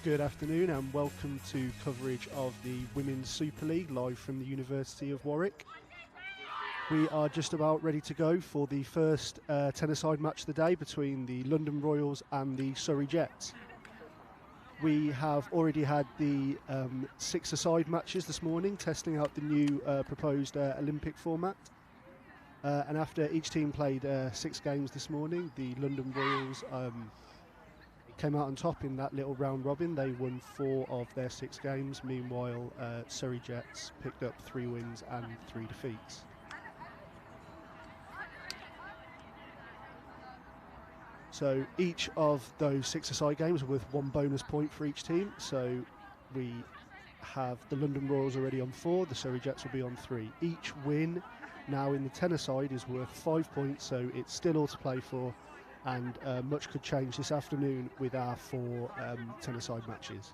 Good afternoon and welcome to coverage of the Women's Super League live from the University of Warwick. We are just about ready to go for the first tennis-side match of the day between the London Royals and the Surrey Jets. We have already had the six-a-side matches this morning, testing out the new proposed Olympic format. And after each team played 6 games this morning, the London Royals came out on top in that little round robin. They won 4 of their 6 games. Meanwhile, Surrey Jets picked up 3 wins and 3 defeats. So each of those 6-a-side games are worth 1 bonus point for each team. So we have the London Royals already on 4, the Surrey Jets will be on 3. Each win now in the tennis side is worth 5 points, so it's still all to play for. And much could change this afternoon with our 4 tennis-side matches.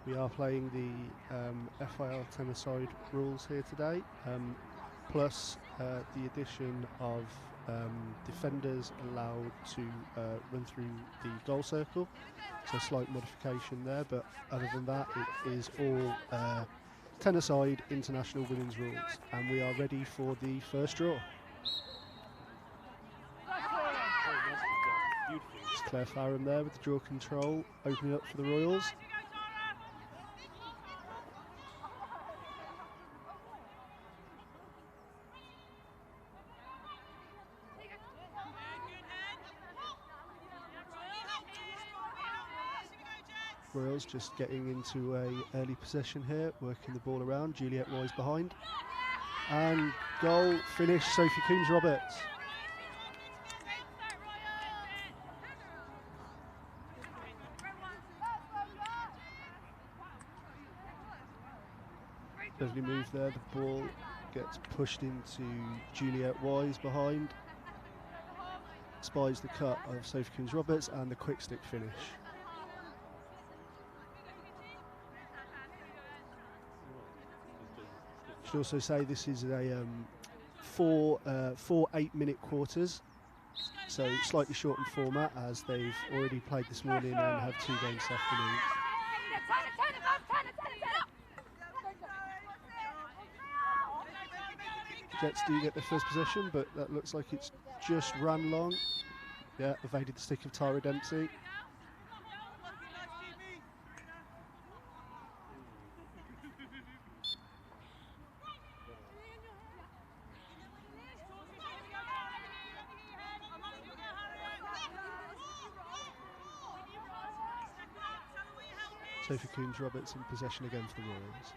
We are playing the FIL tennis-side rules here today, plus the addition of defenders allowed to run through the goal circle. So slight modification there, but other than that, it is all tennis-side international women's rules, and we are ready for the first draw. It's Claire Farron there with the draw control, opening up for the Royals. Royals just getting into a early possession here, working the ball around. Juliet Wise behind. And goal, finish, Sophie Coombs-Roberts. Lovely move there, the ball gets pushed into Juliet Wise behind. Spies the cut of Sophie Coombs-Roberts and the quick stick finish. Should also say this is a 4 8-minute quarters, so slightly shortened format as they've already played this morning and have 2 games this afternoon. Jets do get the first possession, but that looks like it's just ran long. Yeah, evaded the stick of Tyra Dempsey. Sophie Coombs-Roberts in possession again for the Royals.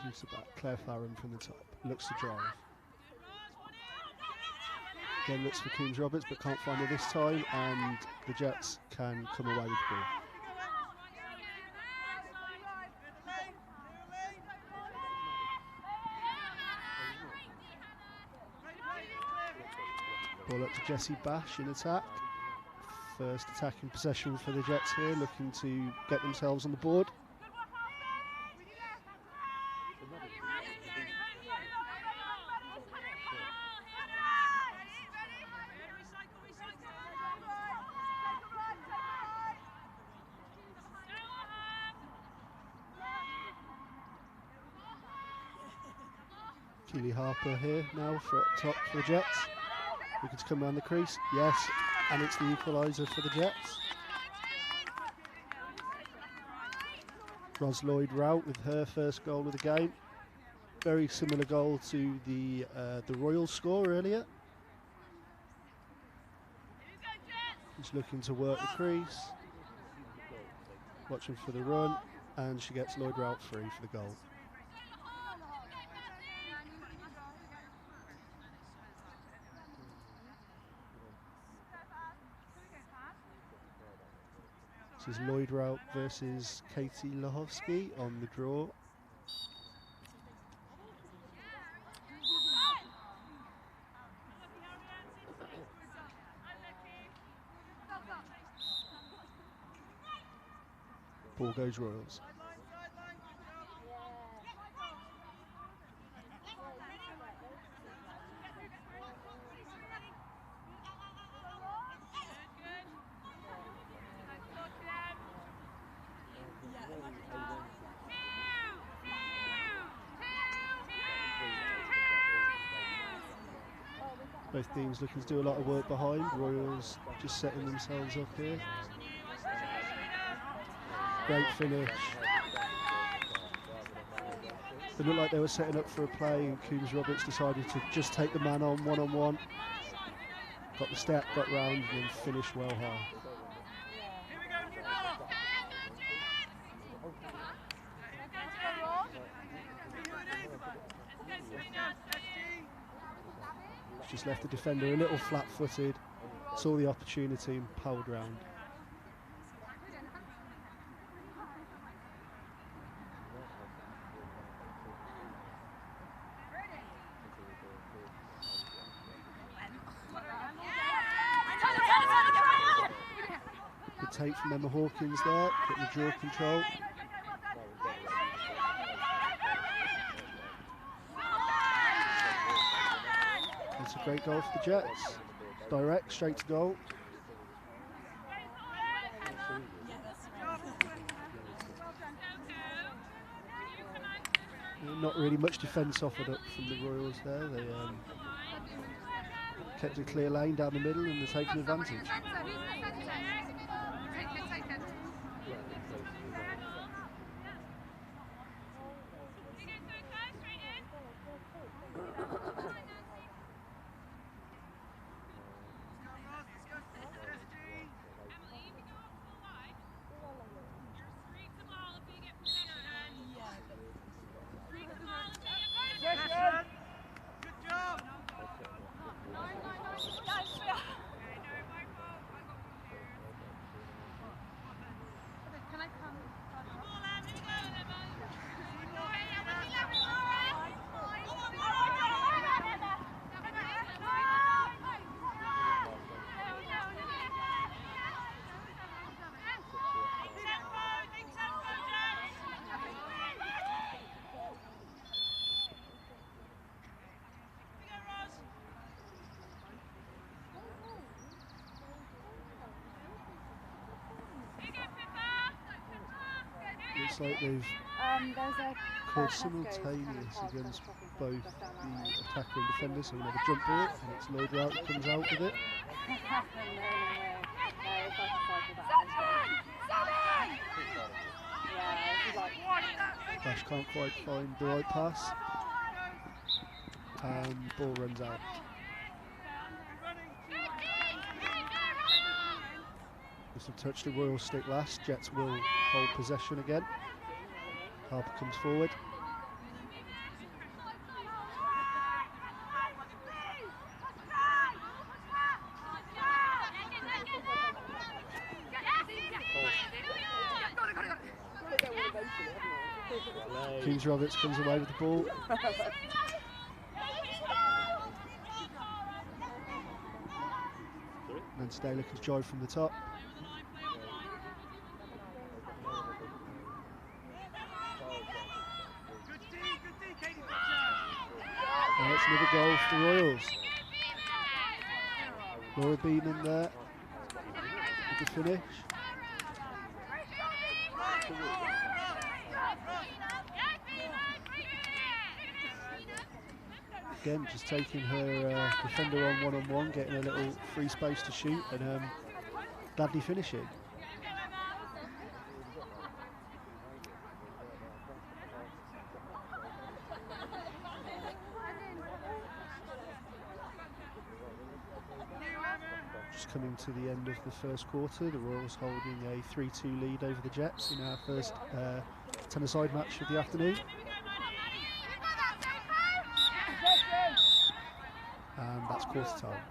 Moves it back, Claire Farron from the top, looks to drive. Again looks for Coombs-Roberts but can't find her this time, and the Jets can come away with the ball. Ball up to Jessie Bash in attack. First attacking possession for the Jets here, looking to get themselves on the board. Keely Harper here now for up top for the Jets. Looking to come around the crease, yes, and it's the equaliser for the Jets. Ros Lloyd-Rout with her first goal of the game. Very similar goal to the Royals score earlier. She's looking to work the crease, watching for the run, and she gets Lloyd-Rout free for the goal. This is Lloyd Rout versus Katie Lahovsky on the draw. Ball goes Royals. Both teams looking to do a lot of work behind. Royals just setting themselves up here. Great finish. It looked like they were setting up for a play, and Coombs Roberts decided to just take the man on one-on-one. Got the step, got round, and then finished well high. Just left the defender a little flat-footed, saw the opportunity and powered round. Good take from Emma Hawkins there, getting the draw control. It's a great goal for the Jets. Direct, straight to goal. Not really much defence offered up from the Royals there. They kept a clear lane down the middle and they're taking advantage. Looks like they've called simultaneous against both the attacker and defender, so another jump ball, and it's Lloyd Rout that comes out with it. Dash can't quite find the right pass, and ball runs out. Must have touched the Royal stick last. Jets will hold possession again. Harper comes forward. Coombs Roberts comes away with the ball. And then Staylor can drive from the top. And that's another goal for the Royals. Laura Beanon there with the finish. Again, just taking her defender on one-on-one, getting a little free space to shoot, and gladly finishing. Just coming to the end of the first quarter, the Royals holding a 3-2 lead over the Jets in our first ten-a-side match of the afternoon. And that's quarter time.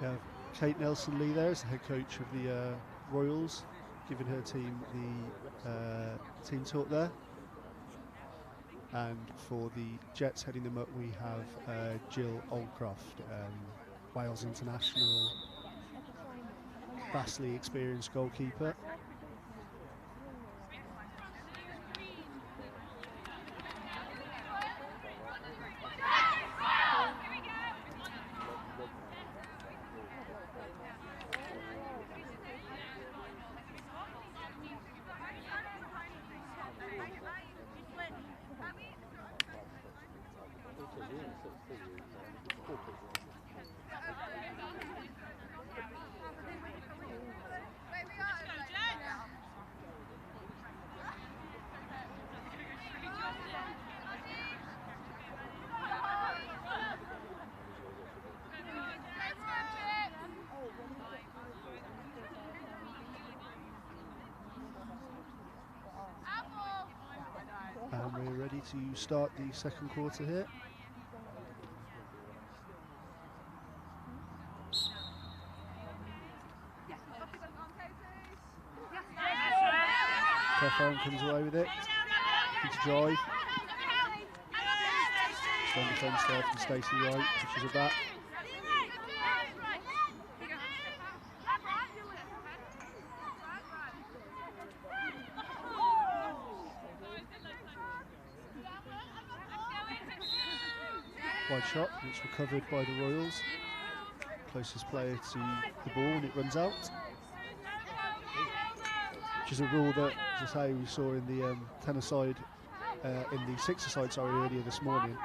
We have Kate Nelson-Lee there as the head coach of the Royals, giving her team the team talk there. And for the Jets heading them up, we have Jill Oldcroft, Wales international, vastly experienced goalkeeper. And we're ready to start the second quarter here. Cleffarm comes away with it. Into drive. Strong defence there from Stacey Wright, pushes it back. Wide shot, and it's recovered by the Royals. Closest player to the ball when it runs out. Which is a rule that, as I say, we saw in the tenor side, in the sixer side, sorry, earlier this morning.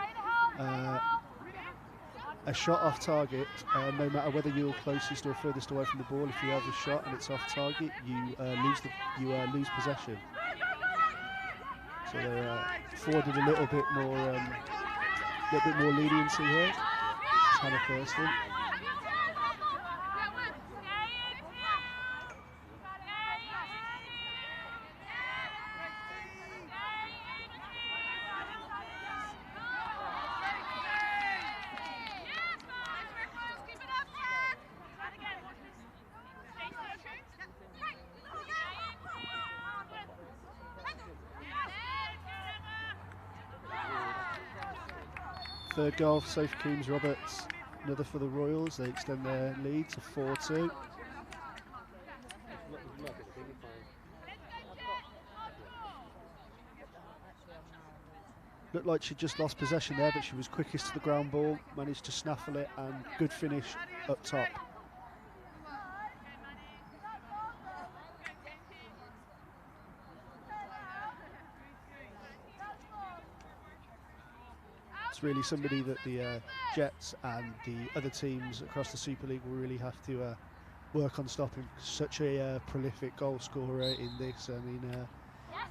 A shot off target, no matter whether you're closest or furthest away from the ball, if you have a shot and it's off target, you lose possession. So they're afforded a little bit more leniency here. It's Hannah Thurston. Third goal for Sophie Coombs-Roberts, another for the Royals. They extend their lead to 4-2. Looked like she just lost possession there, but she was quickest to the ground ball, managed to snaffle it, and good finish up top. It's really somebody that the Jets and the other teams across the Super League will really have to work on stopping. Such a prolific goal scorer in this and in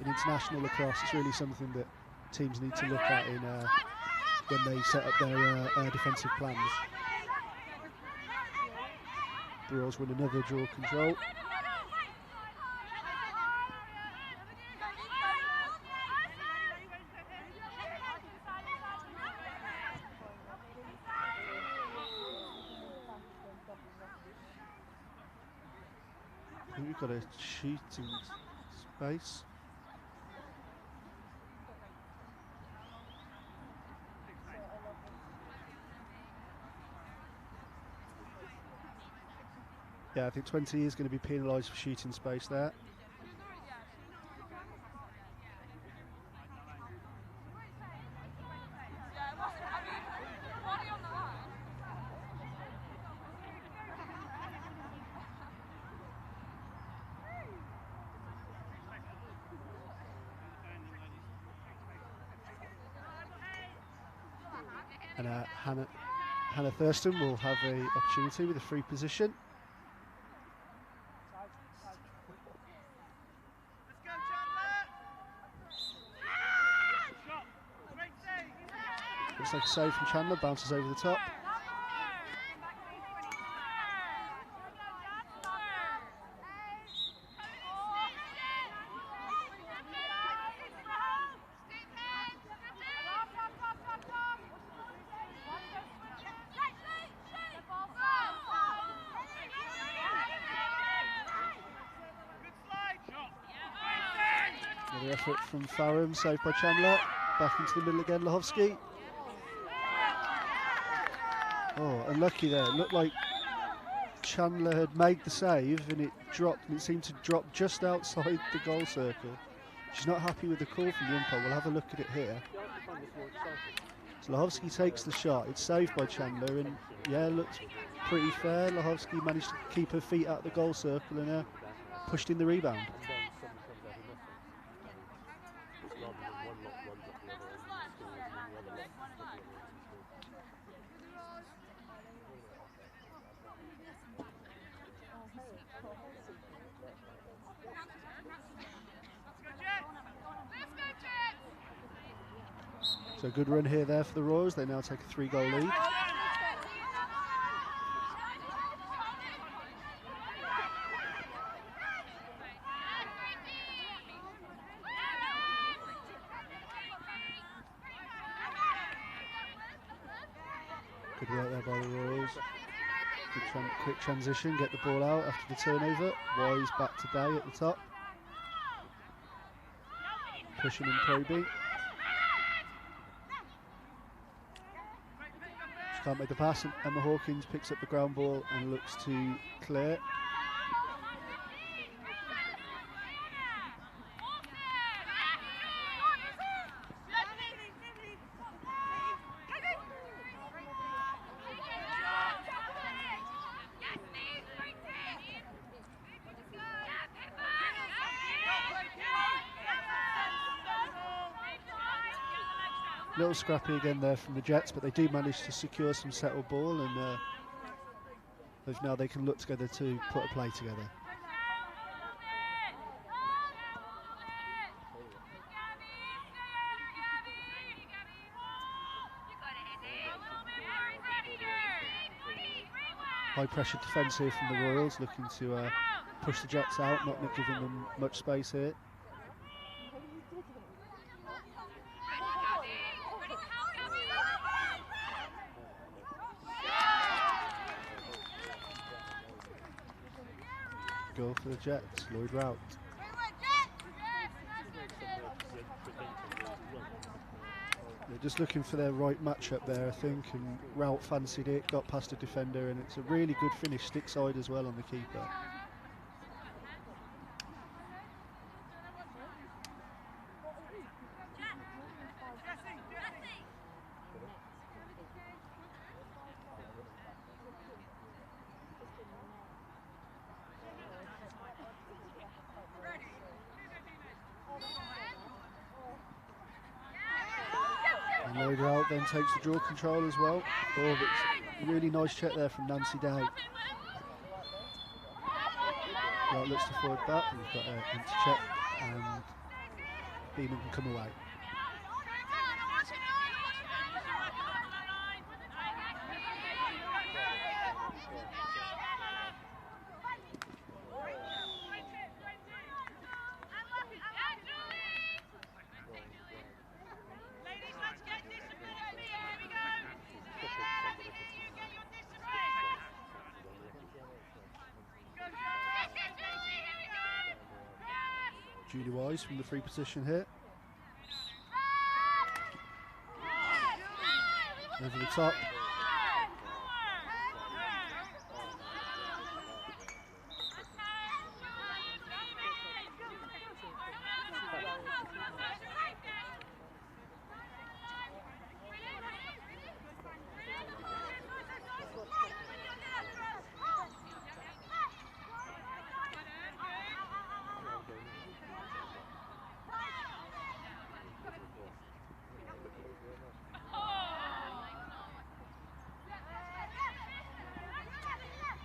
international lacrosse. It's really something that teams need to look at in when they set up their defensive plans. The Royals win another draw control. We've got a shooting space. Yeah, I think 20 is going to be penalised for shooting space there. And Hannah Thurston will have an opportunity with a free position. Looks like a save from Chandler, bounces over the top. Another effort from Farham, saved by Chandler. Back into the middle again, Lachowski. Oh, unlucky there. It looked like Chandler had made the save and it dropped, and it seemed to drop just outside the goal circle. She's not happy with the call from the umpire. We'll have a look at it here. So Lachowski takes the shot. It's saved by Chandler, and yeah, looks pretty fair. Lachowski managed to keep her feet out the goal circle and pushed in the rebound. So good run here there for the Royals. They now take a 3-goal lead. Good work there by the Royals. Good quick transition, get the ball out after the turnover. Wise back to Day at the top. Pushing and probing. Can't make the pass, and Emma Hawkins picks up the ground ball and looks to clear. Little scrappy again there from the Jets, but they do manage to secure some settled ball, and now they can look together to put a play together. High pressure defence here from the Royals, looking to push the Jets out, not giving them much space here. Goal for the Jets, Lloyd Rout. They're just looking for their right matchup there, I think, and Rout fancied it, got past a defender, and it's a really good finish, stick side as well on the keeper. Lloyd Rout then takes the draw control as well. Oh, but really nice check there from Nancy Day. Rout looks to forward back, and we've got an empty check, and Beeman can come away. Julie Wise from the free position here. Over the top.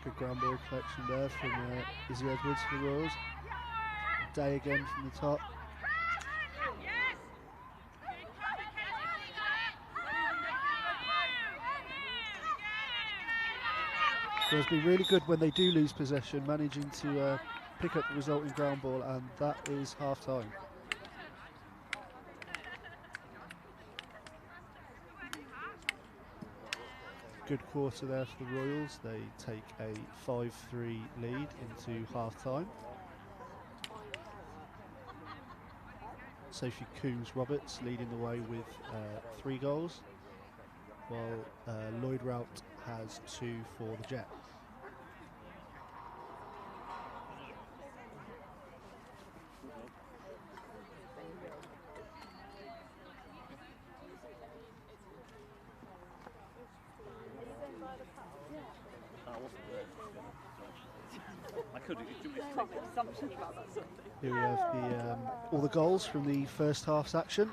Good ground ball collection there from Izzy Edwards for the Royals. Day again from the top. So it's been really good when they do lose possession, managing to pick up the resulting ground ball, and that is half time. Good quarter there for the Royals. They take a 5-3 lead into half time. Sophie Coombs-Roberts leading the way with 3 goals, while Lloyd Rout has 2 for the Jet. Here we have all the goals from the first half's action.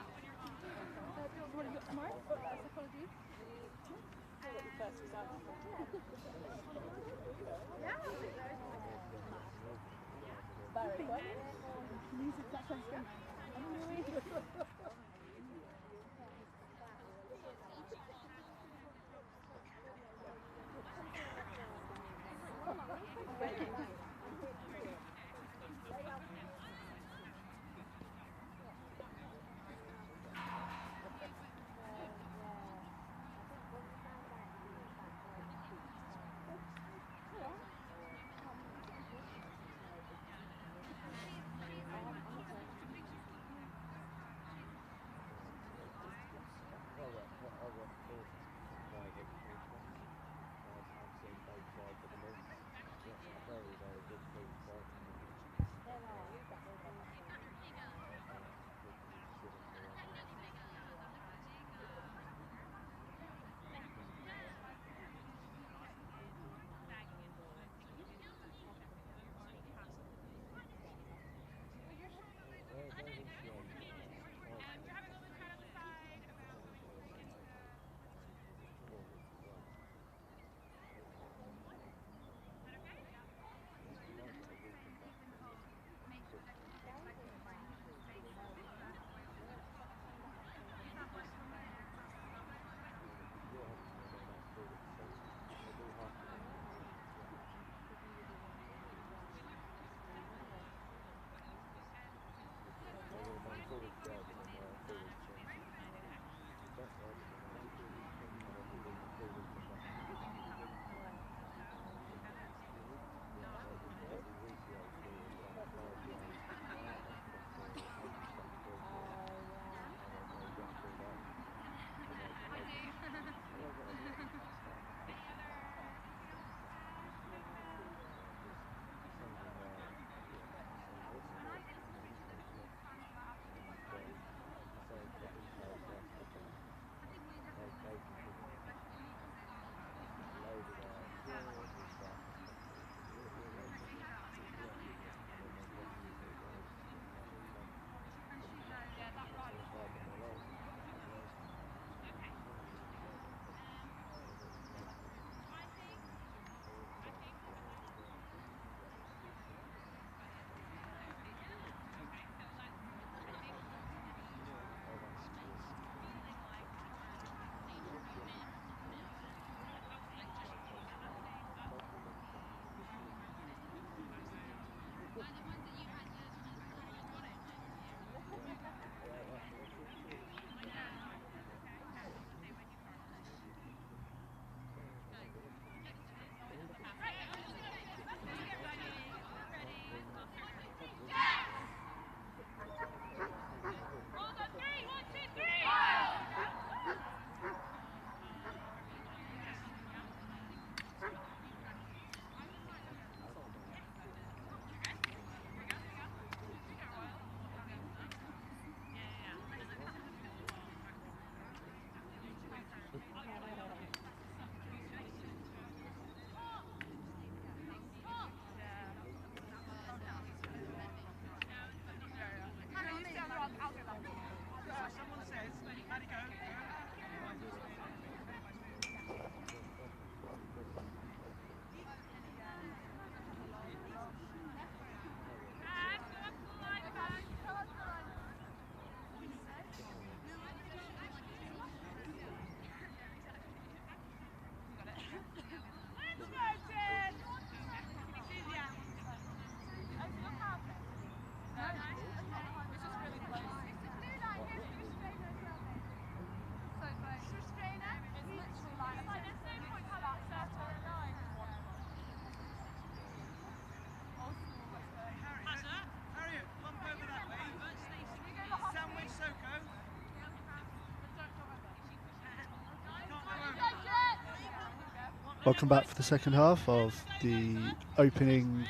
Welcome back for the second half of the opening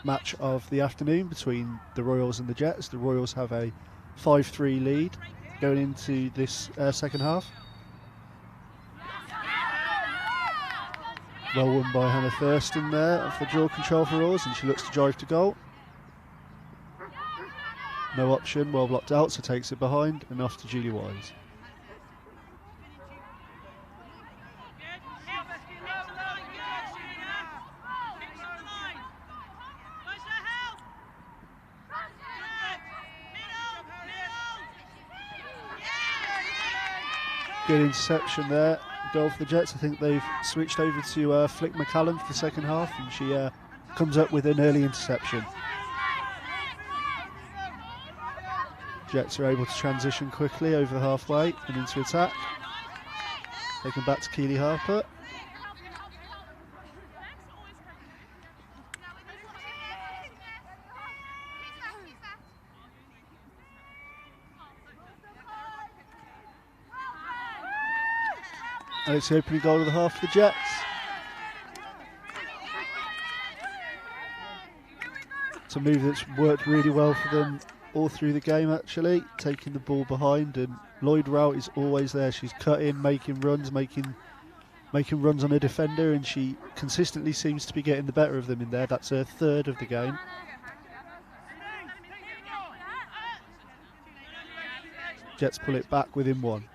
match of the afternoon between the Royals and the Jets. The Royals have a 5-3 lead going into this second half. Well won by Hannah Thurston there off the draw control for Royals, and she looks to drive to goal. No option, well blocked out, so takes it behind and off to Julie Wise. Good interception there, goal for the Jets. I think they've switched over to Flick McCallum for the second half, and she comes up with an early interception. Jets are able to transition quickly over the halfway and into attack. Taken back to Keely Harper. And it's the opening goal of the half for the Jets. It's a move that's worked really well for them all through the game, actually, taking the ball behind, and Lloyd Rout is always there. She's cut in, making runs on a defender, and she consistently seems to be getting the better of them in there. That's her third of the game. Jets pull it back within one.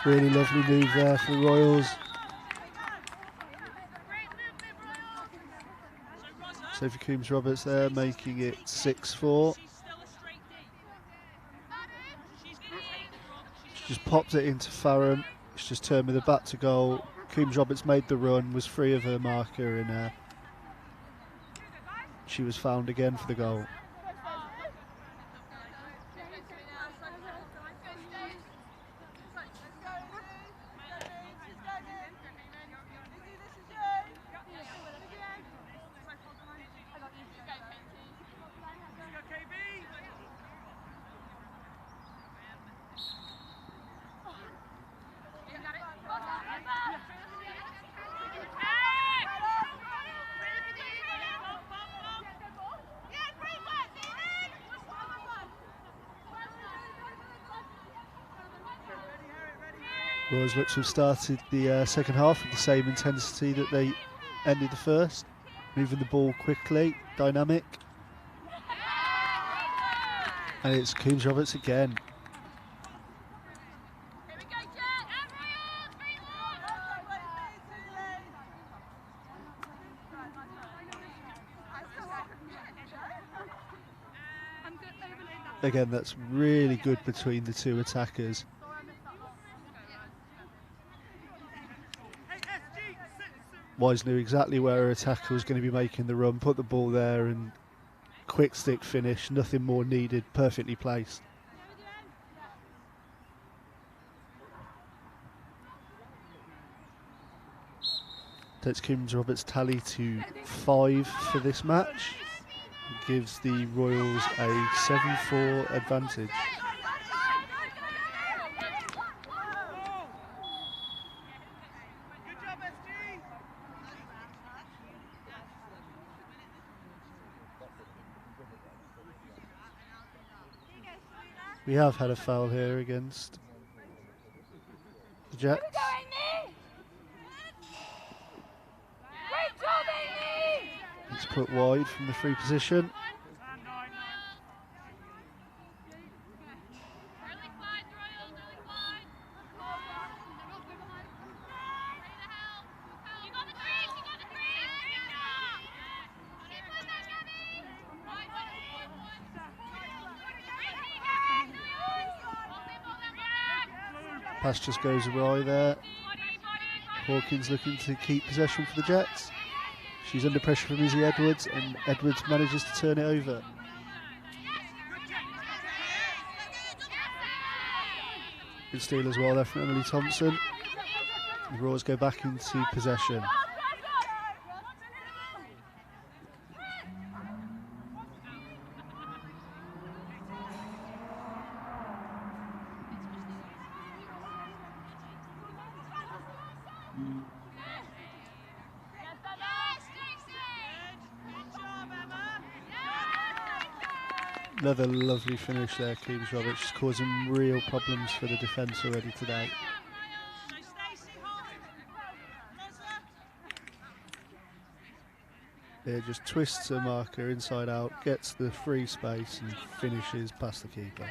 Really lovely move there for the Royals. Sophie Coombs-Roberts there, making it 6-4. She just popped it into Farron. She just turned with the bat to goal. Coombs-Roberts made the run, was free of her marker, and she was found again for the goal. Royals look to have started the second half with the same intensity that they ended the first, moving the ball quickly, dynamic. And it's Coombs-Roberts again. Again, that's really good between the two attackers. Wise knew exactly where her attacker was going to be making the run, put the ball there, and quick stick finish, nothing more needed, perfectly placed. Takes Coombs-Roberts' tally to 5 for this match. It gives the Royals a 7-4 advantage. We have had a foul here against the Jets. It's put wide from the free position. Pass just goes awry there. Hawkins looking to keep possession for the Jets. She's under pressure from Izzy Edwards, and Edwards manages to turn it over. Good steal as well there from Emily Thompson. The Royals go back into possession. Another lovely finish there, Coombs Roberts, just causing real problems for the defence already today. It just twists her marker inside out, gets the free space and finishes past the keeper.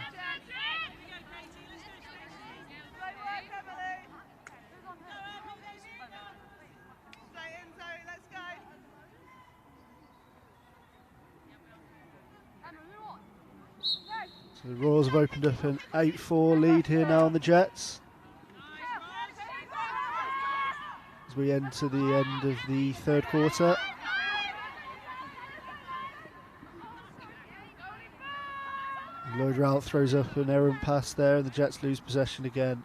So the Royals have opened up an 8-4 lead here now on the Jets. As we enter the end of the third quarter. Lloyd Rout throws up an errant pass there and the Jets lose possession again.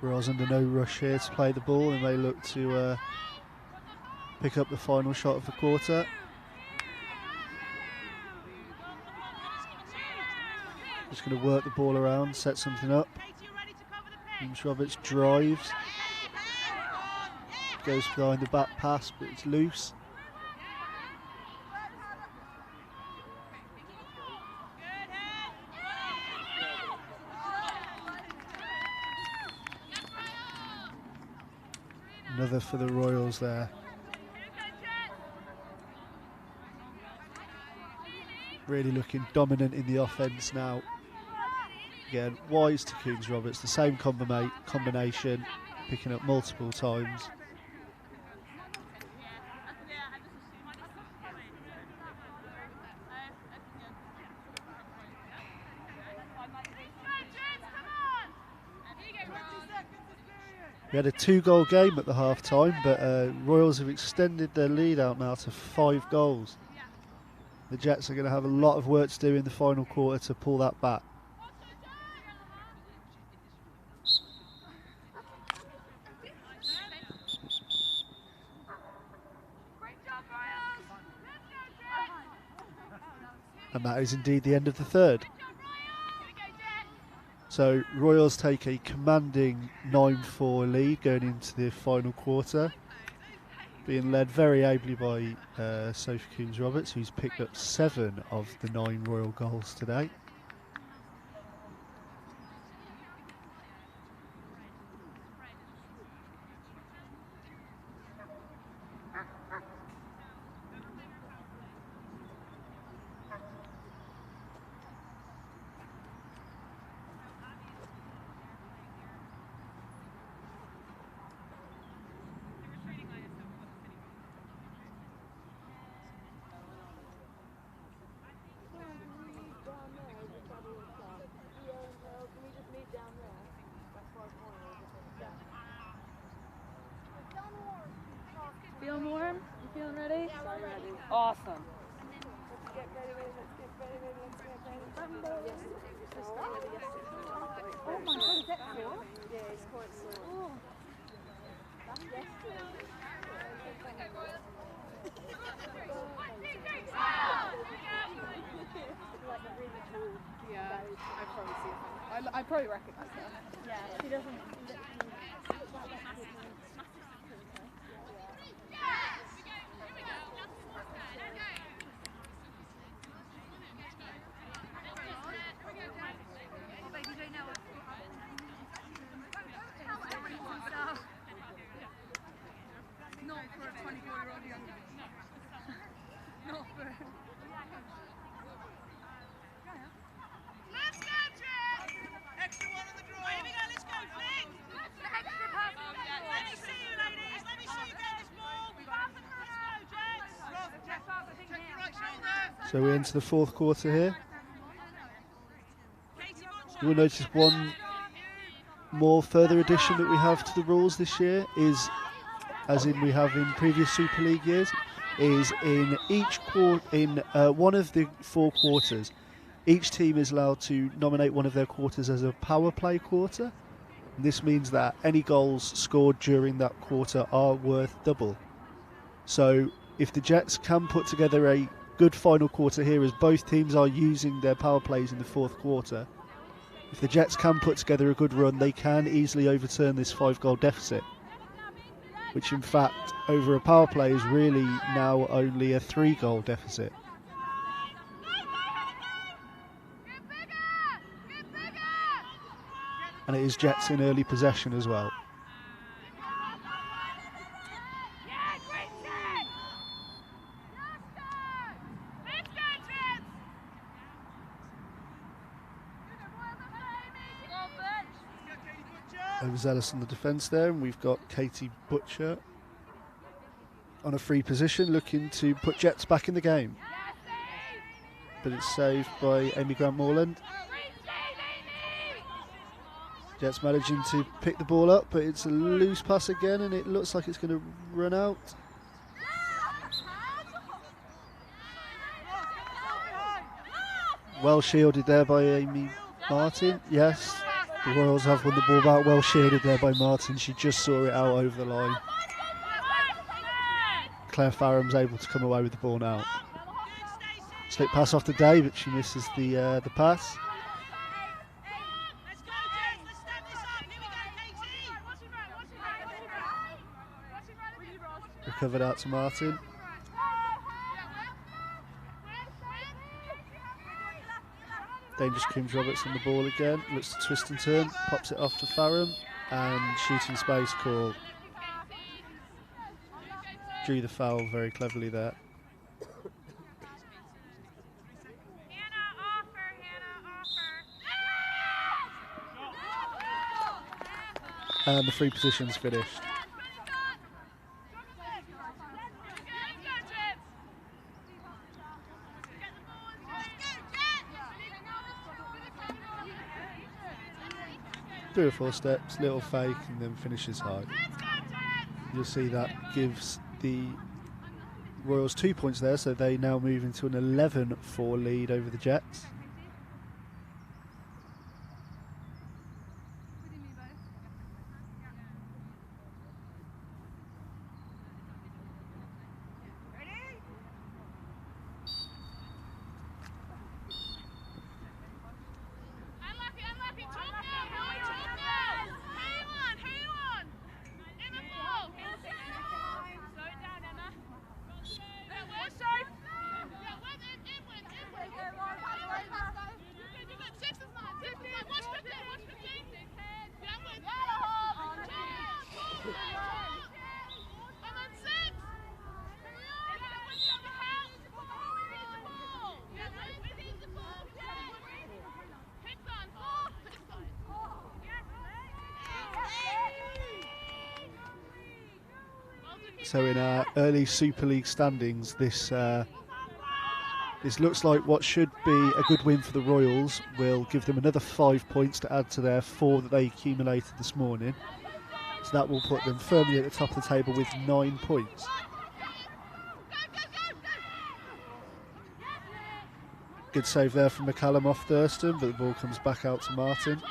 Royals under no rush here to play the ball, and they look to pick up the final shot of the quarter. Just going to work the ball around, set something up. Coombs Roberts drives, goes behind the back pass, but it's loose. Another for the Royals there. Really looking dominant in the offence now. Again, wise to Coombs Roberts, the same combination, picking up multiple times. We had a 2-goal game at the half-time, but Royals have extended their lead out now to 5 goals. The Jets are going to have a lot of work to do in the final quarter to pull that back. And that is indeed the end of the third. So Royals take a commanding 9-4 lead going into the final quarter, being led very ably by Sophie Coombs Roberts, who's picked up 7 of the 9 Royal goals today. Feeling warm? You feeling ready? Yeah, we're ready. Awesome. Let's get ready, let's get ready, let's get ready. Oh my god, is that cool? Yeah, it's quite slow. That's yesterday. Like a really cool. Yeah, I probably see it. I probably recognize her. Yeah, she doesn't. Not for a 24-year-old young. Not for So we enter the fourth quarter here. You will notice one more further addition that we have to the rules this year is, as in we have in previous Super League years, is in each one of the 4 quarters, each team is allowed to nominate one of their quarters as a power play quarter. And this means that any goals scored during that quarter are worth double. So if the Jets can put together a good final quarter here, as both teams are using their power plays in the fourth quarter, if the Jets can put together a good run, they can easily overturn this 5-goal deficit, which in fact over a power play is really now only a 3-goal deficit. And it is Jets in early possession as well. Overzealous on the defence there, and we've got Katie Butcher on a free position looking to put Jets back in the game. But it's saved by Amy Grant-Moreland. Jets managing to pick the ball up, but it's a loose pass again, and it looks like it's going to run out. Well shielded there by Amy Martin. Yes, the Royals have won the ball back. Well shielded there by Martin. She just saw it out over the line. Claire Farham's able to come away with the ball now. Slip pass off to Day, but she misses the pass. Recovered out to Martin. Dangerous Coombs Roberts on the ball again. Looks to twist and turn. Pops it off to Farham. And shooting space call. Drew the foul very cleverly there. And the free position's finished. Three or 4 steps, little fake, and then finishes high. You'll see that gives the Royals 2 points there, so they now move into an 11-4 lead over the Jets. So in our early Super League standings, this looks like what should be a good win for the Royals. Will give them another 5 points to add to their 4 that they accumulated this morning. So that will put them firmly at the top of the table with 9 points. Good save there from McCallum off Thurston, but the ball comes back out to Martin.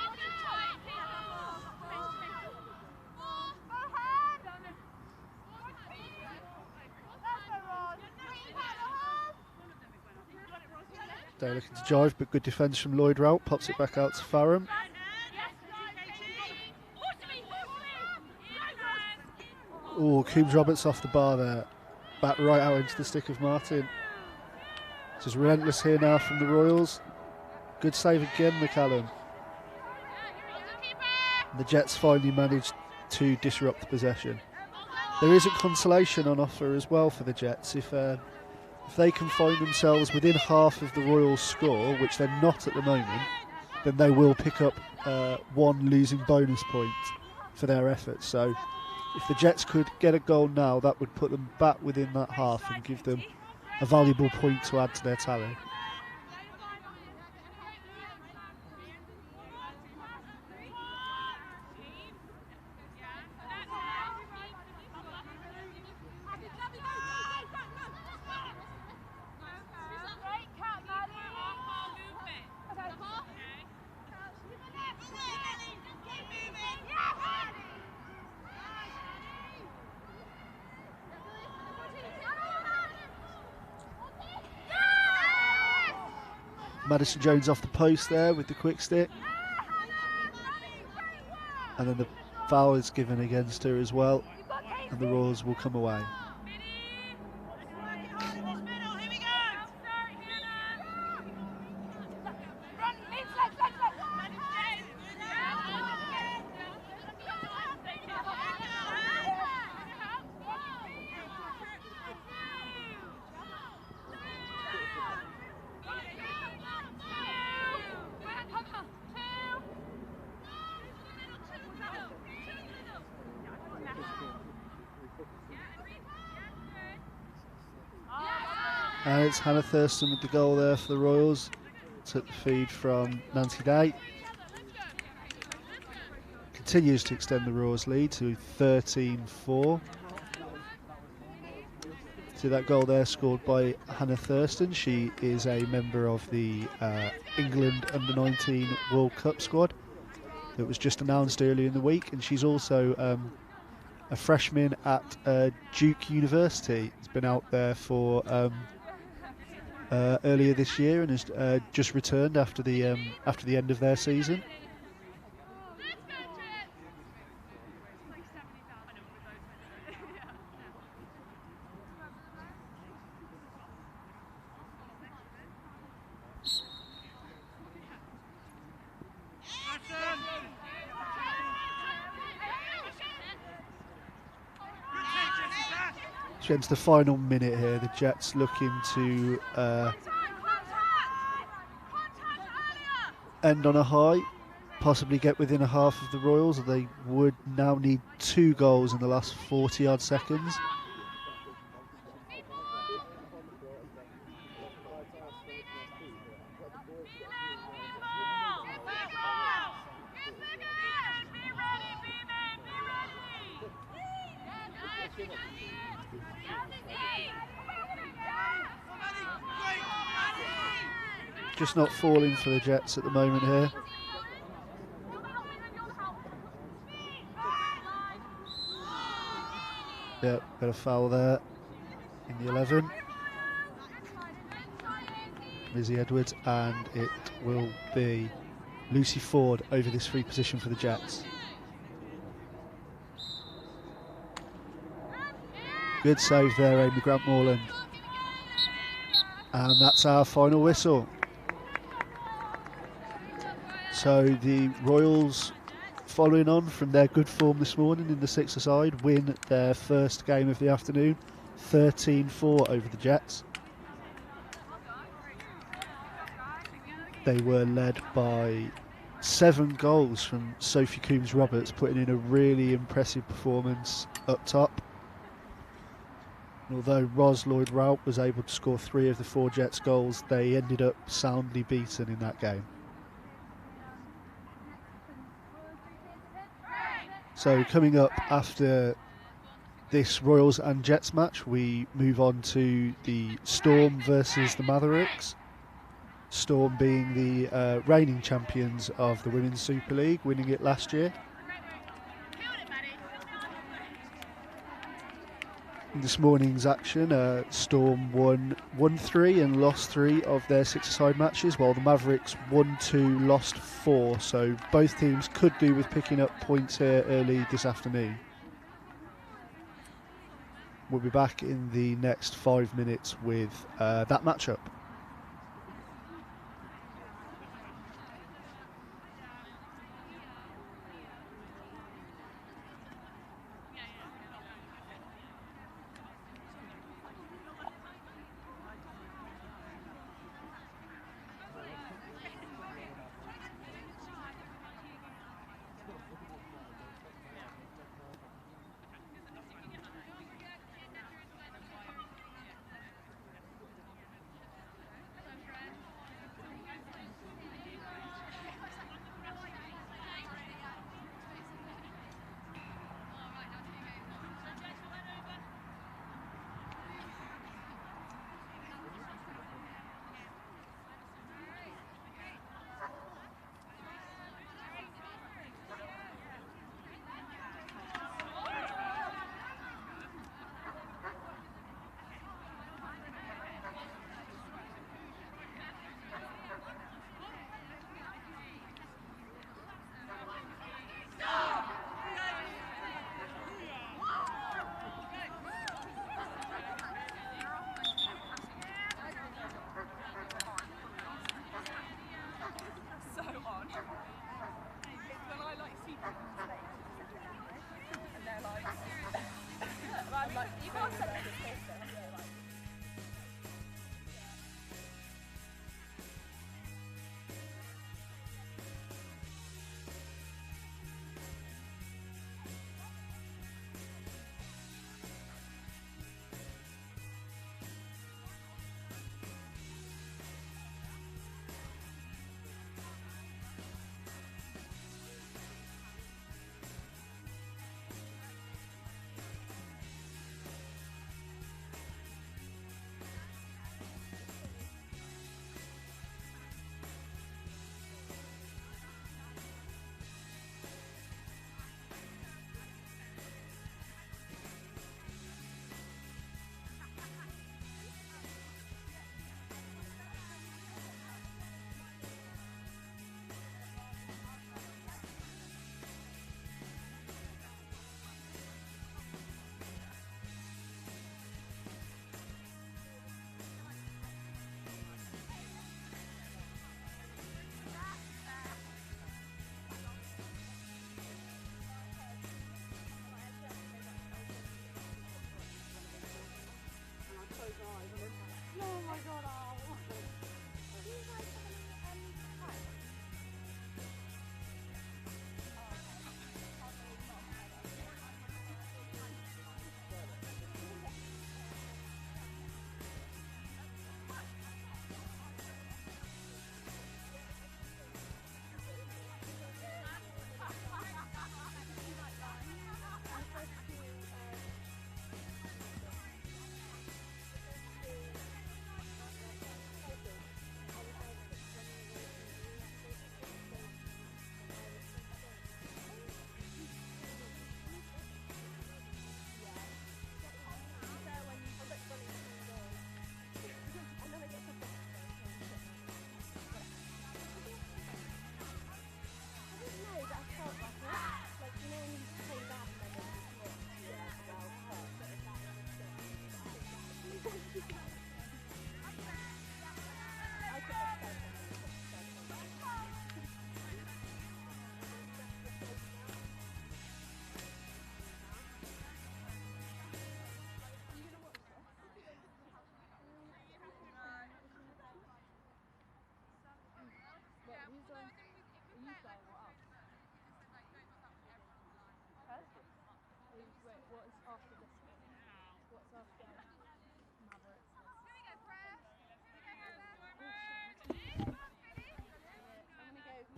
Day looking to jive, but good defence from Lloyd Rout. Pops it back out to Farham. Oh, Coombs Roberts off the bar there. Back right out into the stick of Martin. Just relentless here now from the Royals. Good save again, McCallum. And the Jets finally managed to disrupt the possession. There is a consolation on offer as well for the Jets. If they can find themselves within half of the Royals' score, which they're not at the moment, then they will pick up 1 losing bonus point for their efforts. So if the Jets could get a goal now, that would put them back within that half and give them a valuable point to add to their tally. Madison Jones off the post there with the quick stick. And then the foul is given against her as well. And the Royals will come away. And it's Hannah Thurston with the goal there for the Royals. Took the feed from Nancy Day. Continues to extend the Royals lead to 13-4. See that goal there scored by Hannah Thurston. She is a member of the England Under-19 World Cup squad that was just announced earlier in the week, and she's also a freshman at Duke University. It's been out there for earlier this year and has just returned after the end of their season. Into the final minute here, the Jets looking to end on a high, possibly get within a half of the Royals. They would now need 2 goals in the last 40 odd seconds. Just not falling for the Jets at the moment here. Yep, got a foul there in the 11. Lizzie Edwards, and it will be Lucy Ford over this free position for the Jets. Good save there, Amy Grant-Morland. And that's our final whistle. So the Royals, following on from their good form this morning in the six-a-side, win their first game of the afternoon, 13-4 over the Jets. They were led by 7 goals from Sophie Coombs-Roberts, putting in a really impressive performance up top. And although Ros Lloyd-Rout was able to score 3 of the 4 Jets goals, they ended up soundly beaten in that game. So coming up after this Royals and Jets match, we move on to the Storm versus the Mavericks. Storm being the reigning champions of the Women's Super League, winning it last year. In this morning's action, Storm won 1-3 and lost 3 of their six-a-side matches, while the Mavericks won 2, lost 4. So both teams could do with picking up points here early this afternoon. We'll be back in the next 5 minutes with that matchup.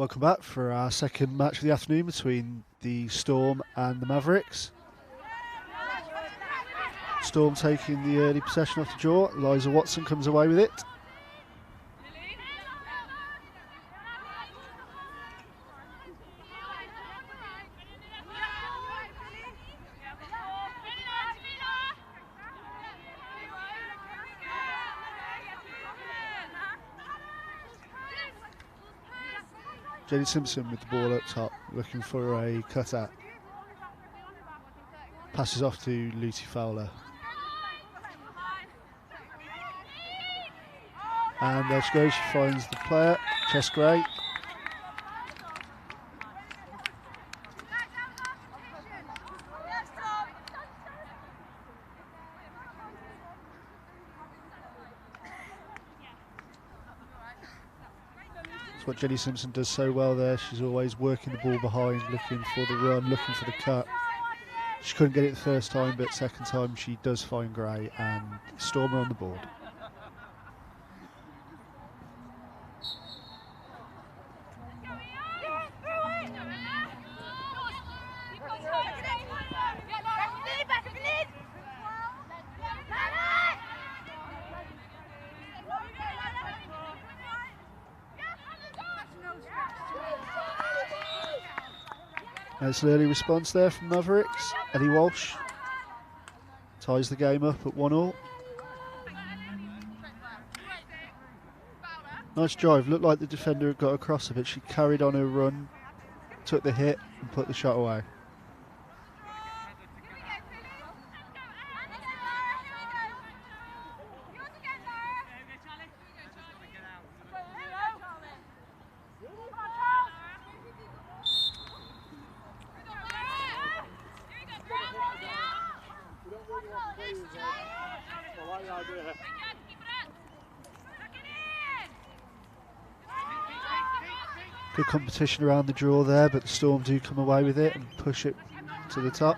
Welcome back for our second match of the afternoon between the Storm and the Mavericks. Storm taking the early possession off the draw. Liza Watson comes away with it. Jenny Simpson with the ball up top, looking for a cut-out. Passes off to Lucy Fowler. And there she goes, she finds the player, Chess Gray. That's what Jenny Simpson does so well there. She's always working the ball behind, looking for the run, looking for the cut. She couldn't get it the first time, but second time she does find Gray, and Storm are on the board. Nice early response there from Mavericks. Ellie Walsh ties the game up at 1-1. Nice drive. Looked like the defender had got across a bit. She carried on her run, took the hit and put the shot away. Good competition around the draw there, but the Storm do come away with it and push it to the top.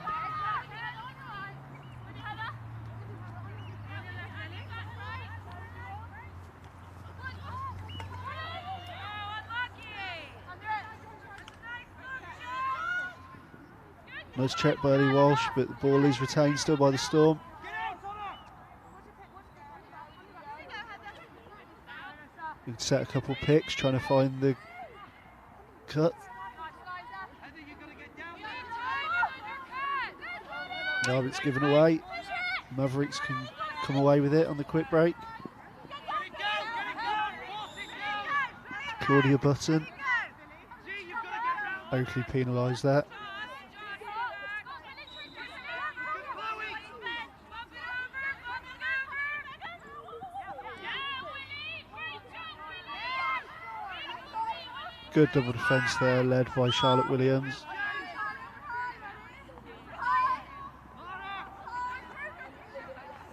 Nice check by Ellie Walsh, but the ball is retained still by the Storm. We can set a couple picks, trying to find the cut. Now it's given away. Mavericks can come away with it on the quick break. Claudia Button. Oakley penalised that. Good double defence there, led by Charlotte Williams.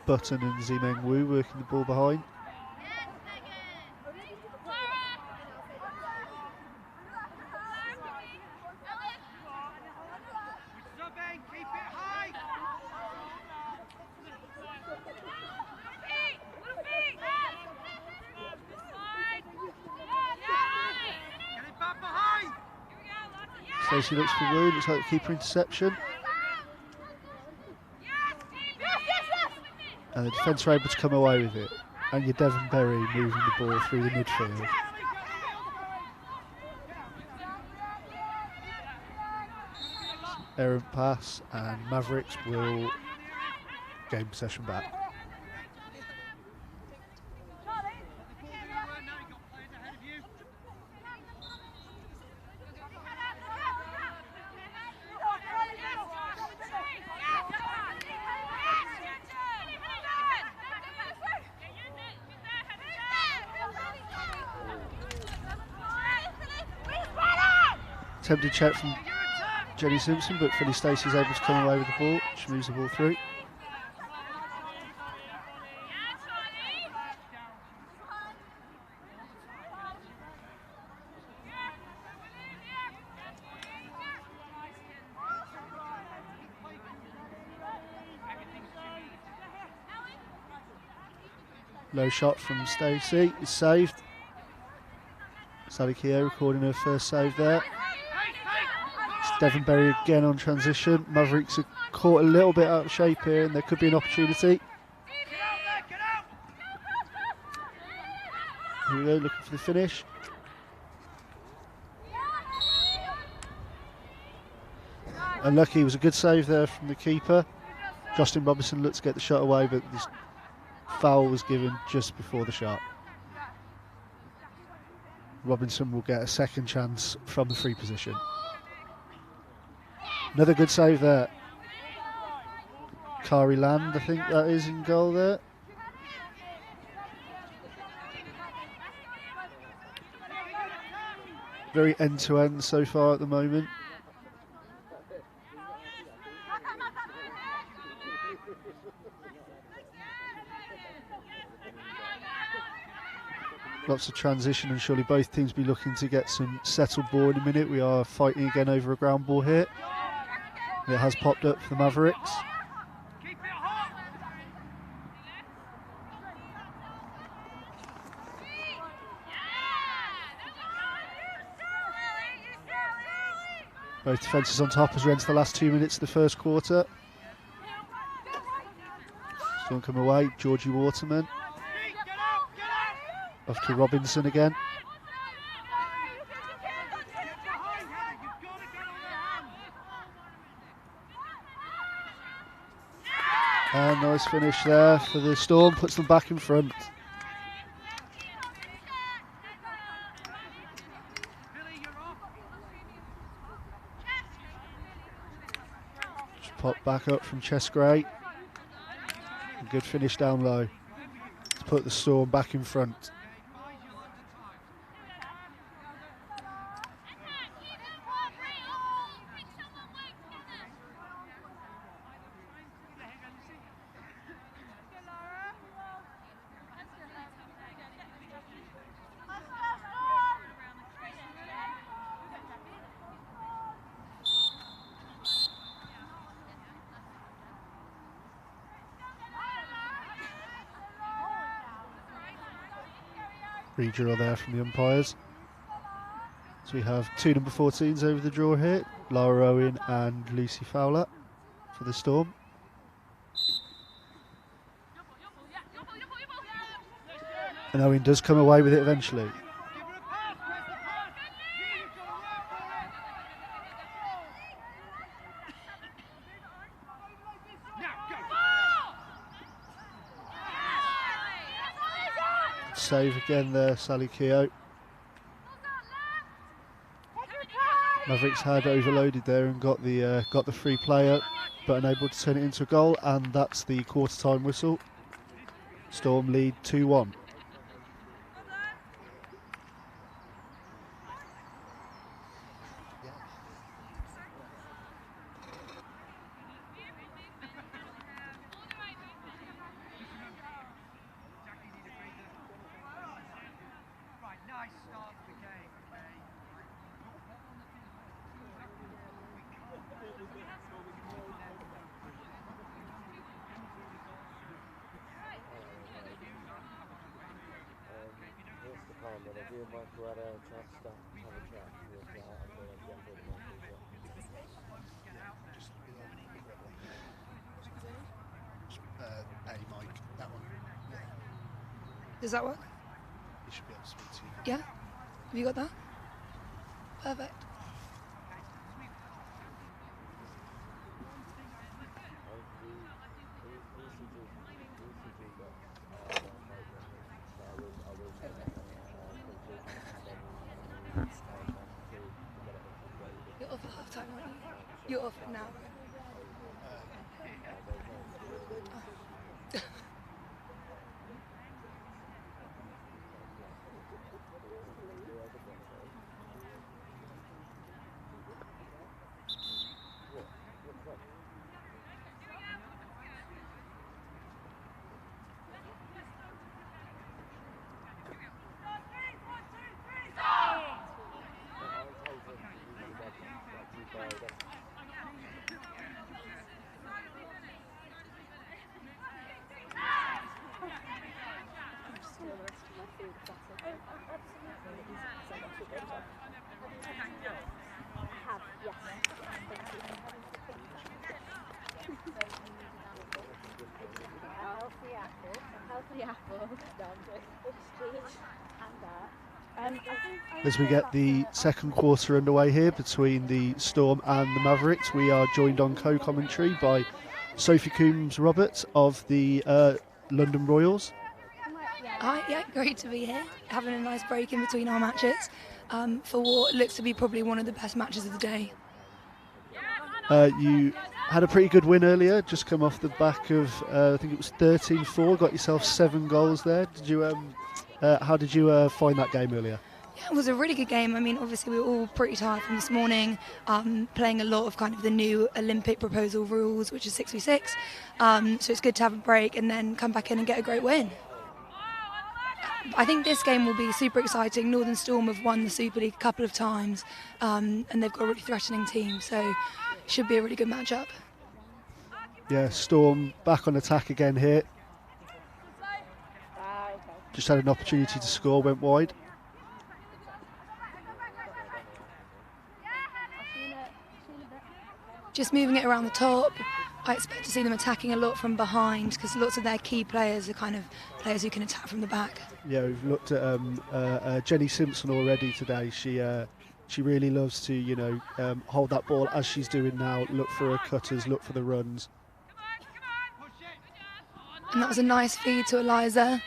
Button and Zimeng Wu working the ball behind. Stacey looks for Wu, looks like the keeper interception. And the defence are able to come away with it. And your Devon Berry moving the ball through the midfield. Errant pass, and Mavericks will gain possession back. Attempted check from Jenny Simpson, but Philly Stacey is able to come away with the ball. She moves the ball through. Low shot from Stacey is saved. Sally Keogh recording her first save there. It's Devonberry again on transition. Mavericks are caught a little bit out of shape here, and there could be an opportunity. Here we go, looking for the finish. Unlucky, it was a good save there from the keeper. Justin Robinson looked to get the shot away, but this foul was given just before the shot. Robinson will get a second chance from the free position. Another good save there. Kari Land, I think that is, in goal there. Very end-to-end so far at the moment. Lots of transition, and surely both teams be looking to get some settled ball in a minute. We are fighting again over a ground ball here. It has popped up for the Mavericks. Both defences on top as we enter the last 2 minutes of the first quarter. Still come away, Georgie Waterman. Off to Robinson again. And nice finish there for the Storm, puts them back in front. Just pop back up from Chesgray. A good finish down low to put the Storm back in front. Redraw there from the umpires. So we have two number 14s over the draw here, Laura Owen and Lucy Fowler for the Storm. And Owen does come away with it eventually. Save again there, Sally Keogh. Mavericks had overloaded there and got the free play up, but unable to turn it into a goal, and that's the quarter-time whistle. Storm lead 2-1. Does that work? You should be able to speak to you. Yeah? Have you got that? Perfect. You're off at half time, aren't you? You're off it now. Healthy apple. As we get the second quarter underway here between the Storm and the Mavericks, we are joined on co-commentary by Sophie Coombs-Roberts of the London Royals. Hi, yeah, great to be here, having a nice break in between our matches for what looks to be probably one of the best matches of the day. You had a pretty good win earlier, just come off the back of, I think it was 13-4, got yourself 7 goals there. Did you? How did you find that game earlier? Yeah, it was a really good game. I mean, obviously we were all pretty tired from this morning, playing a lot of kind of the new Olympic proposal rules, which is 6v6. So it's good to have a break and then come back in and get a great win. I think this game will be super exciting. Northern Storm have won the Super League a couple of times, and they've got a really threatening team, so it should be a really good matchup. Yeah, Storm back on attack again here. Just had an opportunity to score, went wide. Just moving it around the top. I expect to see them attacking a lot from behind because lots of their key players are kind of players who can attack from the back. Yeah, we've looked at Jenny Simpson already today. She really loves to, hold that ball as she's doing now, look for her cutters, look for the runs. And that was a nice feed to Eliza.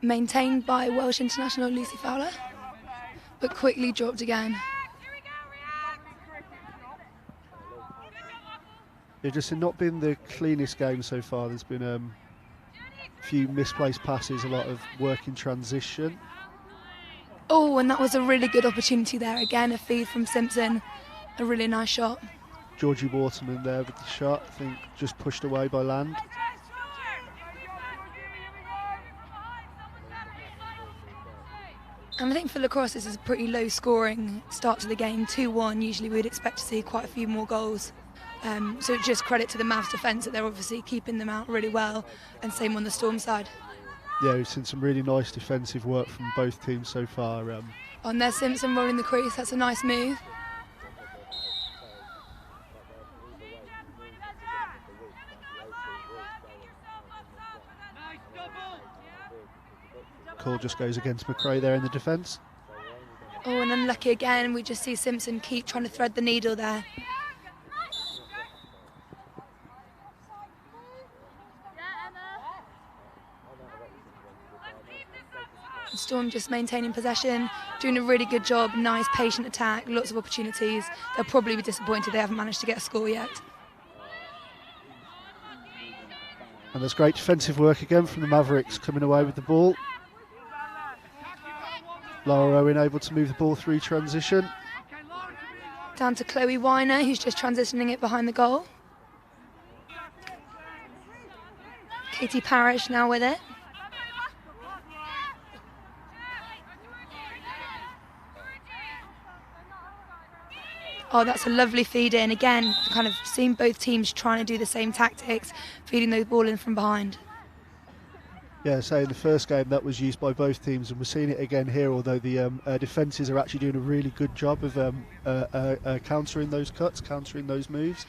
Maintained by Welsh international Lucy Fowler, but quickly dropped again. It's just not been the cleanest game so far. There's been a few misplaced passes, a lot of work in transition. Oh, and that was a really good opportunity there. Again, a feed from Simpson. A really nice shot. Georgie Waterman there with the shot, I think just pushed away by Land. And I think for lacrosse this is a pretty low scoring start to the game, 2-1. Usually we'd expect to see quite a few more goals. So it's just credit to the Mavs defence that they're obviously keeping them out really well, and same on the Storm side. Yeah, we've seen some really nice defensive work from both teams so far. On there, Simpson rolling the crease, that's a nice move. Call just goes against McRae there in the defence. Oh, and unlucky again, we just see Simpson keep trying to thread the needle there. Storm just maintaining possession, doing a really good job, nice patient attack, lots of opportunities. They'll probably be disappointed they haven't managed to get a score yet. And there's great defensive work again from the Mavericks coming away with the ball. Laura Owen able to move the ball through transition. Down to Chloe Weiner, who's just transitioning it behind the goal. Katie Parrish now with it. Oh, that's a lovely feed in. Again, kind of seeing both teams trying to do the same tactics, feeding those ball in from behind. Yeah, so in the first game that was used by both teams, and we're seeing it again here, although the defences are actually doing a really good job of countering those cuts, countering those moves.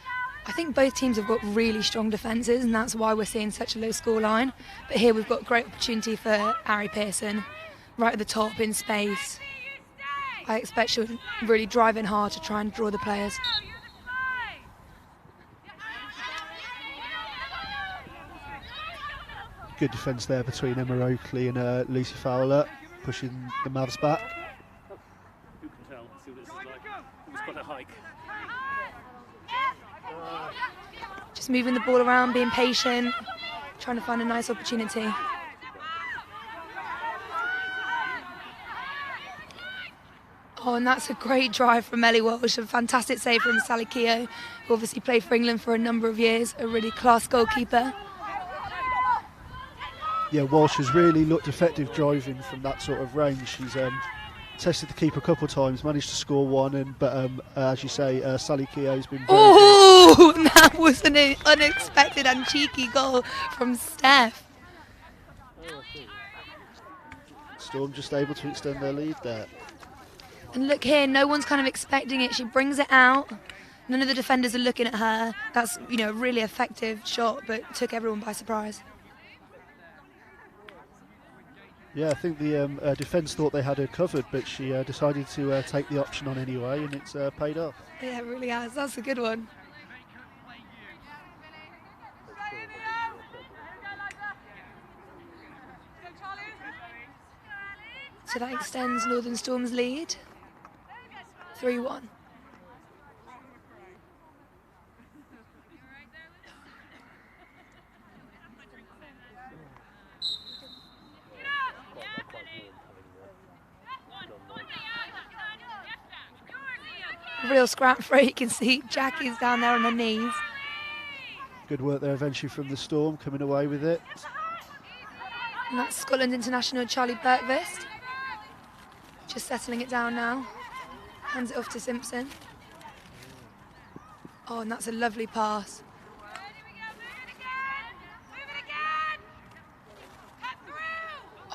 I think both teams have got really strong defences, and that's why we're seeing such a low score line. But here we've got great opportunity for Ari Pearson, right at the top in space. I expect she'll really drive in hard to try and draw the players. Good defence there between Emma Oakley and Lucy Fowler, pushing the Mavs back. Who can tell? See what this is like. It was quite a hike. Just moving the ball around, being patient, trying to find a nice opportunity. Oh, and that's a great drive from Ellie Walsh, a fantastic save from Sally Keogh, who obviously played for England for a number of years, a really class goalkeeper. Yeah, Walsh has really looked effective driving from that sort of range. She's tested the keeper a couple of times, managed to score one, but as you say, Sally Keogh's been very Oh, that was an unexpected and cheeky goal from Steph. Storm just able to extend their lead there. And look here, no one's kind of expecting it. She brings it out, None of the defenders are looking at her. That's, you know, a really effective shot, but took everyone by surprise. Yeah, I think the defence thought they had her covered, but she decided to take the option on anyway, and it's paid off. Yeah, it really has. That's a good one. So that extends Northern Storm's lead. 3-1. Real scrap for it. You can see Jackie's down there on her knees. Good work there eventually from the Storm, coming away with it. And that's Scotland international Charlie Bergvist. Just settling it down now. Hands it off to Simpson. Oh, and that's a lovely pass.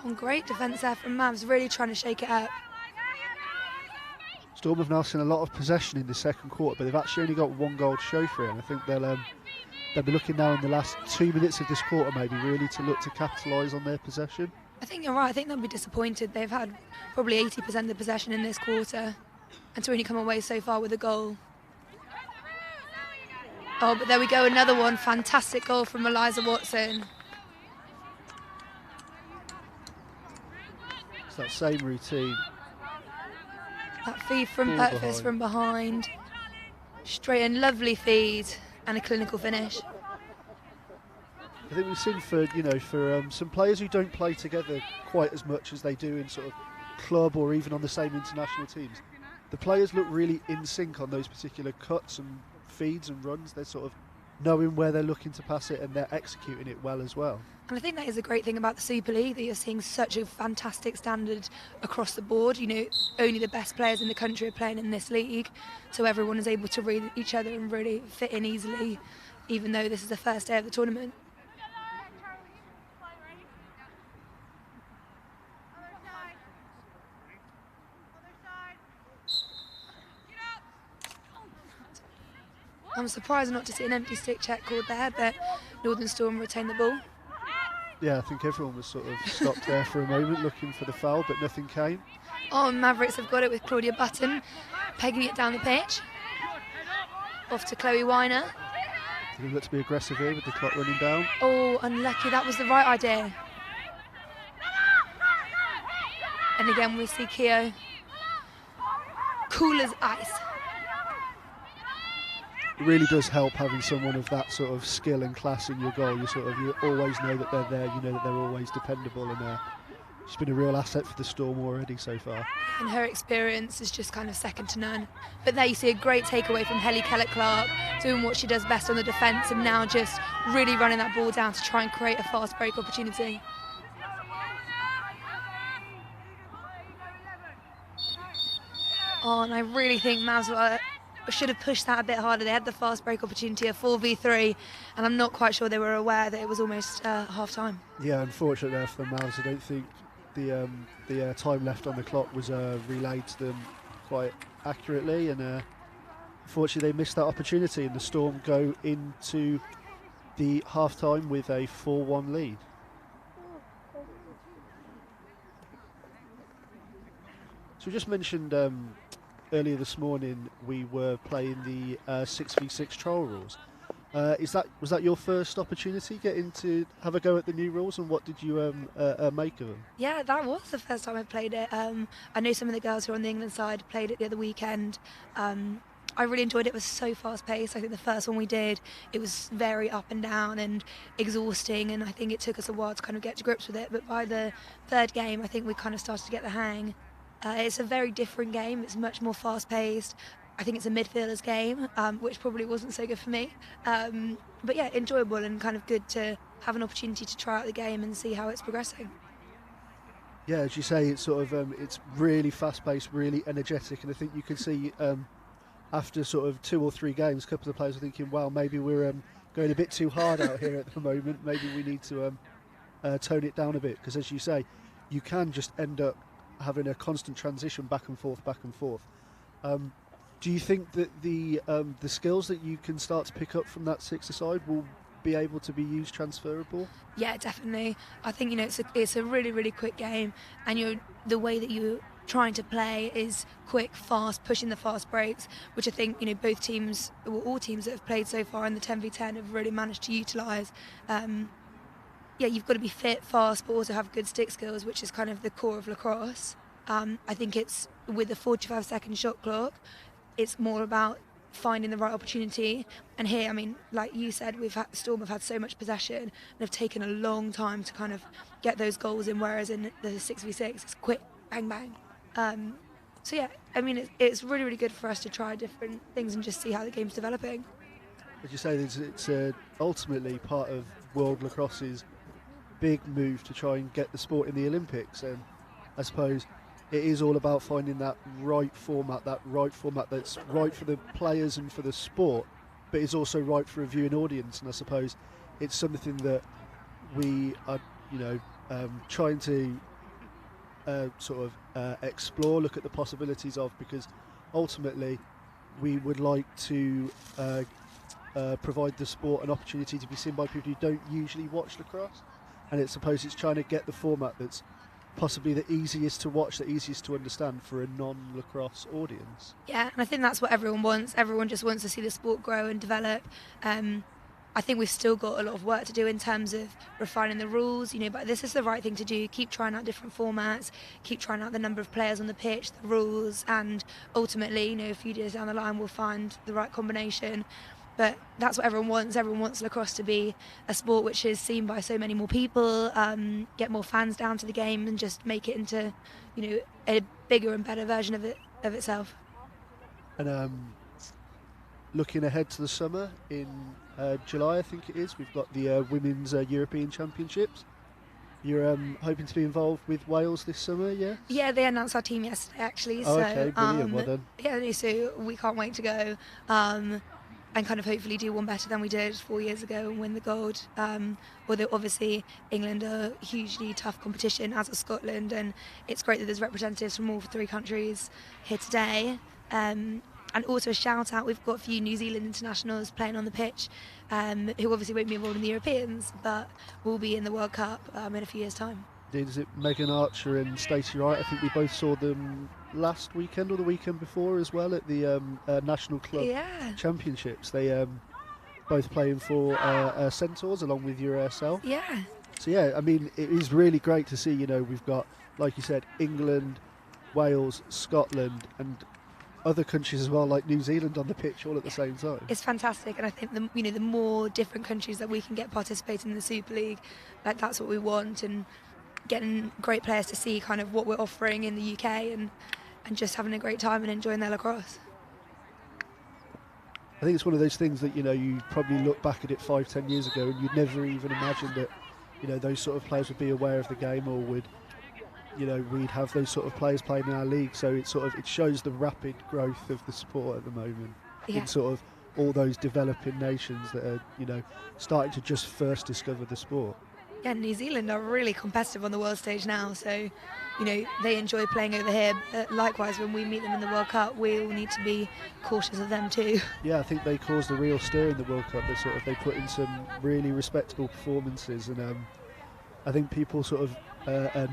Oh, great defence there from Mavs, really trying to shake it up. Storm have now seen a lot of possession in the second quarter, but they've actually only got one goal to show for it. And I think they'll be looking now in the last 2 minutes of this quarter maybe really to look to capitalise on their possession. I think you're right. I think they'll be disappointed. They've had probably 80% of possession in this quarter and to only come away so far with a goal. Oh, but there we go, another one. Fantastic goal from Eliza Watson. It's that same routine. That feed from Ball Bergvist behind. from behind. Straight in, lovely feed and a clinical finish. I think we've seen for some players who don't play together quite as much as they do in sort of club or even on the same international teams. The players look really in sync on those particular cuts and feeds and runs. They're sort of knowing where they're looking to pass it and they're executing it well as well. And I think that is a great thing about the Super League, that you're seeing such a fantastic standard across the board. You know, only the best players in the country are playing in this league, so everyone is able to read each other and really fit in easily, even though this is the first day of the tournament. I'm surprised not to see an empty stick check called there, but Northern Storm retained the ball. Yeah, I think everyone was sort of stopped there for a moment looking for the foul, but nothing came. Oh, and Mavericks have got it with Claudia Button, pegging it down the pitch. Off to Chloe Weiner. They look to be aggressive here with the clock running down. Oh, unlucky, that was the right idea. And again we see Keogh. Cool as ice. It really does help having someone of that sort of skill and class in your goal. You always know that they're there. You know that they're always dependable, and she's been a real asset for the Storm already so far. And her experience is just kind of second to none. But there you see a great takeaway from Helly Kellett-Clark, doing what she does best on the defence and now just really running that ball down to try and create a fast break opportunity. Oh, and I really think Mavs should have pushed that a bit harder. They had the fast break opportunity of 4v3, and I'm not quite sure they were aware that it was almost half-time. Yeah, unfortunately there for the Mavs, I don't think the time left on the clock was relayed to them quite accurately, and unfortunately they missed that opportunity, and the Storm go into the half-time with a 4-1 lead. So we just mentioned earlier this morning we were playing the 6v6 trial rules. Was that your first opportunity getting to have a go at the new rules, and what did you make of them? Yeah, that was the first time I played it. I know some of the girls who are on the England side played it the other weekend. I really enjoyed it. It was so fast paced. I think the first one we did, it was very up and down and exhausting, and I think it took us a while to kind of get to grips with it, but by the third game I think we kind of started to get the hang. It's a very different game. It's much more fast paced. I think it's a midfielders game, which probably wasn't so good for me. But yeah, enjoyable and kind of good to have an opportunity to try out the game and see how it's progressing. Yeah, as you say, it's sort of it's really fast paced, really energetic, and I think you can see after sort of 2 or 3 games, a couple of players are thinking, well, maybe we're going a bit too hard out here at the moment. Maybe we need to tone it down a bit, because as you say, you can just end up having a constant transition back and forth. Do you think that the skills that you can start to pick up from that six-a-side will be able to be used transferable? Yeah, definitely. I think it's a really really quick game, and the way that you're trying to play is quick, fast, pushing the fast breaks, which I think both teams, or all teams that have played so far in the 10v10 have really managed to utilise. Yeah, you've got to be fit, fast, but also have good stick skills, which is kind of the core of lacrosse. I think it's with the 45-second shot clock, it's more about finding the right opportunity. And here, I mean, like you said, Storm have had so much possession and have taken a long time to kind of get those goals in, whereas in the 6v6, it's quick, bang, bang. So yeah, I mean, it's really, really good for us to try different things and just see how the game's developing. As you say, it's ultimately part of world lacrosse's big move to try and get the sport in the Olympics, and I suppose it is all about finding that right format that's right for the players and for the sport, but is also right for a viewing audience. And I suppose it's something that we are, trying to explore, look at the possibilities of, because ultimately we would like to provide the sport an opportunity to be seen by people who don't usually watch lacrosse, and it's trying to get the format that's possibly the easiest to watch, the easiest to understand for a non-lacrosse audience. Yeah, and I think that's what everyone wants. Everyone just wants to see the sport grow and develop. I think we've still got a lot of work to do in terms of refining the rules, but this is the right thing to do. Keep trying out different formats, keep trying out the number of players on the pitch, the rules, and ultimately, a few years down the line, we'll find the right combination. But that's what everyone wants. Everyone wants lacrosse to be a sport which is seen by so many more people, get more fans down to the game, and just make it into, a bigger and better version of itself. And looking ahead to the summer in July, I think it is, we've got the Women's European Championships. You're hoping to be involved with Wales this summer, yeah? Yeah, they announced our team yesterday, actually. Oh, okay, brilliant, well done. Yeah, so we can't wait to go. And kind of hopefully do one better than we did 4 years ago and win the gold. Although obviously England are a hugely tough competition, as is Scotland, and it's great that there's representatives from all three countries here today. And also a shout out, we've got a few New Zealand internationals playing on the pitch, who obviously won't be involved in the Europeans, but will be in the World Cup in a few years' time. Is it Megan Archer and Stacey Wright? I think we both saw them last weekend or the weekend before as well at the National Club Championships. They both playing for Centaurs along with yourself. Yeah. So yeah, I mean, it is really great to see. We've got, like you said, England, Wales, Scotland, and other countries as well, like New Zealand, on the pitch all at the same time. It's fantastic, and I think the more different countries that we can get participating in the Super League, like that's what we want, and getting great players to see kind of what we're offering in the UK, and just having a great time and enjoying their lacrosse. I think it's one of those things that you probably look back at it 5-10 years ago and you'd never even imagine that those sort of players would be aware of the game, or would we'd have those sort of players playing in our league. So it shows the rapid growth of the sport at the moment in sort of all those developing nations that are starting to just first discover the sport. Yeah, New Zealand are really competitive on the world stage now, so they enjoy playing over here. Likewise, when we meet them in the World Cup, we all need to be cautious of them too. Yeah, I think they caused a real stir in the World Cup. They put in some really respectable performances, and I think people sort of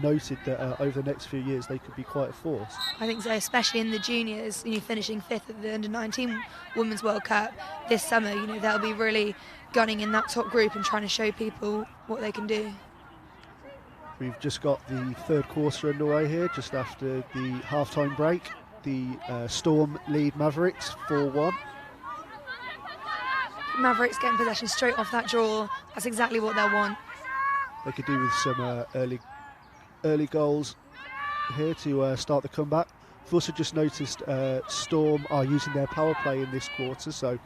noted that over the next few years they could be quite a force. I think so, especially in the juniors, finishing 5th at the Under-19 Women's World Cup this summer. They'll be really gunning in that top group and trying to show people what they can do. We've just got the third quarter underway here, just after the half-time break. The Storm lead Mavericks 4-1. Mavericks getting possession straight off that draw. That's exactly what they'll want. They could do with some early goals here to start the comeback. I've also just noticed Storm are using their power play in this quarter, so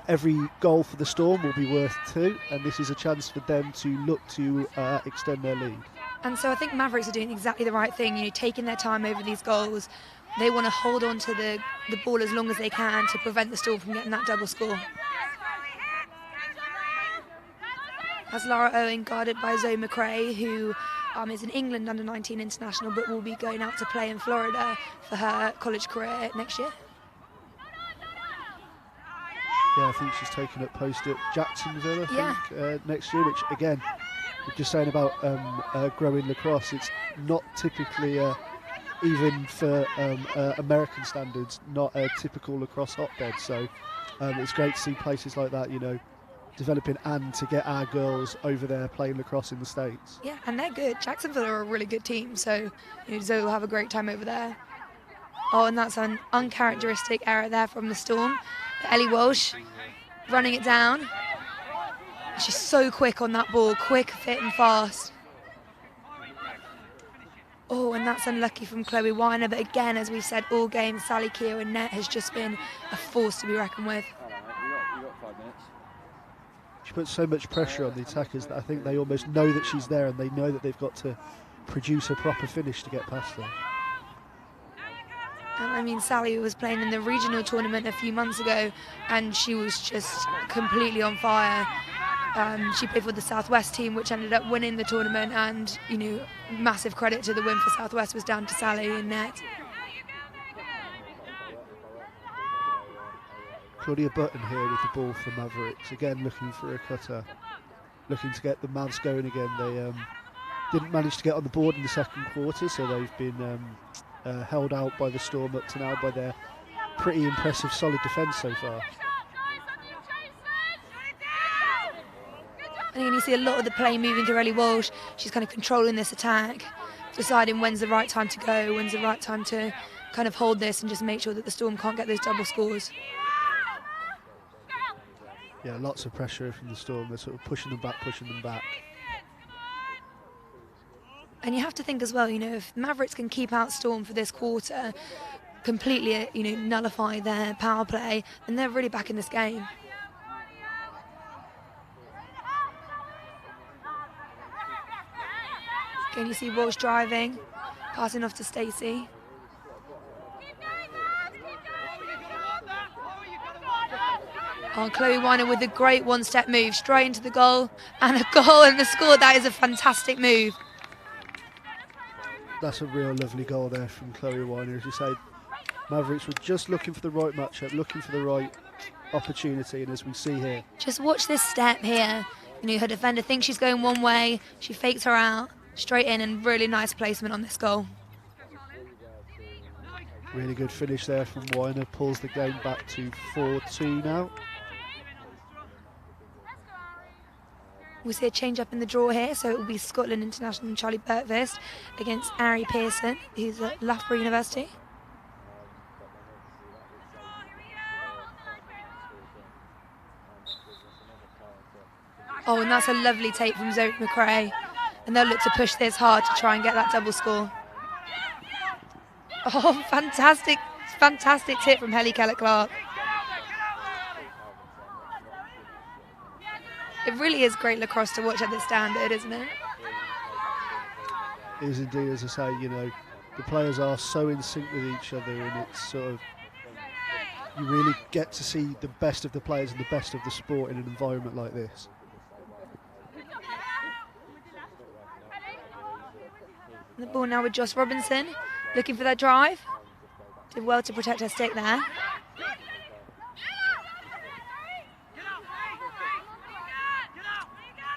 every goal for the Storm will be worth 2, and this is a chance for them to look to extend their lead. And so I think Mavericks are doing exactly the right thing, taking their time over these goals. They want to hold on to the ball as long as they can to prevent the Storm from getting that double score. As Lara Owen guarded by Zoe McRae, who is an England Under-19 international, but will be going out to play in Florida for her college career next year. Yeah, I think she's taken up post at Jacksonville, I think, next year, which, again, we're just saying about growing lacrosse, it's not typically, even for American standards, not a typical lacrosse hotbed. So it's great to see places like that, developing and to get our girls over there playing lacrosse in the States. Yeah, and they're good. Jacksonville are a really good team, so Zoe will have a great time over there. Oh, and that's an uncharacteristic error there from the Storm. Ellie Walsh running it down. She's so quick on that ball, quick, fit and fast. Oh, and that's unlucky from Chloe Weiner, but again, as we've said all game, Sally Keogh in net has just been a force to be reckoned with. You got 5 minutes. She puts so much pressure on the attackers that I think they almost know that she's there and they know that they've got to produce a proper finish to get past her. And I mean, Sally was playing in the regional tournament a few months ago and she was just completely on fire. She played for the Southwest team, which ended up winning the tournament, and massive credit to the win for Southwest was down to Sally in net. Claudia Button here with the ball for Mavericks, again looking for a cutter, looking to get the Mavs going again. They didn't manage to get on the board in the second quarter, so they've been held out by the Storm up to now by their pretty impressive solid defence so far. And you see a lot of the play moving to Ellie Walsh. She's kind of controlling this attack, deciding when's the right time to go, when's the right time to kind of hold this and just make sure that the Storm can't get those double scores. Yeah, lots of pressure from the Storm. They're sort of pushing them back. And you have to think as well, if Mavericks can keep out Storm for this quarter, completely, nullify their power play, then they're really back in this game. Again, you see Walsh driving, passing off to Stacey. Oh, Chloe Weiner with a great one-step move, straight into the goal, and a goal and the score. That is a fantastic move. That's a real lovely goal there from Chloe Weiner. As you say, Mavericks were just looking for the right matchup, looking for the right opportunity, and as we see here. Just watch this step here. Her defender thinks she's going one way, she fakes her out, straight in, and really nice placement on this goal. Really good finish there from Weiner, pulls the game back to 4-2 now. We'll see a change up in the draw here, so it will be Scotland international and Charlie Burtvist against Ari Pearson, who's at Loughborough University. Oh, and that's a lovely take from Zoe McRae. And they'll look to push this hard to try and get that double score. Oh, fantastic tip from Helly Kellett-Clark. It really is great lacrosse to watch at this standard, isn't it? It is indeed, as I say, the players are so in sync with each other, and it's sort of, you really get to see the best of the players and the best of the sport in an environment like this. The ball now with Joss Robinson, looking for that drive. Did well to protect her stick there.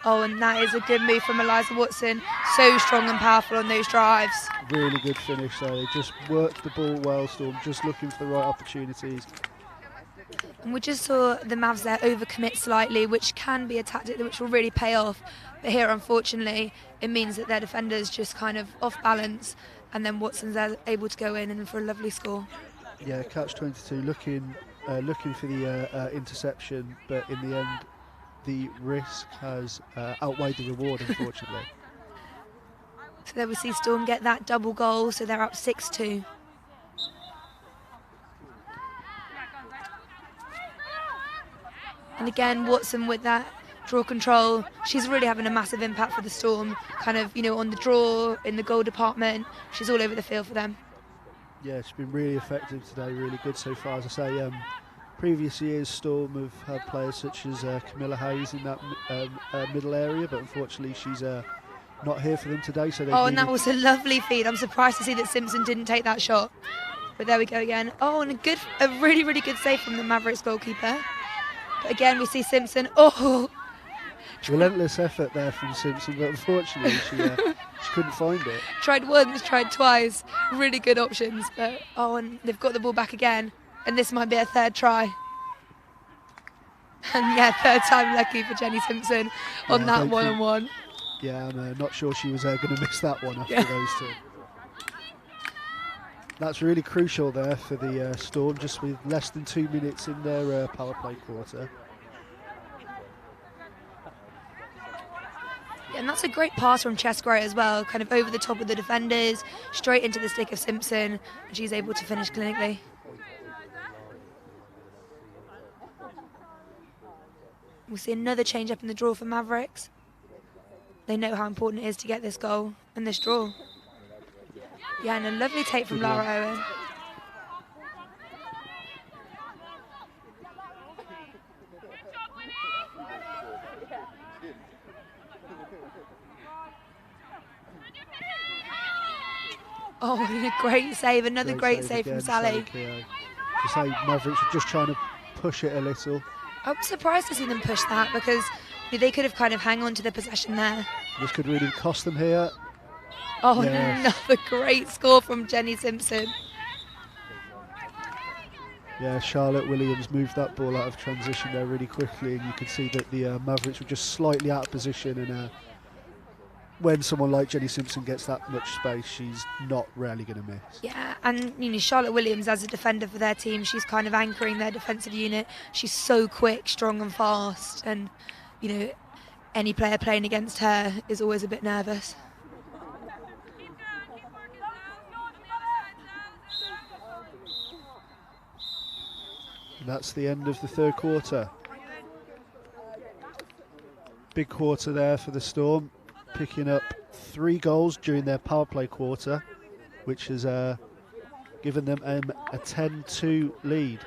Oh, and that is a good move from Eliza Watson. So strong and powerful on those drives. Really good finish there. They just worked the ball well, Storm, just looking for the right opportunities. And we just saw the Mavs there overcommit slightly, which can be a tactic which will really pay off. But here, unfortunately, it means that their defenders just kind of off balance, and then Watson's able to go in and for a lovely score. Yeah, catch-22 looking for the interception, but in the end, the risk has outweighed the reward, unfortunately. So there we see Storm get that double goal, so they're up 6-2. And again, Watson with that draw control. She's really having a massive impact for the Storm, kind of, on the draw, in the goal department. She's all over the field for them. Yeah, she's been really effective today, really good so far. As I say, previous years, Storm have had players such as Camilla Hayes in that middle area, but unfortunately she's not here for them today. So and that was a lovely feed. I'm surprised to see that Simpson didn't take that shot. But there we go again. Oh, and a really, really good save from the Mavericks goalkeeper. But again, we see Simpson. Oh, Relentless effort there from Simpson, but unfortunately she couldn't find it. tried once, tried twice. Really good options, but and they've got the ball back again. And this might be a third try. And yeah, third time lucky for Jenny Simpson on Yeah, I that don't one-on-one. Yeah, I'm not sure she was going to miss that one after those two. That's really crucial there for the Storm, just with less than 2 minutes in their power play quarter. Yeah, and that's a great pass from Chesgrove as well, kind of over the top of the defenders, straight into the stick of Simpson, and she's able to finish clinically. We'll see another change up in the draw for Mavericks. They know how important it is to get this goal and this draw. Yeah, and a lovely take from Lara Owen. Oh, a great save, another great save from Sally. To say Mavericks were just trying to push it a little. I was surprised to see them push that because they could have kind of hung on to the possession there. This could really cost them here. Oh, another great score from Jenny Simpson. Yeah, Charlotte Williams moved that ball out of transition there really quickly, and you can see that the Mavericks were just slightly out of position, and when someone like Jenny Simpson gets that much space, she's not rarely going to miss. Yeah, and Charlotte Williams as a defender for their team, she's kind of anchoring their defensive unit. She's so quick, strong and fast, and any player playing against her is always a bit nervous. And that's the end of the third quarter. Big quarter there for the Storm, picking up 3 goals during their power play quarter, which has given them a 10-2 lead.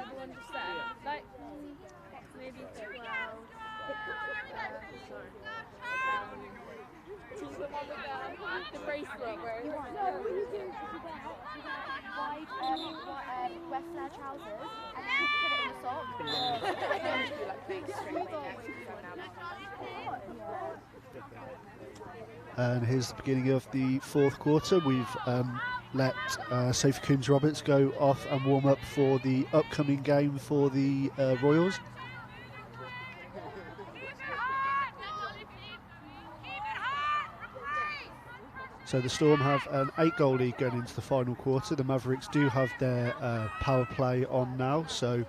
The one just there. Like, maybe 12. The bracelet where it's West flare trousers and then put it in the sock. And here's the beginning of the fourth quarter. We've let Sophie Coombs-Roberts go off and warm up for the upcoming game for the Royals. So the Storm have an 8-goal lead going into the final quarter. The Mavericks do have their power play on now, so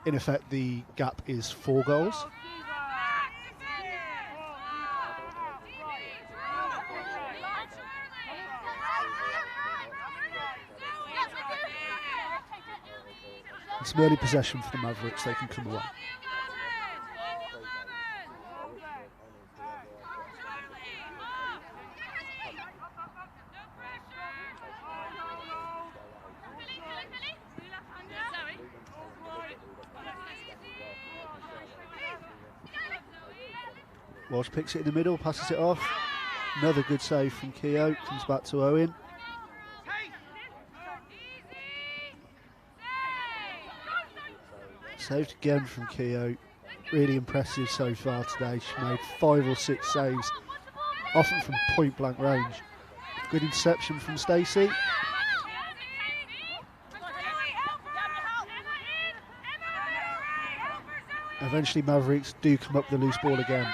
in effect the gap is 4 goals. Some early possession for the Mavericks, they can come away. Walsh picks it in the middle, passes it off. Another good save from Keogh, comes back to Owen. Saved again from Keogh. Really impressive so far today. She made 5 or 6 saves, often from point blank range. Good interception from Stacey. Eventually Mavericks do come up the loose ball again.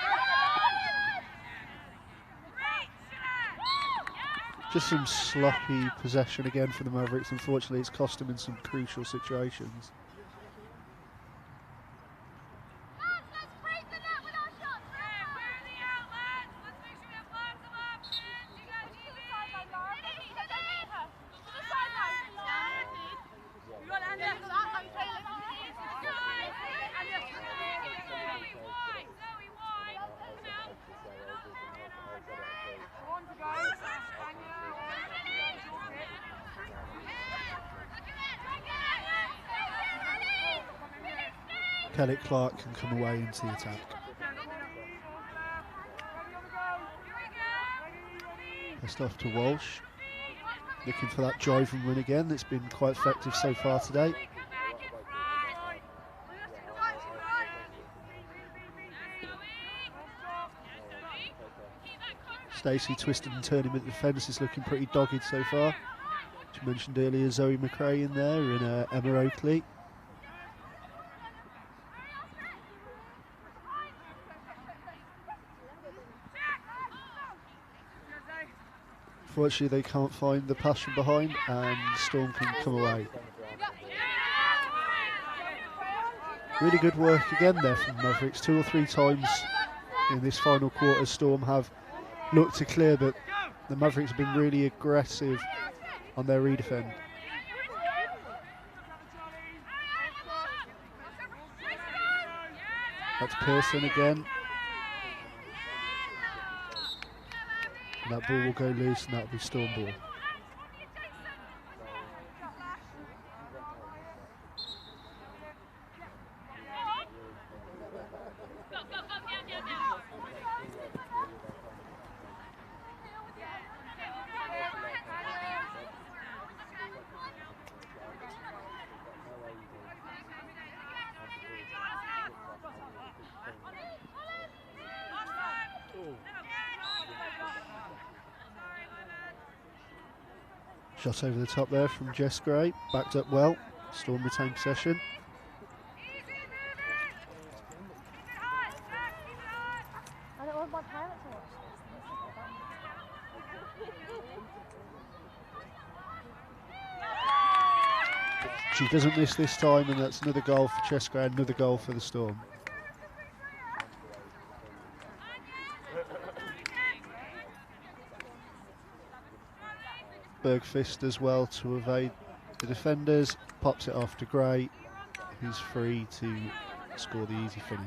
Just some sloppy possession again for the Mavericks. Unfortunately, it's cost them in some crucial situations. Kelly Clark can come away into the attack. Passed off to Walsh. Looking for that drive and run again. That's been quite effective so far today. Stacey twisted and turning at the defence is looking pretty dogged so far. As you mentioned earlier, Zoe McRae in there and Emma Oakley. Unfortunately, they can't find the pass from behind, and Storm can come away. Really good work again there from Mavericks. 2 or 3 times in this final quarter, Storm have looked to clear, but the Mavericks have been really aggressive on their redefend. That's Pearson again. And that ball will go loose, and that'll be Storm ball. Shot over the top there from Jess Gray, backed up well. Storm retained possession. I don't want my parents to watch this. She doesn't miss this time, and that's another goal for Jess Gray, another goal for the Storm. Bergfist as well to evade the defenders, pops it off to Gray, who's free to score the easy finish.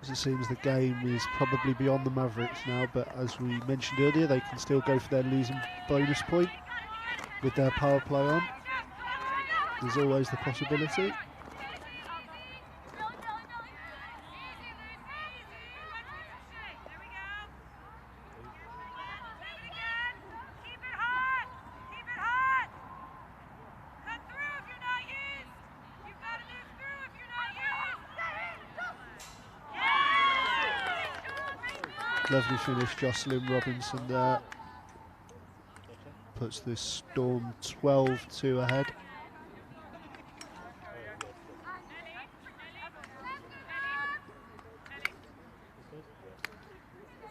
It seems the game is probably beyond the Mavericks now, but as we mentioned earlier, they can still go for their losing bonus point with their power play on. There's always the possibility. Lovely finish, Jocelyn Robinson there. Puts the Storm 12-2 ahead.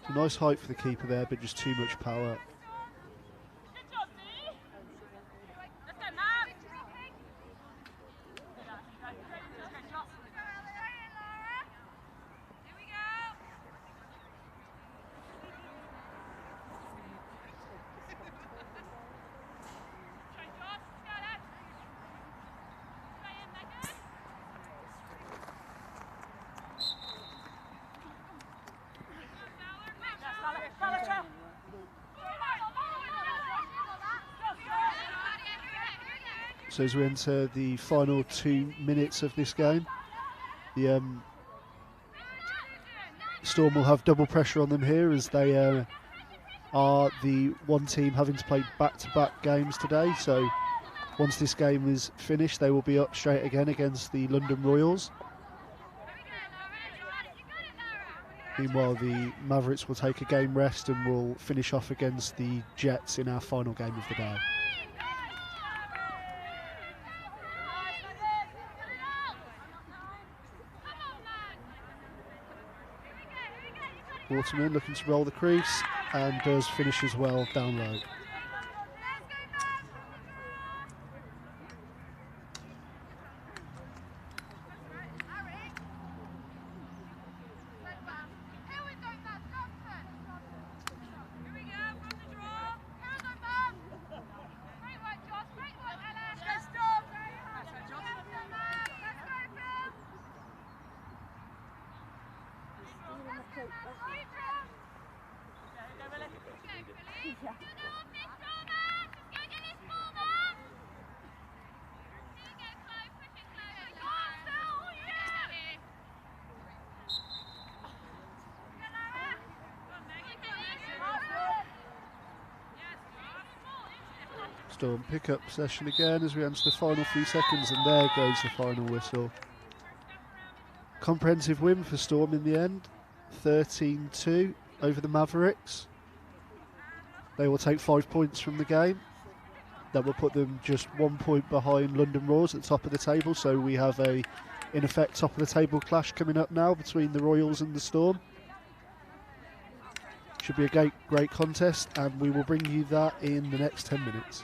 It's a nice height for the keeper there, but just too much power. So as we enter the final 2 minutes of this game, the Storm will have double pressure on them here, as they are the one team having to play back-to-back games today. So once this game is finished, they will be up straight again against the London Royals. Meanwhile, the Mavericks will take a game rest and will finish off against the Jets in our final game of the day. Waterman looking to roll the crease and does finish as well down low. Storm pick up possession again as we enter the final few seconds, and there goes the final whistle. Comprehensive win for Storm in the end, 13-2 over the Mavericks. They will take 5 points from the game. That will put them just 1 point behind London Roars at the top of the table, so we have a, in effect, top of the table clash coming up now between the Royals and the Storm. Should be a great contest, and we will bring you that in the next 10 minutes.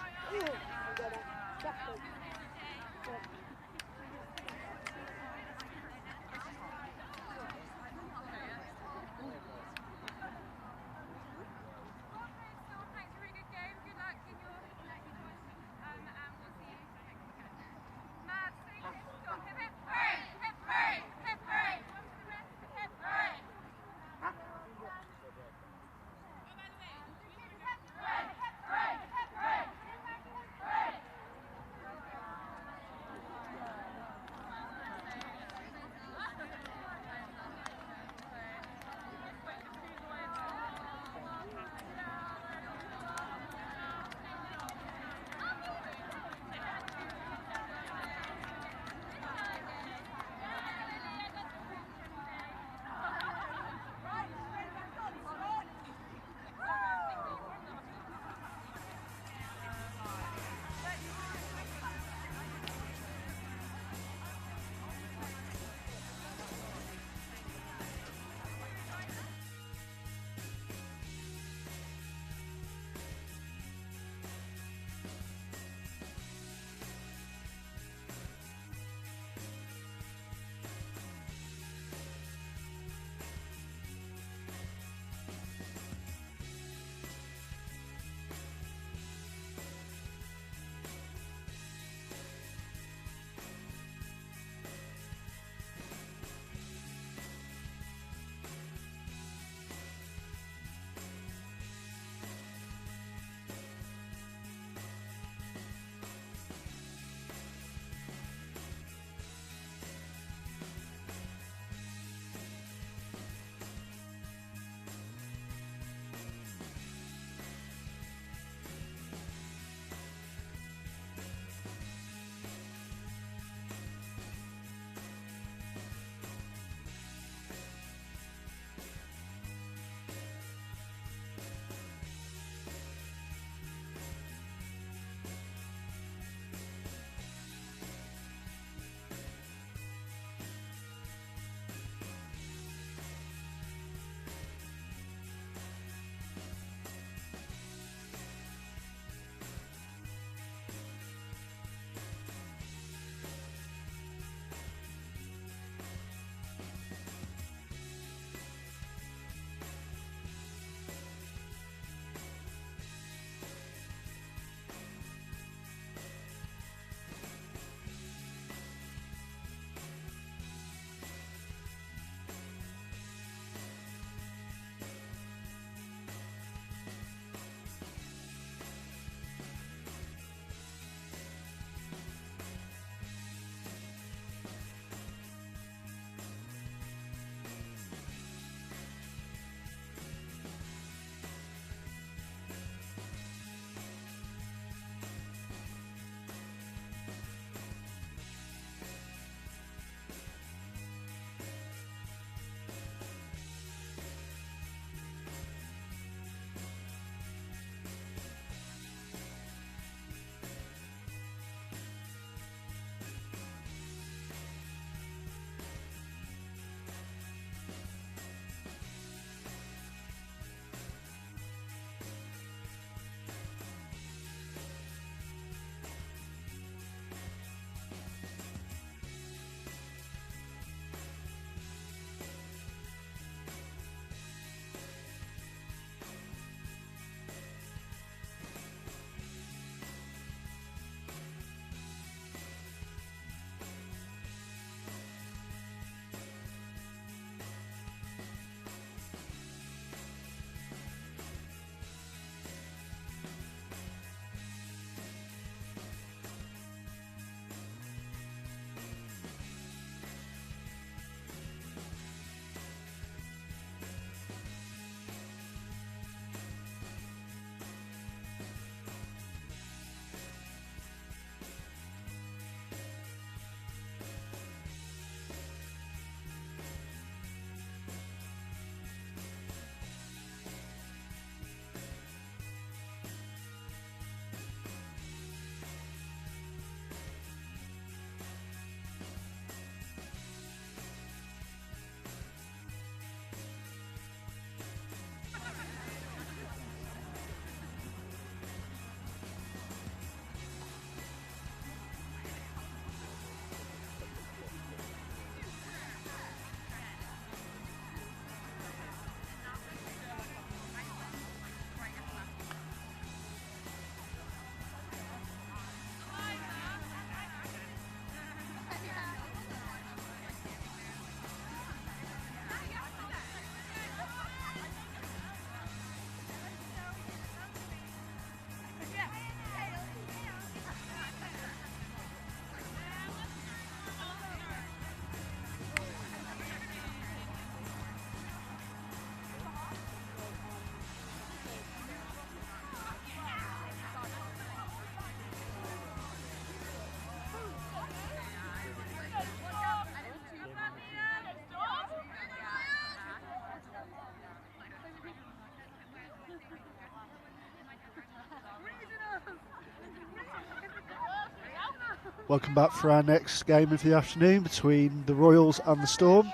Welcome back for our next game of the afternoon between the Royals and the Storm.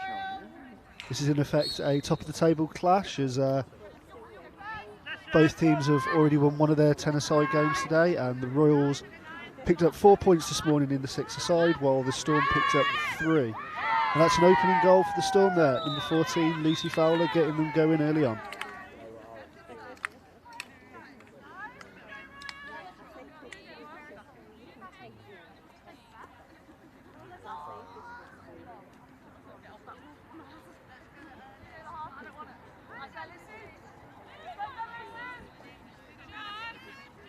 This is in effect a top of the table clash, as both teams have already won one of their 10-a-side games today, and the Royals picked up 4 points this morning in the 6-a-side, while the Storm picked up 3. And that's an opening goal for the Storm there, number 14, Lucy Fowler, getting them going early on.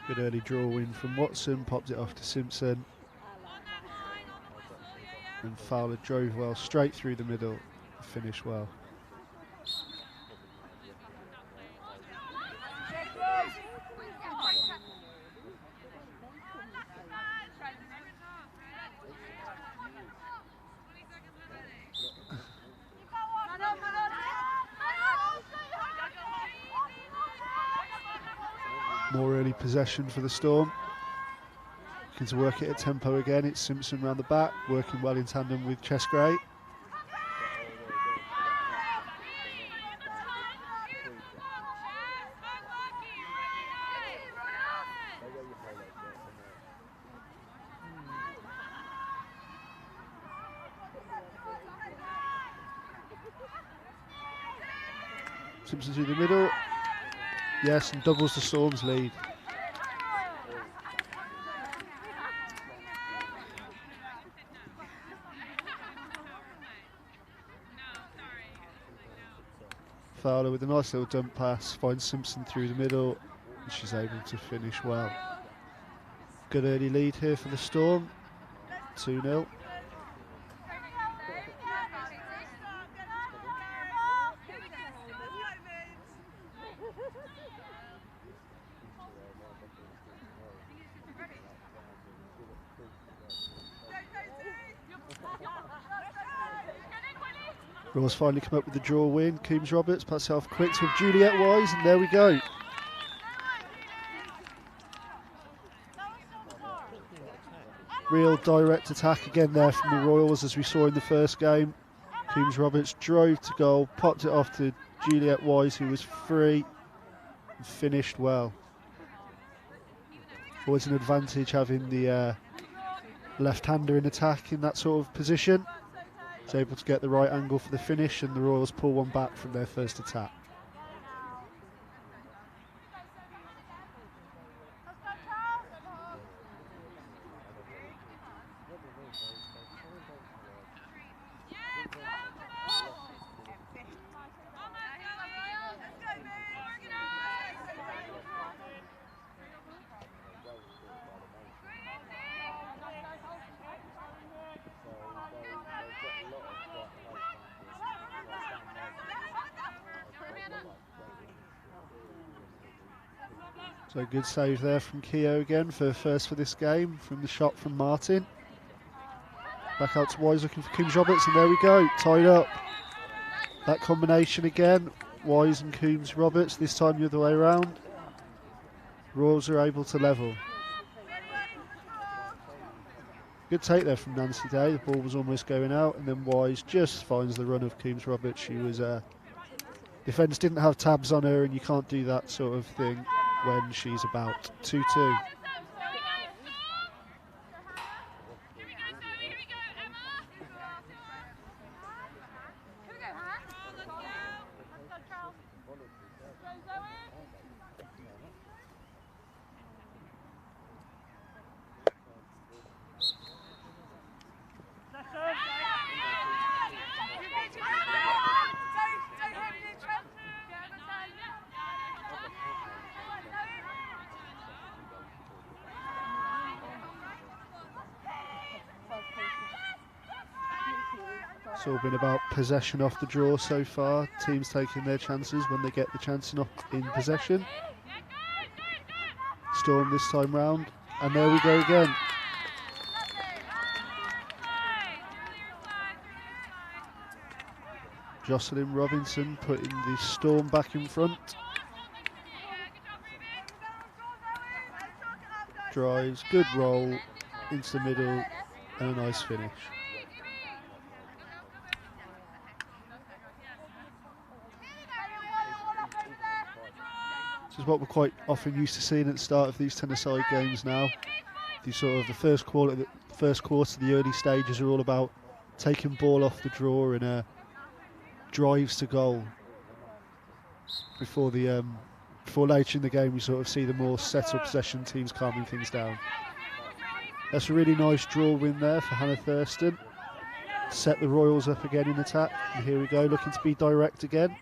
Good early draw win from Watson, popped it off to Simpson. And Fowler drove well, straight through the middle, finished well. More early possession for the Storm. Looking to work it at tempo again. It's Simpson round the back, working well in tandem with Chesgray. Simpson through the middle. Yes, and doubles the Storm's lead. Fowler with a nice little dump pass, finds Simpson through the middle, and she's able to finish well. Good early lead here for the Storm, 2-0. Royals finally come up with the draw win. Coombs Roberts passes off quick to Juliet Wise, and there we go. Real direct attack again there from the Royals, as we saw in the first game. Coombs Roberts drove to goal, popped it off to Juliet Wise, who was free, and finished well. Always an advantage having the left-hander in attack in that sort of position. He's able to get the right angle for the finish, and the Royals pull one back from their first attack. So good save there from Keogh again for first for this game from the shot from Martin. Back out to Wise looking for Coombs Roberts, and there we go, tied up. That combination again, Wise and Coombs Roberts, this time the other way around. Royals are able to level. Good take there from Nancy Day, the ball was almost going out, and then Wise just finds the run of Coombs Roberts. She was, defence didn't have tabs on her, and you can't do that sort of thing when she's about. 2-2. It's all been about possession off the draw so far. Teams taking their chances when they get the chance in possession. Storm this time round, and there we go again. Jocelyn Robinson putting the Storm back in front. Drives, good roll into the middle, And a nice finish. This is what we're quite often used to seeing at the start of these tennis-side games now. The sort of the first quarter, the early stages are all about taking ball off the draw and drives to goal. Before later in the game, we sort of see the more settled possession teams calming things down. That's a really nice draw win there for Hannah Thurston. Set the Royals up again in attack, and here we go, looking to be direct again.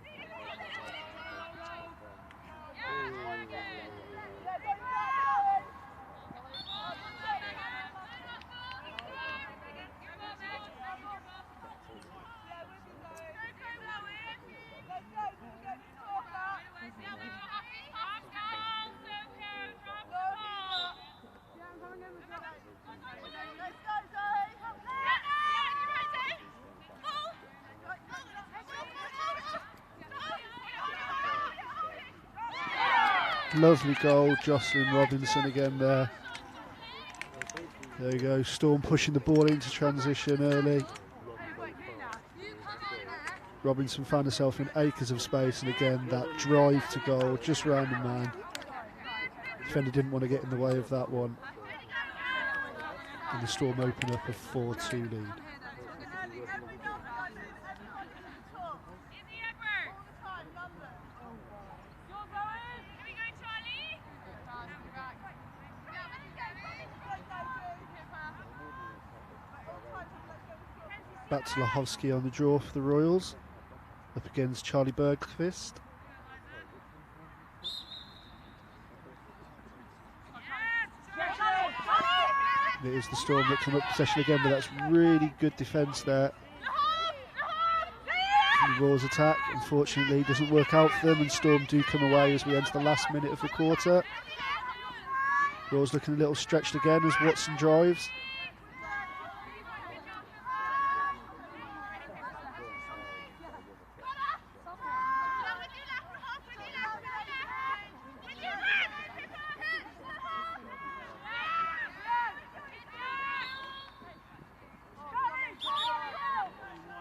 Lovely goal, Jocelyn Robinson again there. There you go, Storm pushing the ball into transition early. Robinson found herself in acres of space, and again that drive to goal, just round the man. Defender didn't want to get in the way of that one. And the Storm open up a 4-2 lead. Back to Lahovsky on the draw for the Royals, up against Charlie Bergqvist. It is the Storm that come up possession again, but that's really good defence there. The Royals attack, unfortunately, doesn't work out for them, and Storm do come away as we enter the last minute of the quarter. Royals looking a little stretched again as Watson drives.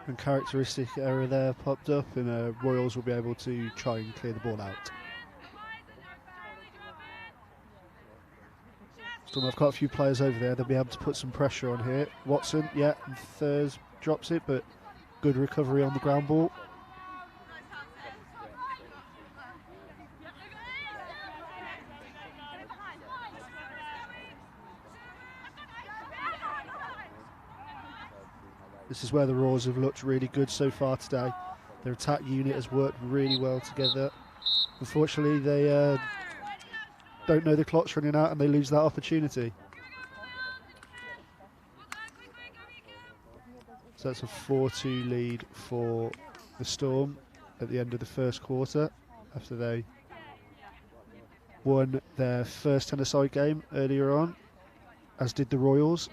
And characteristic error there popped up, and Royals will be able to try and clear the ball out. Still have quite a few players over there, they'll be able to put some pressure on here. Watson, yeah, and Thurs drops it, but good recovery on the ground ball. This is where the Royals have looked really good so far today. Their attack unit has worked really well together. Unfortunately, they don't know the clock's running out and they lose that opportunity. So that's a 4-2 lead for the Storm at the end of the first quarter, after they won their first tennis-side game earlier on, as did the Royals.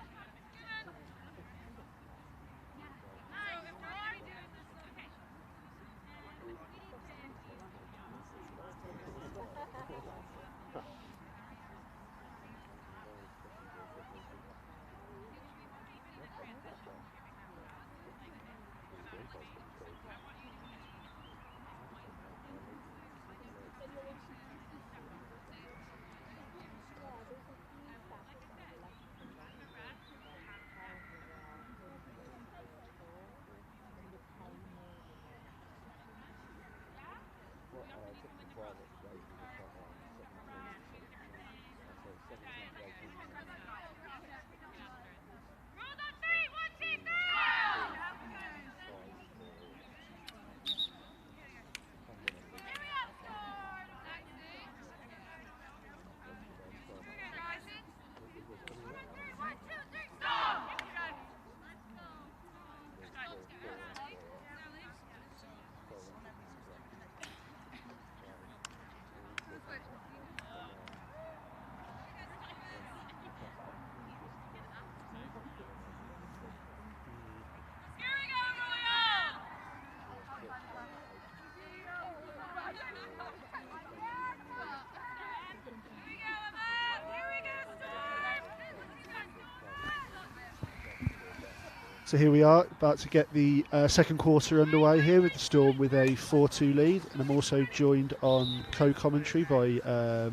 So here we are, about to get the second quarter underway here with the Storm with a 4-2 lead, and I'm also joined on co-commentary by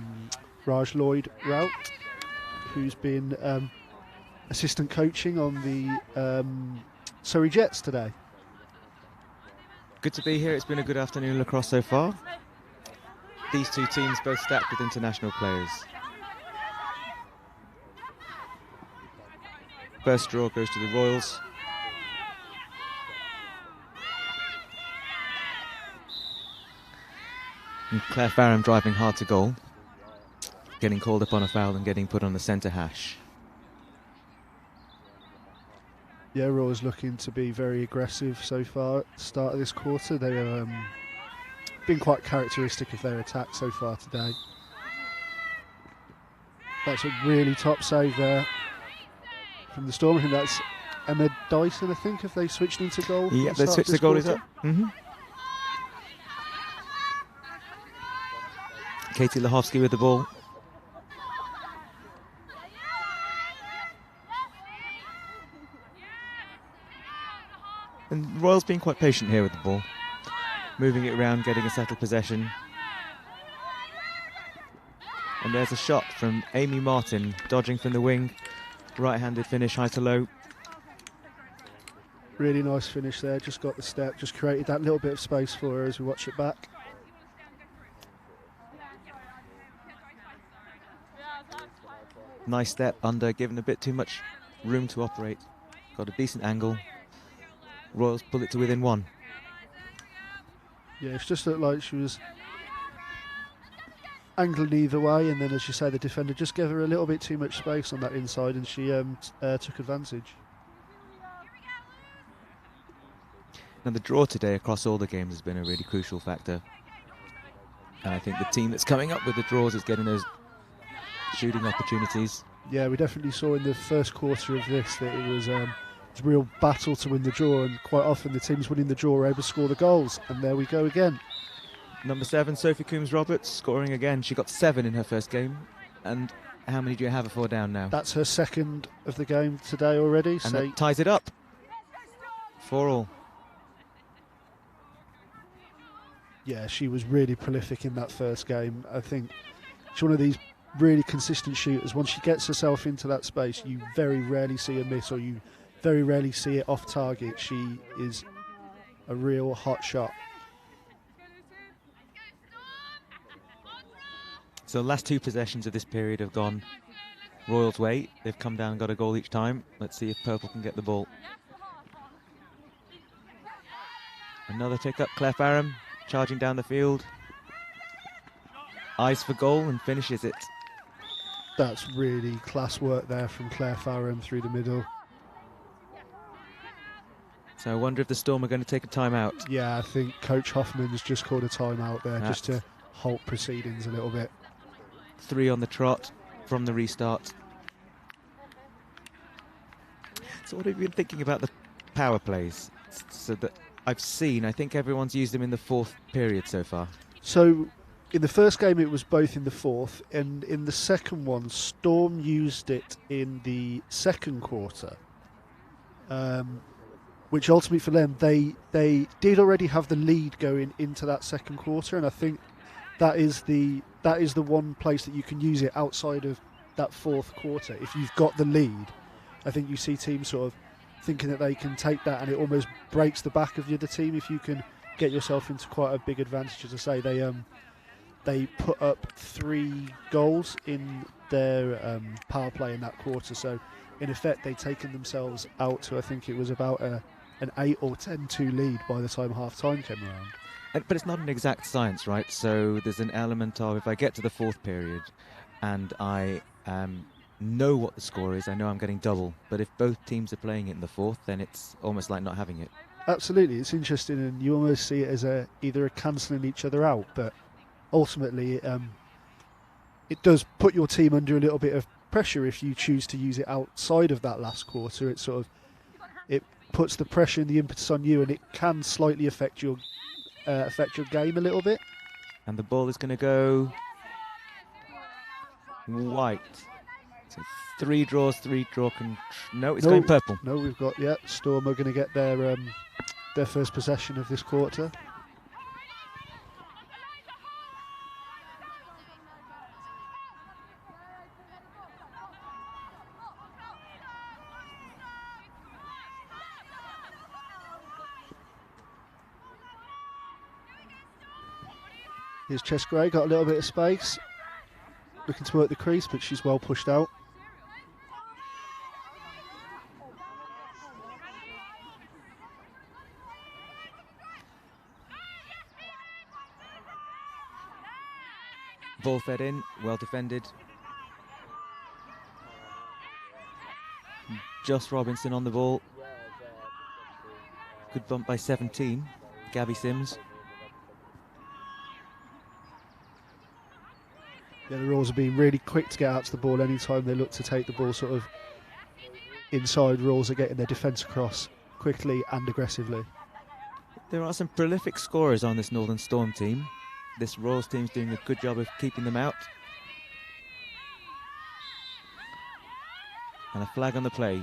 Raj Lloyd Rout, who's been assistant coaching on the Surrey Jets today. Good to be here. It's been a good afternoon lacrosse so far. These two teams both stacked with international players. First draw goes to the Royals. And Claire Farram driving hard to goal, getting called upon a foul and getting put on the centre hash. Yeah, Royals looking to be very aggressive so far at the start of this quarter. They have been quite characteristic of their attack so far today. That's a really top save there from the Storm. I think that's Emma Dyson, I think, if they switched into goal. Yeah, they switched the goalies up. Katie Lahovsky with the ball. And Royals being quite patient here with the ball. Moving it around, getting a settled possession. And there's a shot from Amy Martin, dodging from the wing. Right-handed finish, high to low. Really nice finish there, just got the step, just created that little bit of space for her as we watch it back. Nice step under, given a bit too much room to operate. Got a decent angle. Royals pull it to within one. Yeah, it's just looked like she was angling either way, and then, as you say, the defender just gave her a little bit too much space on that inside, and she took advantage. Now, the draw today across all the games has been a really crucial factor. And I think the team that's coming up with the draws is getting those shooting opportunities. Yeah, we definitely saw in the first quarter of this that it was a real battle to win the draw, and quite often the teams winning the draw are able to score the goals, and there we go again. Number 7, Sophie Coombs-Roberts, scoring again. She got 7 in her first game. And how many do you have her for down now? That's her second of the game today already. And so that ties it up. 4-4. Yeah, she was really prolific in that first game. I think she's one of these really consistent shooters. Once she gets herself into that space, you very rarely see her miss, or you very rarely see it off target. She is a real hot shot. So the last 2 possessions of this period have gone Royals' way. They've come down and got a goal each time. Let's see if Purple can get the ball. Another pick up, Claire Farram charging down the field. Eyes for goal and finishes it. That's really class work there from Claire Farram through the middle. So I wonder if the Storm are going to take a timeout. Yeah, I think Coach Hoffman's just called a timeout there, just to halt proceedings a little bit. 3 on the trot from the restart. So what have you been thinking about the power plays? So that I think everyone's used them in the 4th period so far. So in the first game it was both in the 4th, and in the second one Storm used it in the second quarter, which ultimately for them, they did already have the lead going into that second quarter, and I think that is the one place that you can use it outside of that 4th quarter. If you've got the lead, I think you see teams sort of thinking that they can take that, and it almost breaks the back of the other team if you can get yourself into quite a big advantage. As I say, they put up 3 goals in their power play in that quarter, so in effect they'd taken themselves out to, I think it was about an 8 or 10-2 lead by the time half time came around. But it's not an exact science, right? So there's an element of, if I get to the 4th period and I know what the score is, I know I'm getting double. But if both teams are playing it in the 4th, then it's almost like not having it. Absolutely, it's interesting, and you almost see it as either a cancelling each other out, but ultimately it does put your team under a little bit of pressure if you choose to use it outside of that last quarter. It puts the pressure and the impetus on you, and it can slightly affect your game a little bit. And the ball is going to go wide. So 3 draws, 3 draw. No, it's No. going purple. No, we've got, Storm are going to get their first possession of this quarter. Here's Chess Gray, got a little bit of space. Looking to work the crease, but she's well pushed out. Ball fed in, well defended. Joss Robinson on the ball. Good bump by 17, Gabby Sims. Yeah, the Royals have been really quick to get out to the ball anytime they look to take the ball sort of inside. Royals are getting their defence across quickly and aggressively. There are some prolific scorers on this Northern Storm team. This Royals team's doing a good job of keeping them out. And a flag on the play.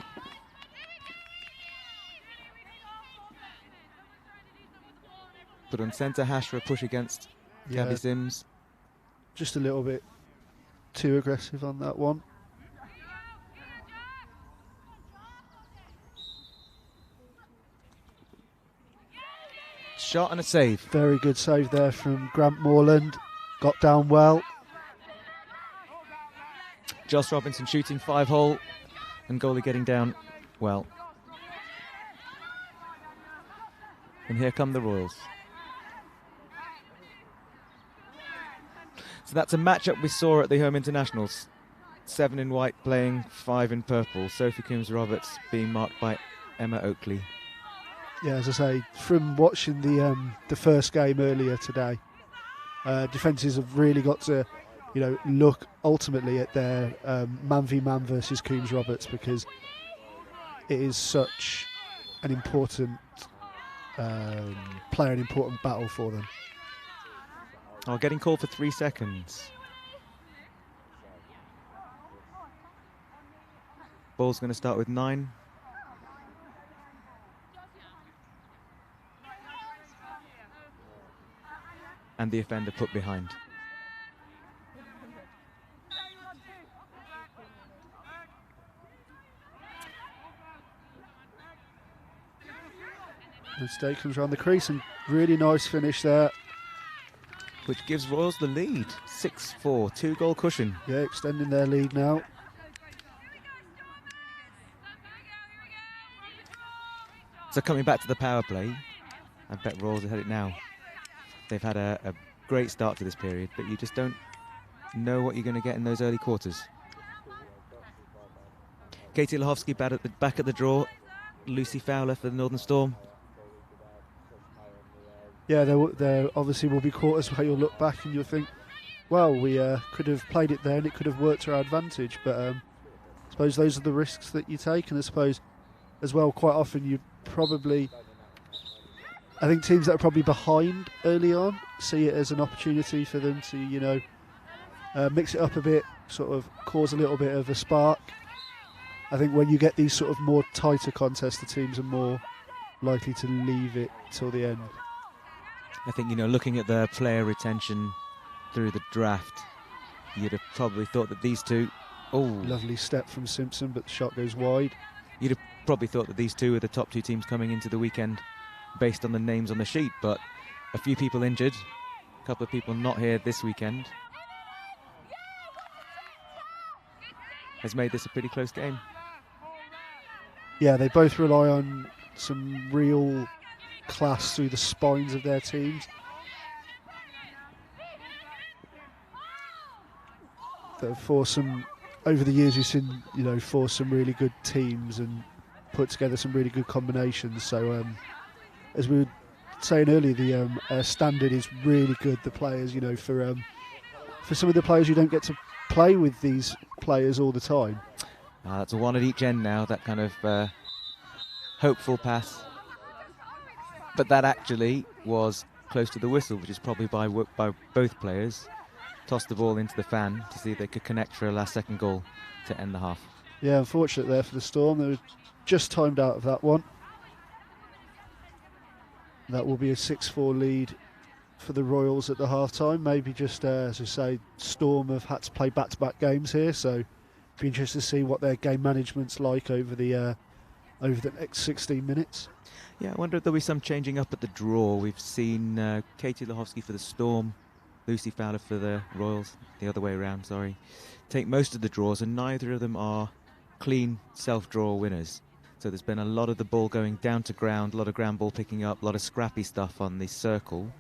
Put on centre hash for a push against Gabby Sims. Just a little bit too aggressive on that one. Shot and a save. Very good save there from Grant Moreland. Got down well. Joss Robinson shooting 5-hole and goalie getting down well. And here come the Royals. So that's a matchup we saw at the Home Internationals. 7 in white playing 5 in purple. Sophie Coombs-Roberts being marked by Emma Oakley. Yeah, as I say, from watching the first game earlier today, defences have really got to, look ultimately at their man v man versus Coombs-Roberts, because it is such an important player, an important battle for them. Oh, getting called for 3 seconds. Ball's going to start with 9. And the offender put behind. And Stake comes around the crease, and really nice finish there. Which gives Royals the lead. 6-4, 2-goal cushion. Yeah, extending their lead now. So coming back to the power play, I bet Royals have had it now. They've had a great start to this period, but you just don't know what you're going to get in those early quarters. Katie Lahovsky back at the draw. Lucy Fowler for the Northern Storm. Yeah, there obviously will be quarters where you'll look back and you'll think, well, we could have played it there and it could have worked to our advantage. But I suppose those are the risks that you take. And I suppose as well, quite often you probably, I think teams that are probably behind early on see it as an opportunity for them to, mix it up a bit, sort of cause a little bit of a spark. I think when you get these sort of more tighter contests, the teams are more likely to leave it till the end. I think, looking at the player retention through the draft, you'd have probably thought that these two... Oh, lovely step from Simpson, but the shot goes wide. You'd have probably thought that these two are the top 2 teams coming into the weekend based on the names on the sheet, but a few people injured, a couple of people not here this weekend, has made this a pretty close game. Yeah, they both rely on some real class through the spines of their teams. That for some, over the years we've seen, for some really good teams and put together some really good combinations. So as we were saying earlier, the standard is really good. The players, for some of the players, you don't get to play with these players all the time. That's a 1 at each end now, that kind of hopeful pass. But that actually was close to the whistle, which is probably by both players. Tossed the ball into the fan to see if they could connect for a last-second goal to end the half. Yeah, unfortunate there for the Storm. They were just timed out of that one. That will be a 6-4 lead for the Royals at the half-time. Maybe just, as I say, Storm have had to play back-to-back games here, so be interested to see what their game management's like over the next 16 minutes. Yeah, I wonder if there'll be some changing up at the draw. We've seen Katie Lahovsky for the Storm, Lucy Fowler for the Royals, the other way around, sorry, take most of the draws, and neither of them are clean self-draw winners. So there's been a lot of the ball going down to ground, a lot of ground ball picking up, a lot of scrappy stuff on the circle.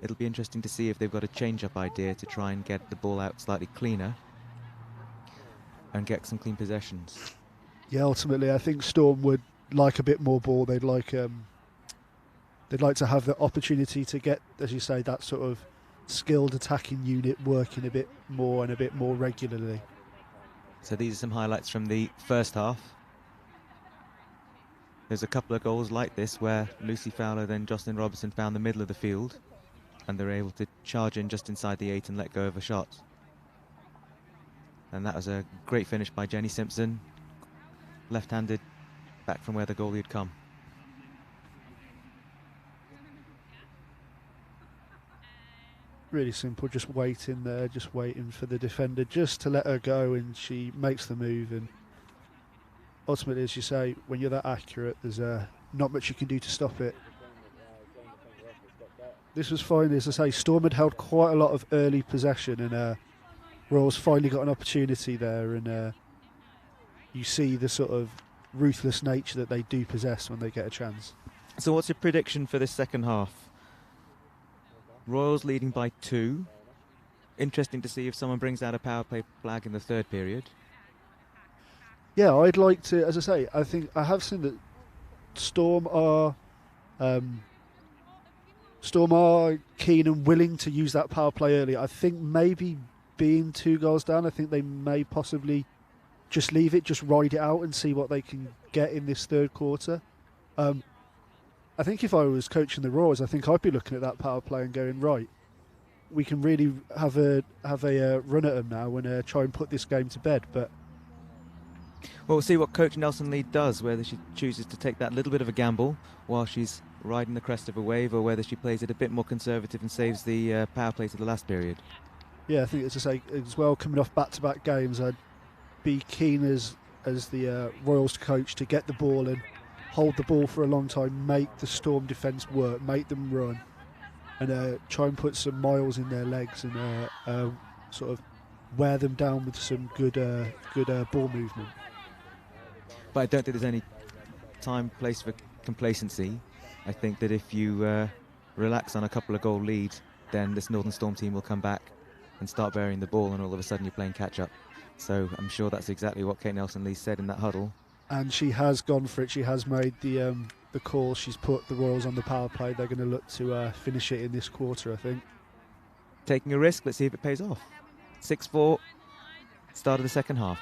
It'll be interesting to see if they've got a change-up idea to try and get the ball out slightly cleaner and get some clean possessions. Yeah, ultimately, I think Storm would like a bit more ball. They'd like to have the opportunity to get, as you say, that sort of skilled attacking unit working a bit more and a bit more regularly. So these are some highlights from the first half. There's a couple of goals like this where Lucy Fowler, then Jocelyn Robertson found the middle of the field and they're able to charge in just inside the 8 and let go of a shot. And that was a great finish by Jenny Simpson, left-handed, back from where the goalie had come. Really simple, just waiting there, just waiting for the defender just to let her go, and she makes the move. And ultimately, as you say, when you're that accurate, there's not much you can do to stop it. This was fine, as I say, Storm had held quite a lot of early possession, and Royals finally got an opportunity there, and you see the sort of ruthless nature that they do possess when they get a chance. So what's your prediction for this second half? Royals leading by 2. Interesting to see if someone brings out a power play flag in the third period. Yeah, I'd like to, as I say, I think I have seen that Storm are keen and willing to use that power play early. I think maybe being 2 goals down, I think they may possibly just leave it, just ride it out and see what they can get in this third quarter. I think if I was coaching the Royals, I think I'd be looking at that power play and going, right, we can really have a run at them now and try and put this game to bed. But well, we'll see what Coach Nelson Lee does, whether she chooses to take that little bit of a gamble while she's riding the crest of a wave, or whether she plays it a bit more conservative and saves the power play to the last period. Yeah, I think, as I say, as well, coming off back-to-back games, I'd be keen as the Royals coach to get the ball and hold the ball for a long time, make the Storm defence work, make them run, and try and put some miles in their legs and sort of wear them down with some good ball movement. But I don't think there's any time, place for complacency. I think that if you relax on a couple of goal leads, then this Northern Storm team will come back and start burying the ball, and all of a sudden you're playing catch-up. So I'm sure that's exactly what Kate Nelson-Lee said in that huddle. And she has gone for it. She has made the call. She's put the Royals on the power play. They're going to look to finish it in this quarter, I think. Taking a risk. Let's see if it pays off. 6-4, start of the second half.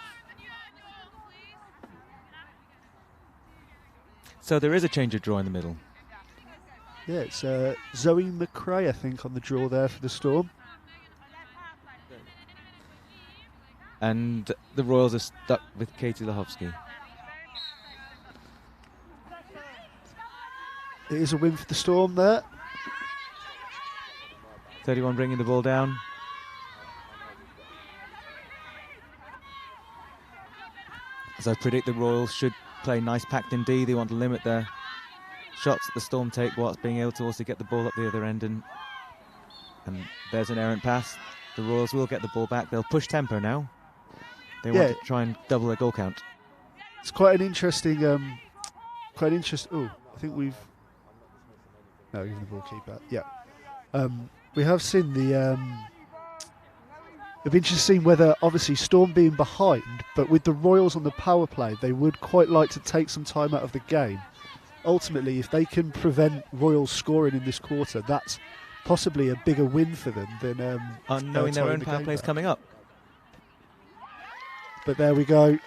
So there is a change of draw in the middle. Yeah, it's Zoe McRae, I think, on the draw there for the Storm. And the Royals are stuck with Katie Lahovsky. It is a win for the Storm there. 31 bringing the ball down. As I predict, the Royals should play nice packed in D. They want to limit their shots that the Storm take whilst being able to also get the ball up the other end. And there's an errant pass. The Royals will get the ball back. They'll push tempo now. They want to try and double their goal count. It's quite an interesting... Oh, I think we've... No, even the ball keeper. Yeah. We have seen the... It'd be interesting to see whether, obviously, Storm being behind, but with the Royals on the power play, they would quite like to take some time out of the game. Ultimately, if they can prevent Royals scoring in this quarter, that's possibly a bigger win for them than... knowing their own power play is coming up. But there we go.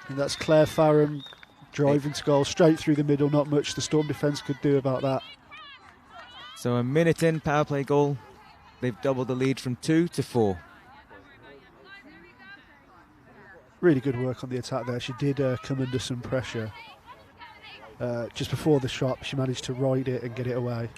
And that's Claire Farron driving to goal straight through the middle. Not much the Storm defence could do about that. So a minute in, power play goal. They've doubled the lead from 2 to 4. Really good work on the attack there. She did come under some pressure. Just before the shot, she managed to ride it and get it away.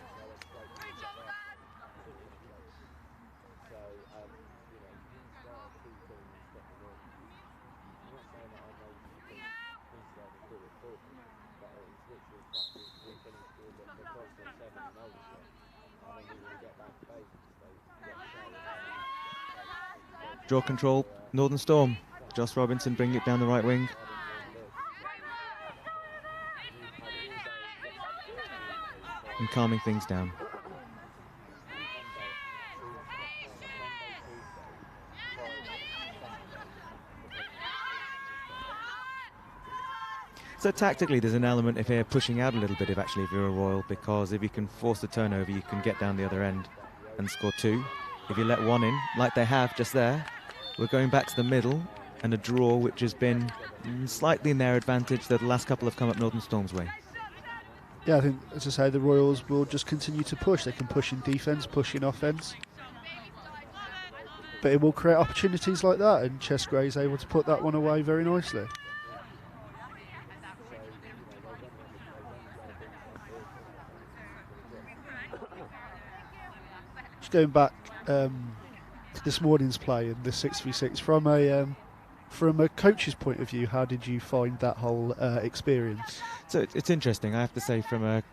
Draw control, Northern Storm. Joss Robinson bringing it down the right wing. And calming things down. So tactically there's an element of here pushing out a little bit if you're a Royal, because if you can force the turnover you can get down the other end and score 2. If you let 1 in, like they have just there, we're going back to the middle and a draw which has been slightly in their advantage. The last couple have come up Northern Storm's way. Yeah, I think, as I say, the Royals will just continue to push. They can push in defence, push in offence. But it will create opportunities like that, and Chess Grey is able to put that one away very nicely. Just going back to this morning's play and the 6v6, from a coach's point of view, how did you find that whole experience? So it's interesting, I have to say, from a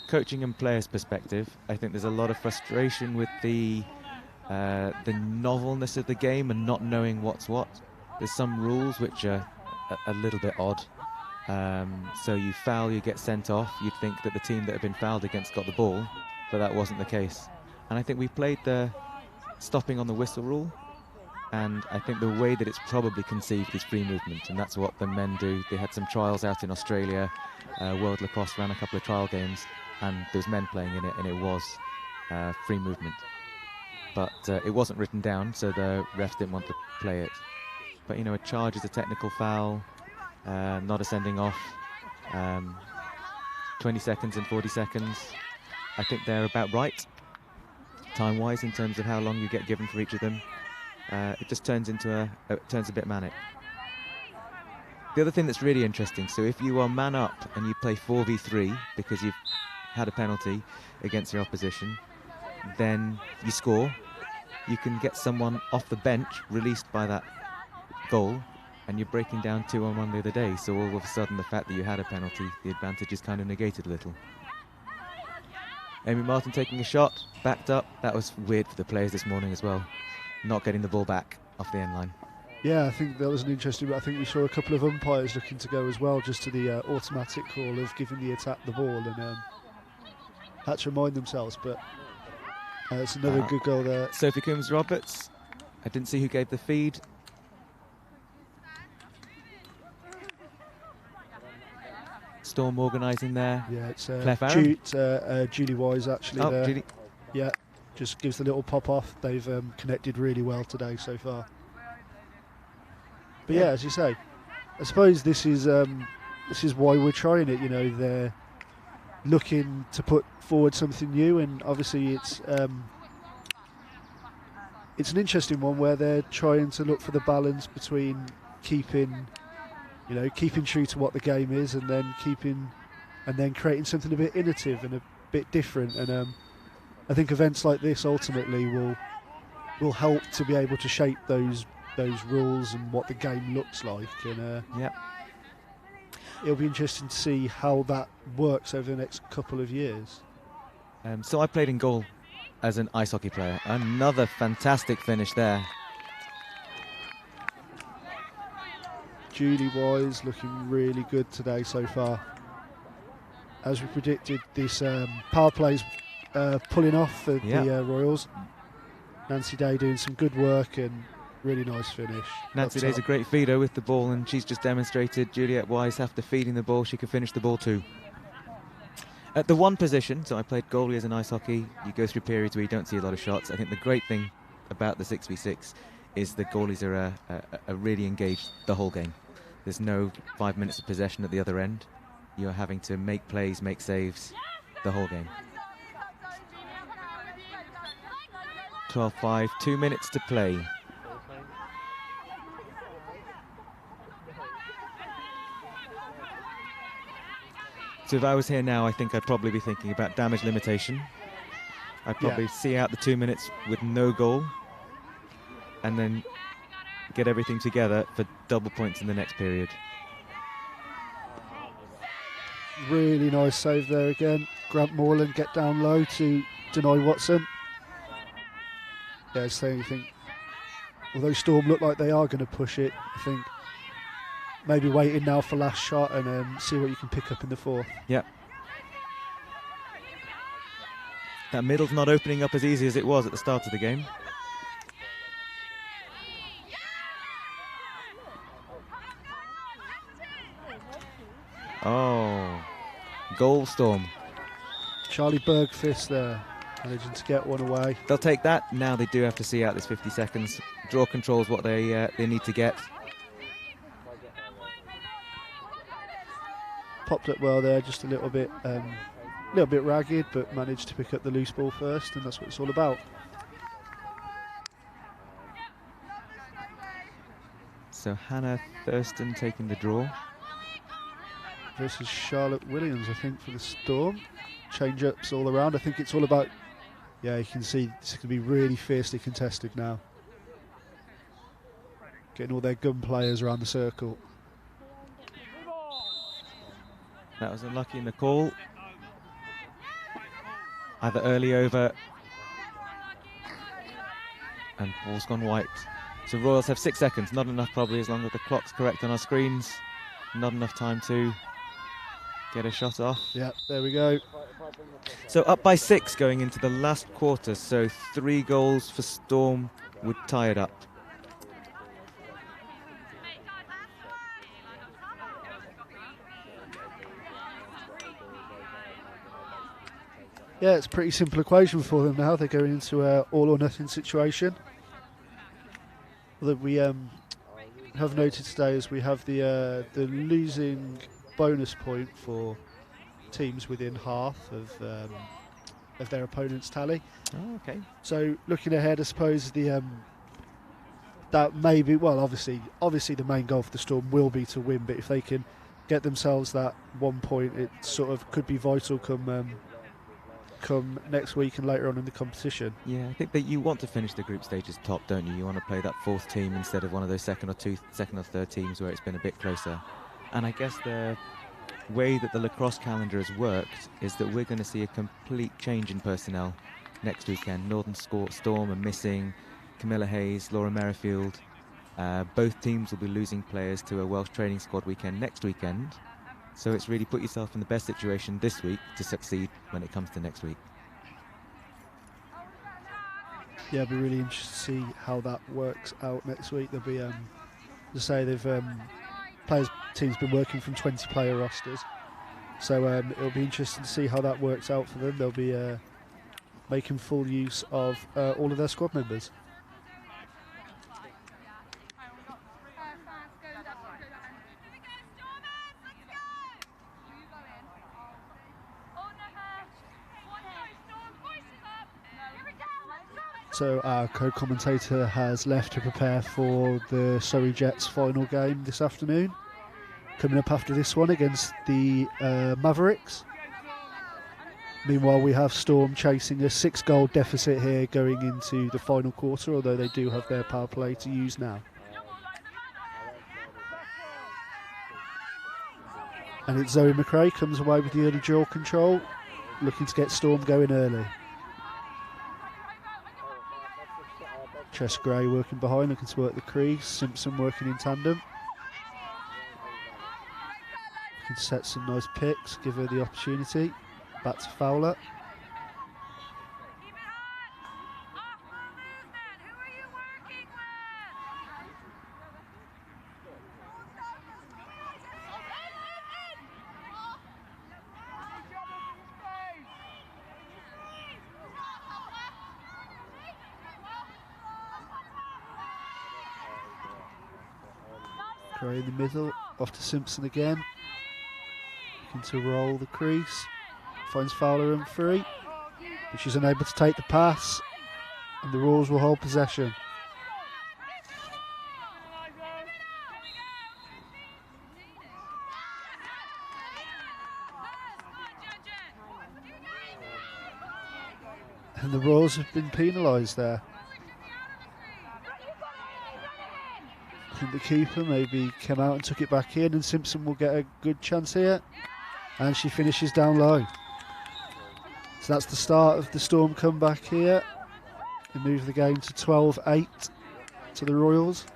coaching and players perspective, I think there's a lot of frustration with the novelness of the game and not knowing what's what. There's some rules which are a little bit odd. So you foul, you get sent off. You'd think that the team that had been fouled against got the ball, but that wasn't the case. And I think we played the stopping on the whistle rule, and I think the way that it's probably conceived is free movement, and that's what the men do. They had some trials out in Australia. World Lacrosse ran a couple of trial games, and there was men playing in it, and it was free movement. But it wasn't written down, so the refs didn't want to play it. But, you know, a charge is a technical foul, not a sending off. 20 seconds and 40 seconds. I think they're about right, time-wise, in terms of how long you get given for each of them. It just turns into turns a bit manic. The other thing that's really interesting, so if you are man up and you play 4v3 because you've had a penalty against your opposition, then you score. You can get someone off the bench released by that goal, and you're breaking down 2-on-1 the other day. So all of a sudden, the fact that you had a penalty, the advantage is kind of negated a little. Amy Martin taking a shot, backed up. That was weird for the players this morning as well, not getting the ball back off the end line. Yeah, I think that was an interesting, but I think we saw a couple of umpires looking to go as well, just to the automatic call of giving the attack the ball, and had to remind themselves, but it's another good goal there. Sophie Coombs-Roberts, I didn't see who gave the feed. Storm organising there. Yeah, it's Julie Wise actually there. Julie. Yeah, just gives the little pop off. They've connected really well today so far. But yeah, as you say, I suppose this is why we're trying it. You know, they're looking to put forward something new, and obviously it's an interesting one where they're trying to look for the balance between keeping true to what the game is, and then creating something a bit innovative and a bit different. And I think events like this ultimately will help to be able to shape those rules and what the game looks like. And it'll be interesting to see how that works over the next couple of years. So I played in goal as an ice hockey player. Another fantastic finish there. Julie Wise looking really good today so far. As we predicted, this power play's pulling off for the Royals. Nancy Day doing some good work and really nice finish. Nancy Day's a great feeder with the ball, and she's just demonstrated Juliette Wise, after feeding the ball, she can finish the ball too. At the one position, so I played goalie as an ice hockey, you go through periods where you don't see a lot of shots. I think the great thing about the 6v6 is the goalies are really engaged the whole game. There's no 5 minutes of possession at the other end. You're having to make plays, make saves the whole game. 12-5, 2 minutes to play. So if I was here now, I think I'd probably be thinking about damage limitation. I'd probably see out the 2 minutes with no goal, and then get everything together for double points in the next period. Really nice save there again. Grant Moreland get down low to deny Watson. Yeah, it's the only thing. Although Storm look like they are going to push it, I think maybe waiting now for last shot and see what you can pick up in the fourth. Yep. That middle's not opening up as easy as it was at the start of the game. Oh, goal Storm. Charlie Bergfist there, managing to get one away. They'll take that. Now they do have to see out this 50 seconds. Draw control's what they need to get. Popped up well there, just a little bit ragged, but managed to pick up the loose ball first, and that's what it's all about. So Hannah Thurston taking the draw. Versus Charlotte Williams, I think, for the Storm. Change-ups all around. I think it's all about... Yeah, you can see it's going to be really fiercely contested now. Getting all their gun players around the circle. That was unlucky in the call. Either early over and ball's gone white. So Royals have 6 seconds. Not enough probably, as long as the clock's correct on our screens. Not enough time to get a shot off. Yeah, there we go. So up by 6 going into the last quarter. So 3 goals for Storm would tie it up. Yeah, it's a pretty simple equation for them now. They're going into an all or nothing situation. That we have noted today is we have the losing bonus point for teams within half of their opponent's tally. Oh, okay. So looking ahead, I suppose that maybe, well, obviously the main goal for the Storm will be to win, but if they can get themselves that 1 point, it sort of could be vital come next week and later on in the competition. Yeah, I think that you want to finish the group stages top, don't you? You want to play that 4th team instead of one of those second or 3rd teams where it's been a bit closer. And I guess the way that the lacrosse calendar has worked is that we're going to see a complete change in personnel next weekend. Northern Storm are missing Camilla Hayes, Laura Merrifield. Both teams will be losing players to a Welsh training squad weekend next weekend. So it's really put yourself in the best situation this week to succeed when it comes to next week. Yeah, it'll be really interesting to see how that works out next week. There'll be, to say they've teams been working from 20-player rosters, so it'll be interesting to see how that works out for them. They'll be making full use of all of their squad members. So our co-commentator has left to prepare for the Surrey Jets final game this afternoon. Coming up after this one against the Mavericks. Meanwhile, we have Storm chasing a 6-goal deficit here going into the final quarter, although they do have their power play to use now. And it's Zoe McRae comes away with the early draw control, looking to get Storm going early. Chess Gray working behind, looking to work the crease. Simpson working in tandem. Looking to set some nice picks, give her the opportunity. Back to Fowler. Gray in the middle, off to Simpson again. Looking to roll the crease. Finds Fowler in free, but she's unable to take the pass, and the Royals will hold possession. And the Royals have been penalised there. I think the keeper maybe came out and took it back in, and Simpson will get a good chance here. And she finishes down low. So that's the start of the Storm comeback here. They move the game to 12-8 to the Royals.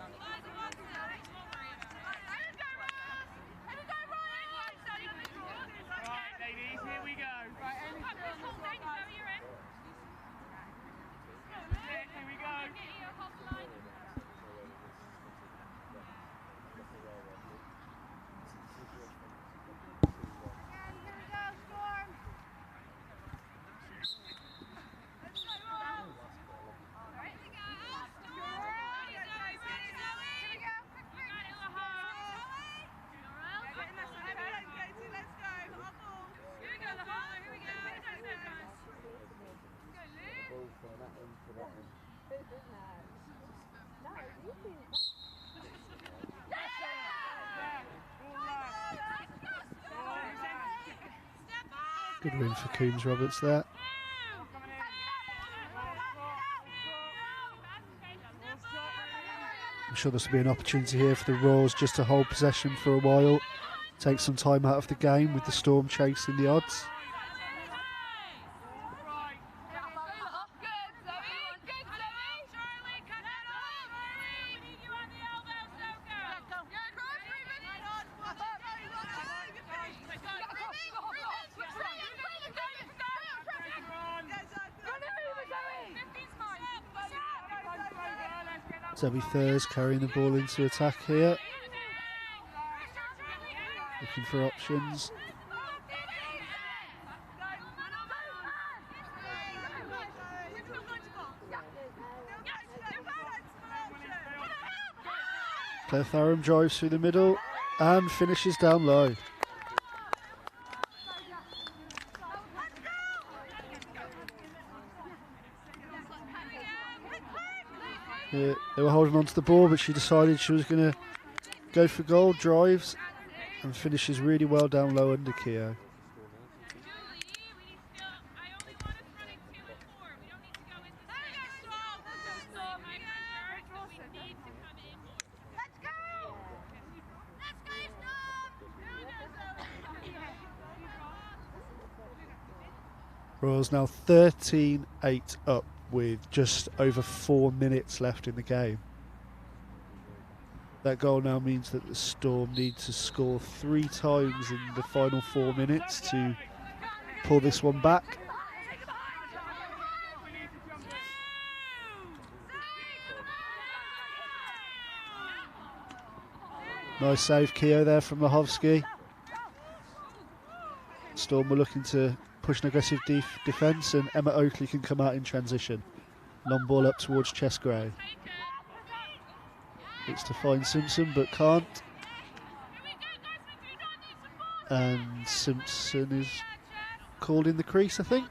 Good win for Coombs Roberts there. I'm sure this will be an opportunity here for the Royals just to hold possession for a while, take some time out of the game with the Storm chasing the odds. Debbie Thurs carrying the ball into attack here. Looking for options. Claire Tharum drives through the middle and finishes down low. They were holding on to the ball, but she decided she was going to go for goal, drives, and finishes really well down low under Keogh. Royals now 13-8 up with just over 4 minutes left in the game. That goal now means that the Storm need to score 3 times in the final 4 minutes to pull this one back. Nice save, Keogh, there from Mahovsky. Storm were looking to push an aggressive defence, and Emma Oakley can come out in transition. Long ball up towards Chesgrave. It's to find Simpson, but can't. And Simpson is called in the crease, I think.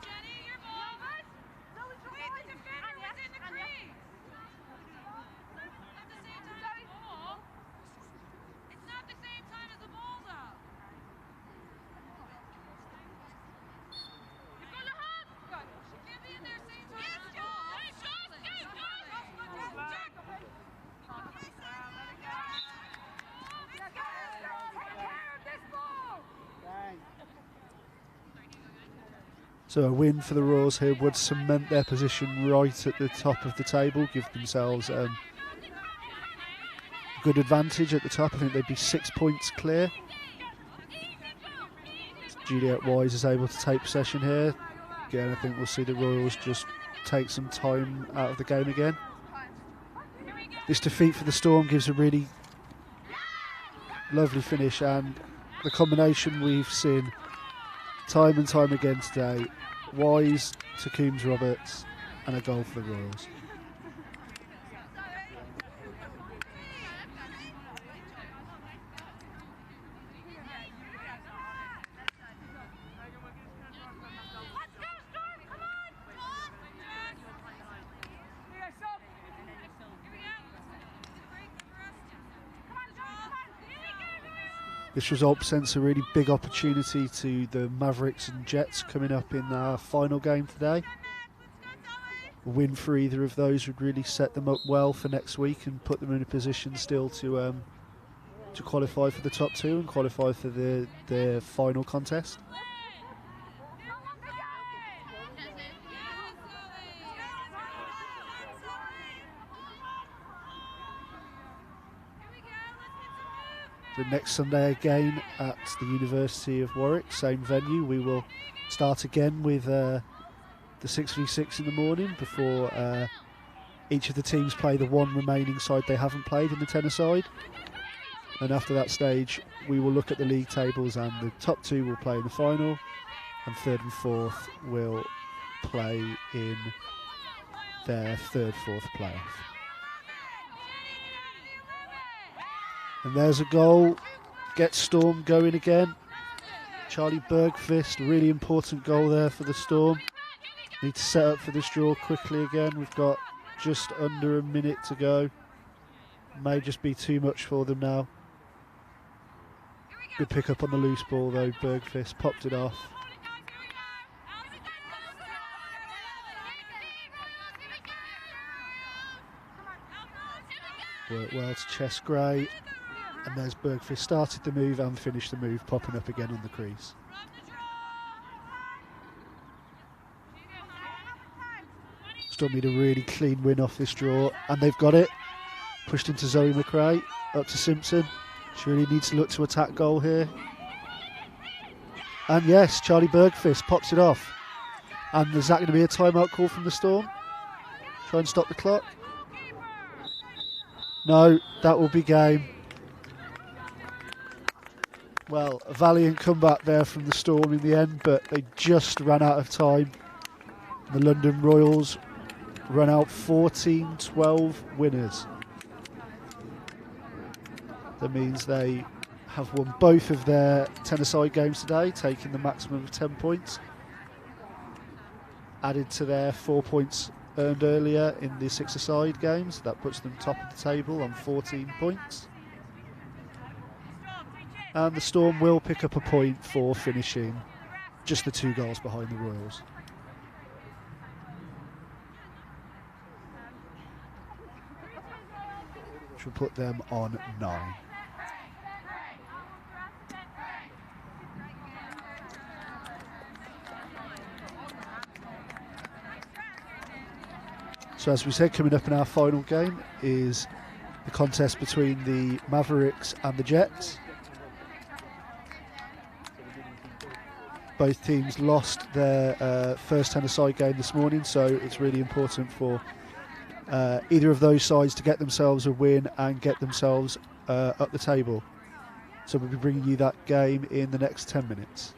So a win for the Royals here would cement their position right at the top of the table, give themselves a good advantage at the top. I think they'd be 6 points clear. Juliet Wise is able to take possession here. Again, I think we'll see the Royals just take some time out of the game again. This defeat for the Storm gives a really lovely finish, and the combination we've seen time and time again today, Wise to Coombs Roberts, and a goal for the Royals. This result presents a really big opportunity to the Mavericks and Jets coming up in our final game today. A win for either of those would really set them up well for next week and put them in a position still to qualify for the top two and qualify for the final contest. The next Sunday again at the University of Warwick, same venue. We will start again with the 6v6 in the morning before each of the teams play the one remaining side they haven't played in the tennis side. And after that stage, we will look at the league tables, and the top two will play in the final, and third and fourth will play in their third, fourth playoff. And there's a goal, gets Storm going again. Charlie Bergfist, really important goal there for the Storm. Need to set up for this draw quickly again. We've got just under a minute to go. May just be too much for them now. Good pick up on the loose ball though, Bergfist popped it off. Worked well to Chess Gray. And there's Bergfist, started the move and finished the move, popping up again on the crease. Storm need a really clean win off this draw, and they've got it. Pushed into Zoe McRae, up to Simpson. She really needs to look to attack goal here. And yes, Charlie Bergfist pops it off. And is that going to be a timeout call from the Storm? Try and stop the clock? No, that will be game. Well, a valiant comeback there from the Storm in the end, but they just ran out of time. The London Royals run out 14-12 winners. That means they have won both of their tennis-side games today, taking the maximum of 10 points. Added to their 4 points earned earlier in the six-a-side games. That puts them top of the table on 14 points. And the Storm will pick up a point for finishing just the 2 goals behind the Royals. Which will put them on 9. So as we said, coming up in our final game is the contest between the Mavericks and the Jets. Both teams lost their first tennis-side game this morning, so it's really important for either of those sides to get themselves a win and get themselves up the table. So we'll be bringing you that game in the next 10 minutes.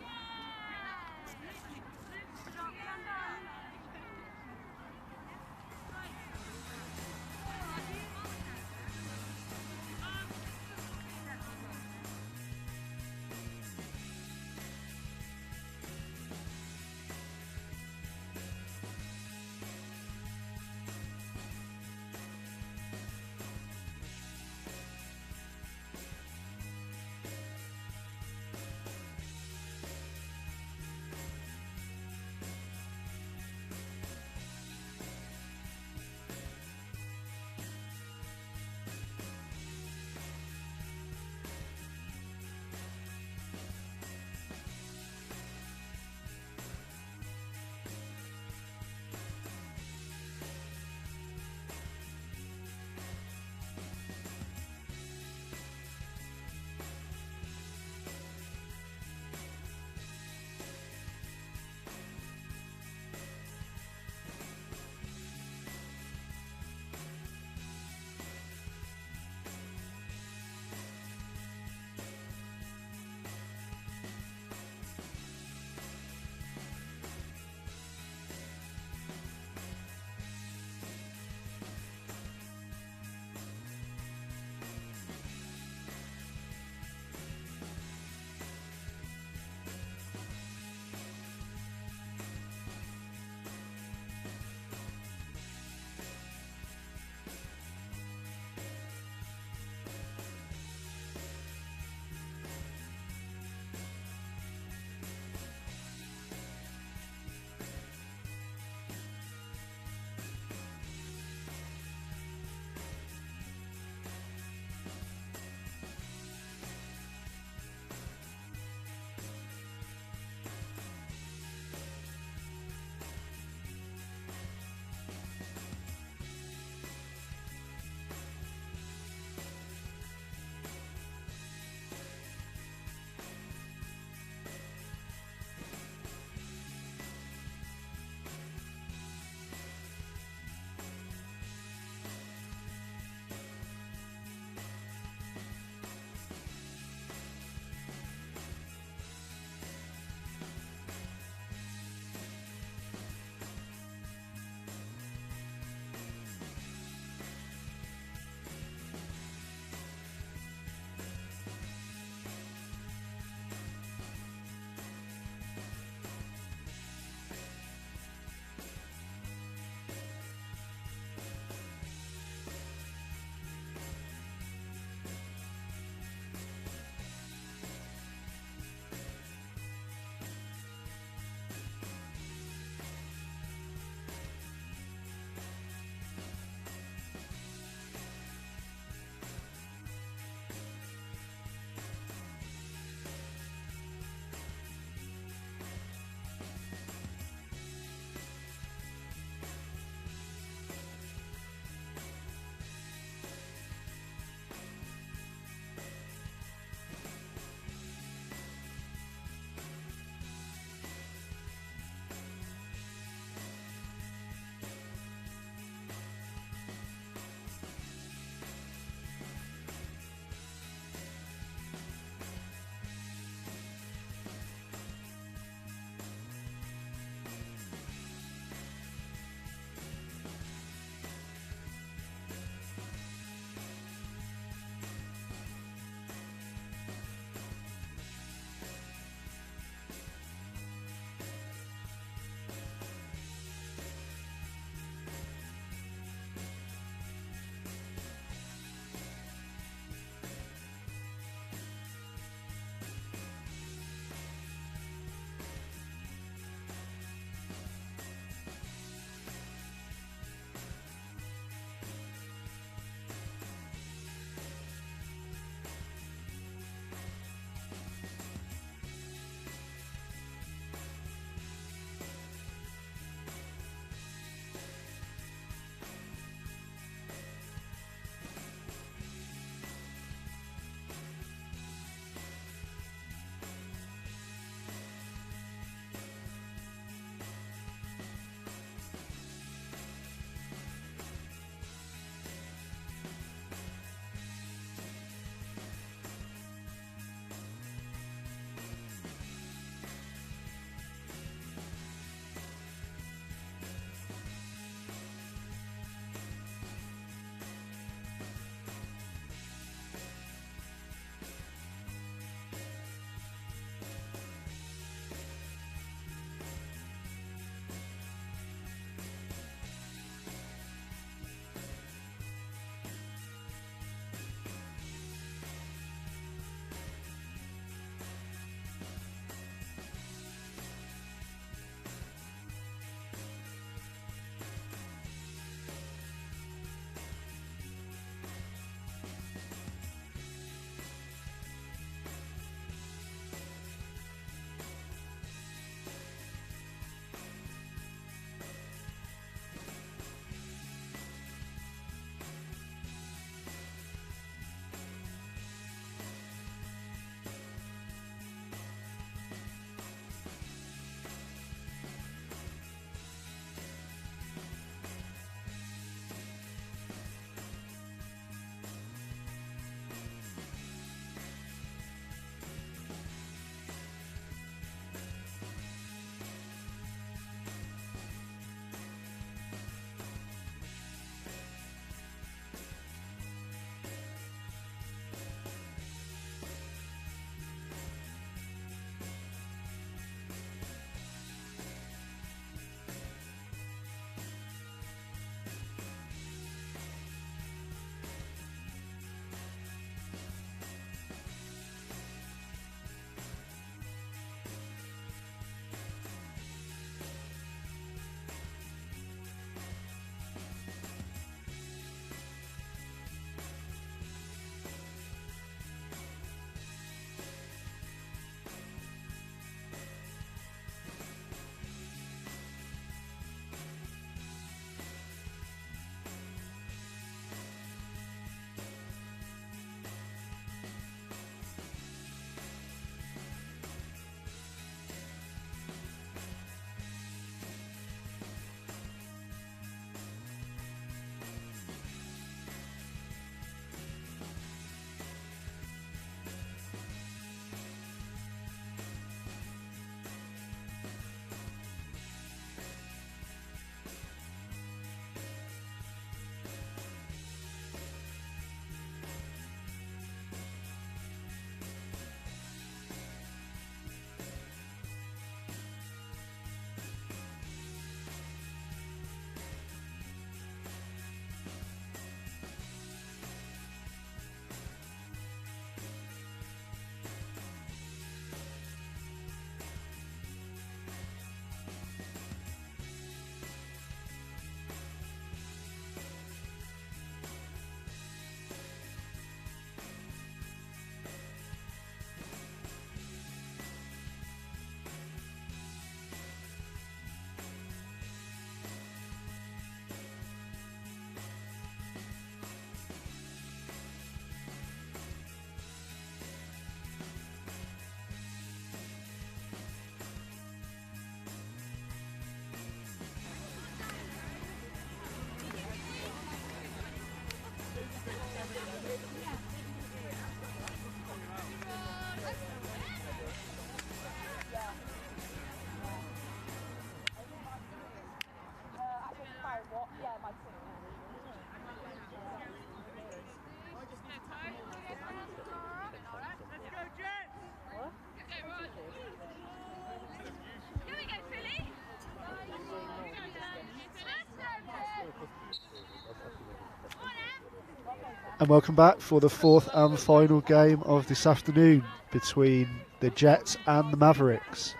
And welcome back for the fourth and final game of this afternoon between the Jets and the Mavericks.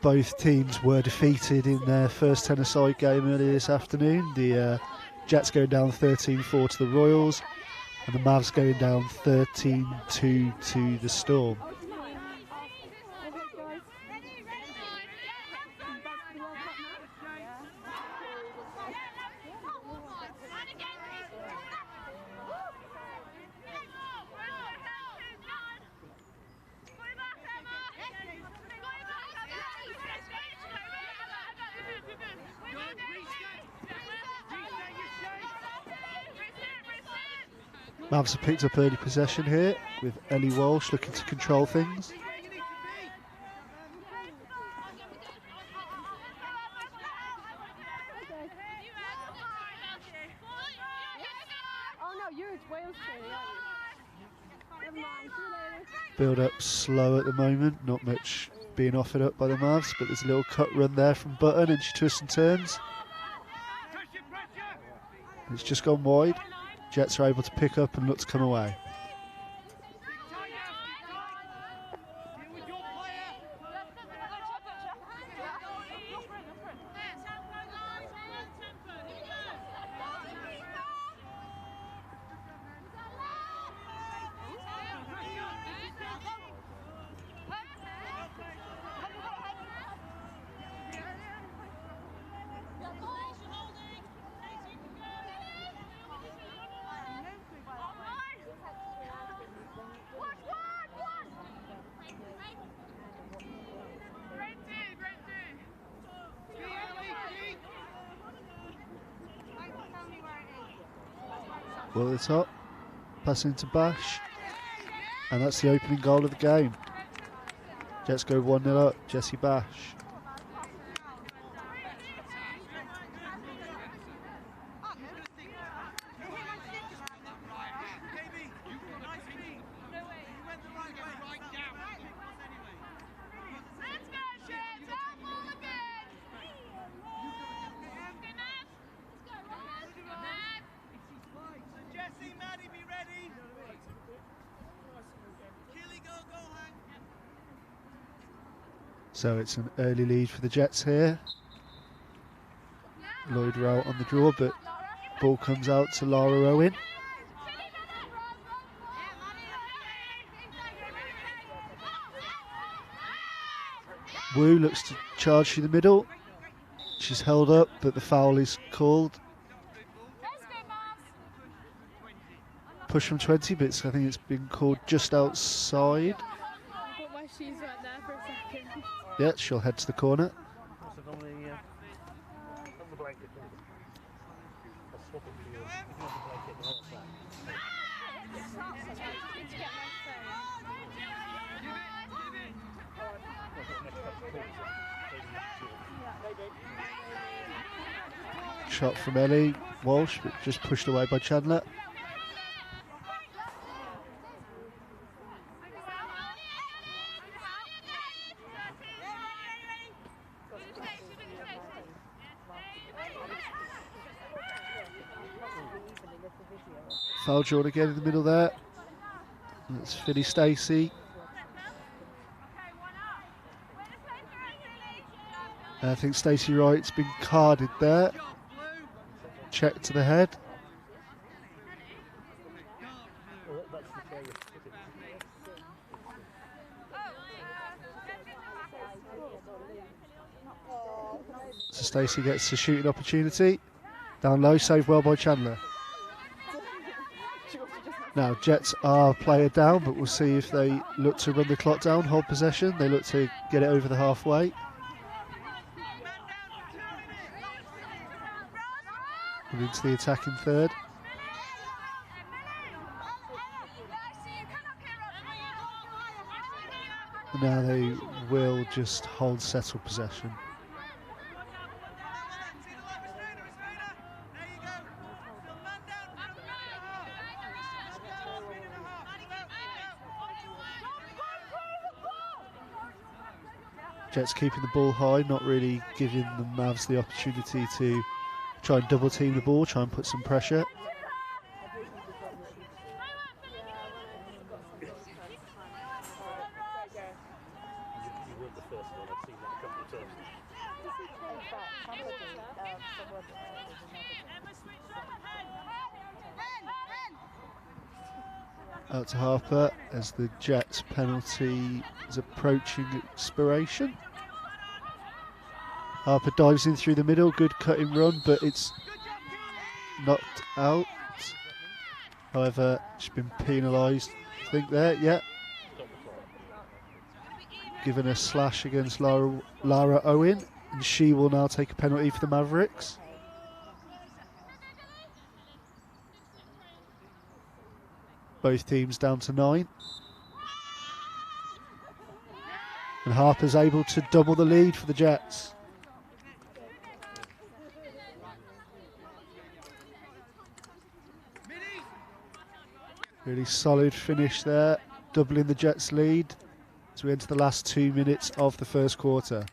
Both teams were defeated in their first tennis-side game earlier this afternoon. The Jets going down 13-4 to the Royals, and the Mavs going down 13-2 to the Storm. Mavs have picked up early possession here with Ellie Walsh looking to control things. Build up slow at the moment, not much being offered up by the Mavs, but there's a little cut run there from Button and she twists and turns. It's just gone wide. Jets are able to pick up and look to come away. Ball at the top, passing to Bash, and that's the opening goal of the game. Jets go 1-0 up, Jesse Bash. So it's an early lead for the Jets here. Lloyd Rowe on the draw, but ball comes out to Lara Owen. Wu looks to charge through the middle. She's held up, but the foul is called. Push from 20, but I think it's been called just outside. Yeah, she'll head to the corner. Shot from Ellie Walsh, but just pushed away by Chandler. Foul drawn again in the middle there. That's Philly Stacey. I think Stacey Wright's been carded there. Check to the head. So Stacey gets the shooting opportunity. Down low, saved well by Chandler. Now, Jets are player down, but we'll see if they look to run the clock down, hold possession. They look to get it over the halfway. And into the attacking third. And now they will just hold settled possession. Jets keeping the ball high, not really giving the Mavs the opportunity to Try and double team the ball, try and put some pressure. You weren't the first one, I've seen that a couple of times. Out to Harper as the Jets penalty is approaching expiration. Harper dives in through the middle, good cutting run, but it's knocked out. However, she's been penalised, I think there, yeah. Given a slash against Lara Owen, and she will now take a penalty for the Mavericks. Both teams down to 9. And Harper's able to double the lead for the Jets. Really solid finish there, doubling the Jets' lead as we enter the last 2 minutes of the first quarter.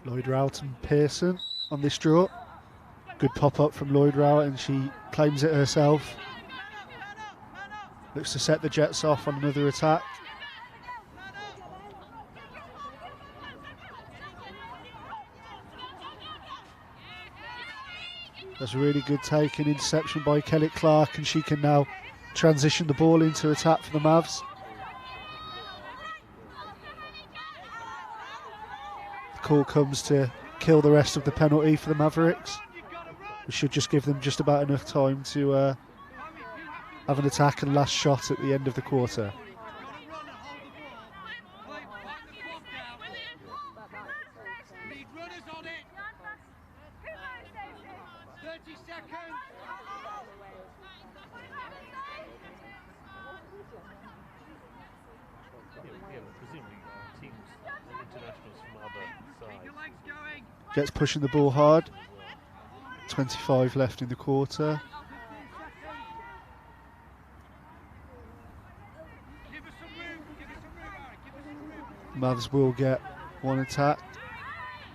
Lloyd Rowett and Pearson on this draw. Good pop up from Lloyd Rowett and she claims it herself. Looks to set the Jets off on another attack. That's a really good take and interception by Kelly Clark, and she can now transition the ball into attack for the Mavs. The call comes to kill the rest of the penalty for the Mavericks. We should just give them just about enough time to have an attack and last shot at the end of the quarter. Jets pushing the ball hard. 25 left in the quarter. Mavs will get one attack.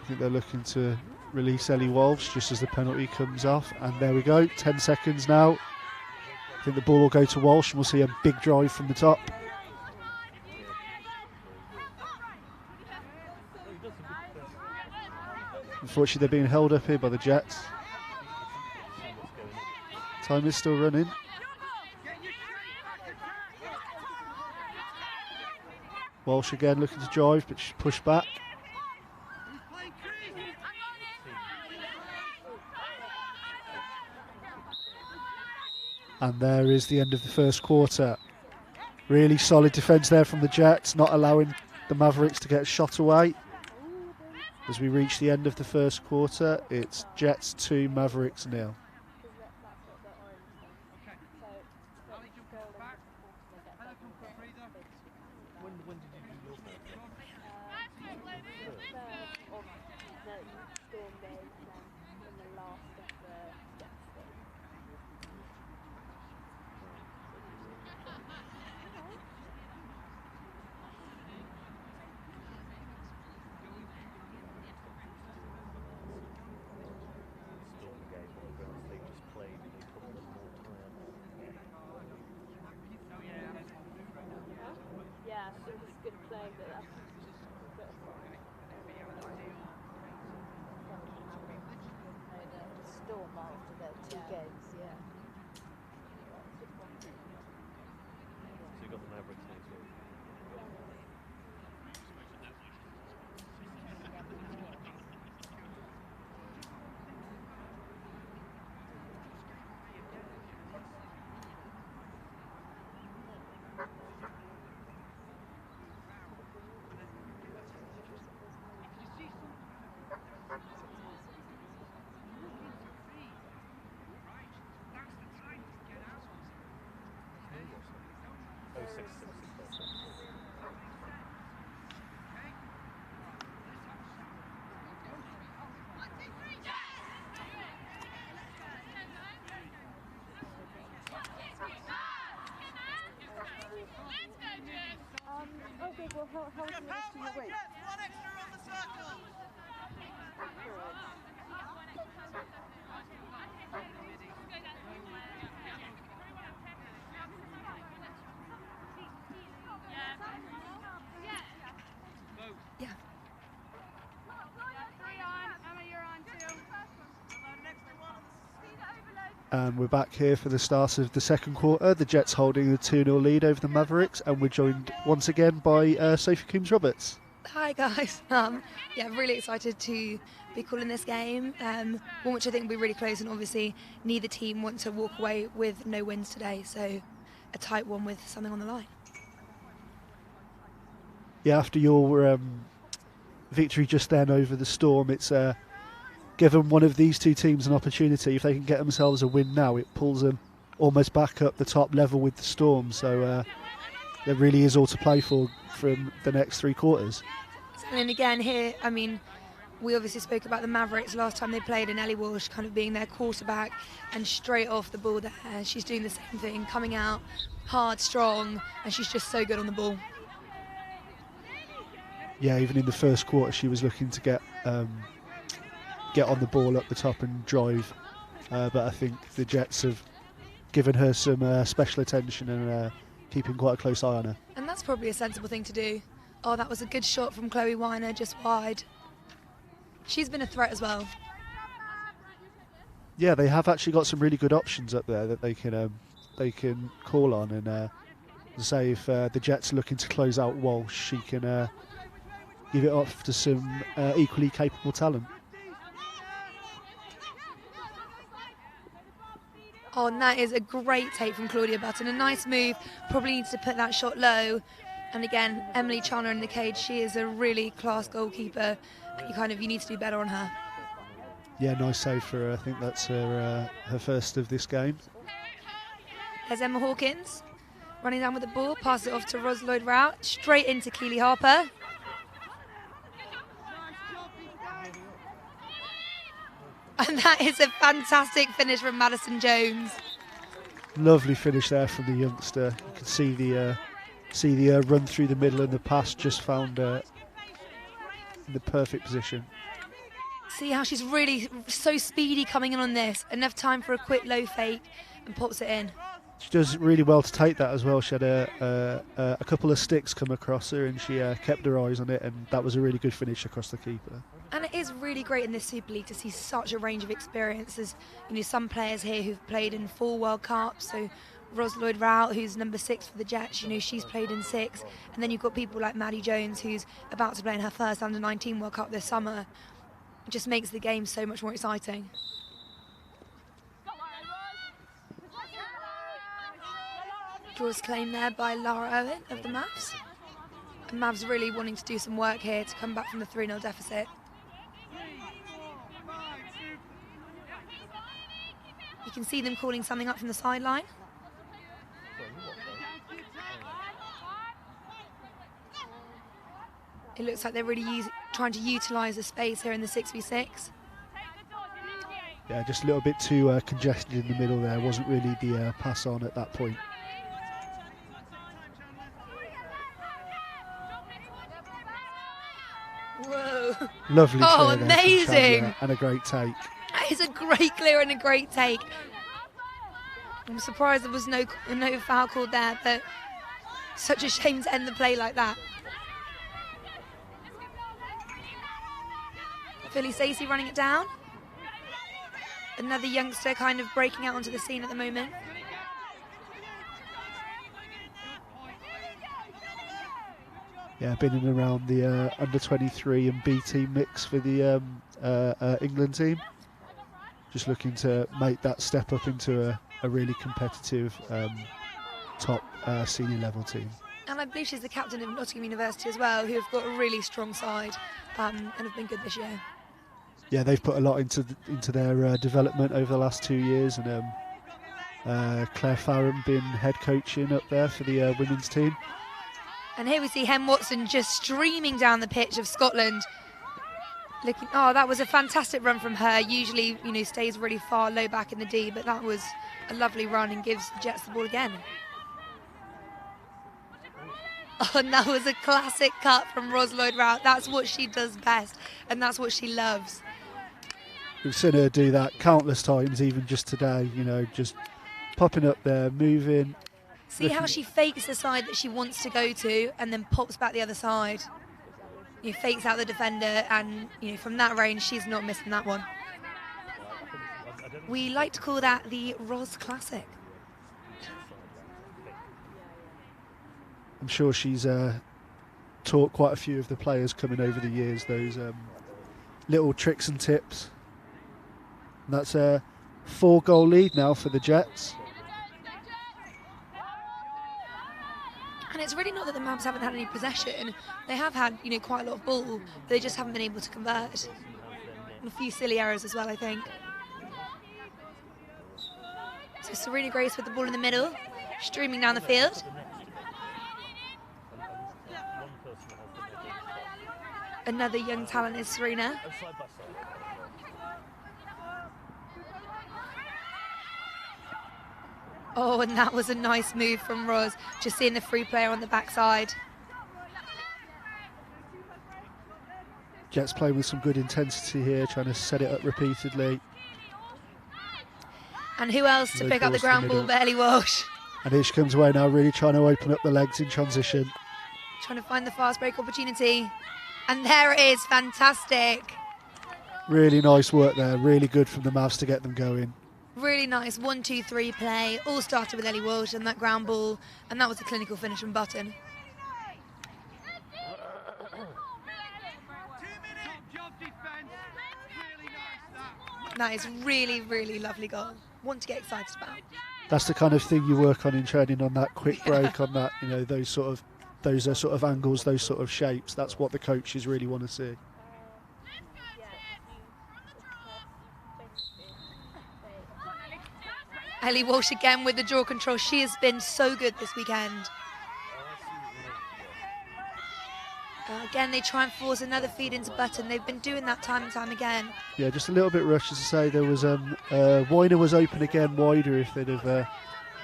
I think they're looking to release Ellie Walsh just as the penalty comes off. And there we go, 10 seconds now. I think the ball will go to Walsh and we'll see a big drive from the top. Unfortunately, they're being held up here by the Jets. Time is still running. Walsh again looking to drive, but she's pushed back. And there is the end of the first quarter. Really solid defence there from the Jets, not allowing the Mavericks to get a shot away. As we reach the end of the first quarter, it's Jets 2, Mavericks 0. how was the rest of your week? Yeah. And we're back here for the start of the second quarter. The Jets holding a 2-0 lead over the Mavericks, and we're joined once again by Sophie Coombs-Roberts. Hi guys. Yeah, really excited to be calling this game. One which I think will be really close, and obviously neither team want to walk away with no wins today, so a tight one with something on the line. Yeah, after your victory just then over the Storm, it's given one of these two teams an opportunity. If they can get themselves a win now, it pulls them almost back up the top level with the Storm. So there really is all to play for from the next three quarters. And again here, I mean, we obviously spoke about the Mavericks last time they played, and Ellie Walsh kind of being their quarterback, and straight off the ball there, she's doing the same thing, coming out hard, strong, and she's just so good on the ball. Yeah, even in the first quarter, she was looking to get on the ball up the top and drive. But I think the Jets have given her some special attention and keeping quite a close eye on her. And that's probably a sensible thing to do. Oh, that was a good shot from Chloe Weiner, just wide. She's been a threat as well. Yeah, they have actually got some really good options up there that they can call on. And say if the Jets are looking to close out Walsh, she can give it off to some equally capable talent. Oh, and that is a great take from Claudia Button. A nice move, probably needs to put that shot low. And again, Emily Chandler in the cage, she is a really class goalkeeper. You need to do better on her. Yeah, nice save for her. I think that's her first of this game. There's Emma Hawkins running down with the ball, passes it off to Ros Lloyd-Rout, straight into Keely Harper. And that is a fantastic finish from Madison Jones. Lovely finish there from the youngster. You can see the run through the middle, and the pass just found in the perfect position. See how she's really so speedy coming in on this. Enough time for a quick low fake and pops it in. She does really well to take that as well. She had a couple of sticks come across her, and she kept her eyes on it, and that was a really good finish across the keeper. And it is really great in this Super League to see such a range of experiences. Some players here who've played in 4 World Cups. So Ros Lloyd-Rout, who's number 6 for the Jets, she's played in 6. And then you've got people like Maddie Jones, who's about to play in her first Under-19 World Cup this summer. It just makes the game so much more exciting. Draws claim there by Lara Owen of the Mavs. And Mavs really wanting to do some work here to come back from the 3-0 deficit. You can see them calling something up from the sideline. It looks like they're really trying to utilise the space here in the 6v6. Yeah, just a little bit too congested in the middle there. Wasn't really the pass on at that point. Whoa. Lovely clear Oh, there from amazing. Chandler, and a great take. That is a great clear and a great take. I'm surprised there was no foul called there, but such a shame to end the play like that. Philly Stacey running it down. Another youngster kind of breaking out onto the scene at the moment. Yeah, been in around the under-23 and B team mix for the England team. Just looking to make that step up into a really competitive top senior level team. And I believe she's the captain of Nottingham University as well, who have got a really strong side and have been good this year. Yeah, they've put a lot into their development over the last 2 years, and Claire Farron been head coaching up there for the women's team. And here we see Hem Watson just streaming down the pitch of Scotland. Oh, that was a fantastic run from her. Usually, stays really far low back in the D, but that was a lovely run and gives the Jets the ball again. Oh, and that was a classic cut from Ros Lloyd-Rout. That's what she does best, and that's what she loves. We've seen her do that countless times, even just today, you know, just popping up there, moving. See how she fakes the side that she wants to go to and then pops back the other side. You know, fakes out the defender, and you know, from that range, she's not missing that one. We like to call that the Ros Classic. I'm sure she's taught quite a few of the players coming over the years those little tricks and tips. And that's a 4-goal lead now for the Jets. And it's really not that the Mavs haven't had any possession. They have had, you know, quite a lot of ball, but they just haven't been able to convert. And a few silly errors as well, I think. So Serena Grace with the ball in the middle, streaming down the field. Another young talent is Serena. Oh, and that was a nice move from Ros, just seeing the free player on the backside. Jets playing with some good intensity here, trying to set it up repeatedly. And who else to pick up the ground ball but Ellie Walsh? And here she comes away now, really trying to open up the legs in transition. Trying to find the fast break opportunity. And there it is, fantastic. Really nice work there, really good from the Mavs to get them going. Really nice 1-2-3 play, all started with Ellie Walsh and that ground ball, and that was a clinical finish from Button. That is really, really lovely goal. One to get excited about. That's the kind of thing you work on in training, on that quick break, on that, you know, those sort of angles, those sort of shapes. That's what the coaches really want to see. Ellie Walsh again with the draw control. She has been so good this weekend. Again, they try and force another feed into Button. They've been doing that time and time again. Yeah, just a little bit rushed, as I say. There was Weiner was open again wider if they'd have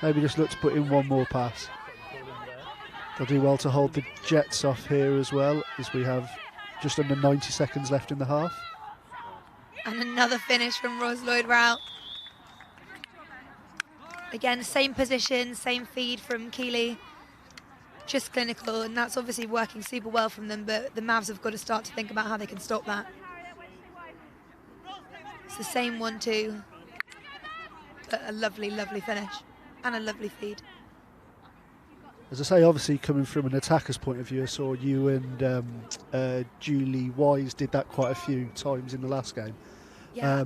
maybe just looked to put in one more pass. They'll do well to hold the Jets off here as well, as we have just under 90 seconds left in the half. And another finish from Ros Lloyd-Rout. Again, same position, same feed from Keeley. Just clinical, and that's obviously working super well from them, but the Mavs have got to start to think about how they can stop that. It's the same 1-2, but a lovely, lovely finish and a lovely feed. As I say, obviously coming from an attacker's point of view, I saw you and Julie Wise did that quite a few times in the last game. Yeah.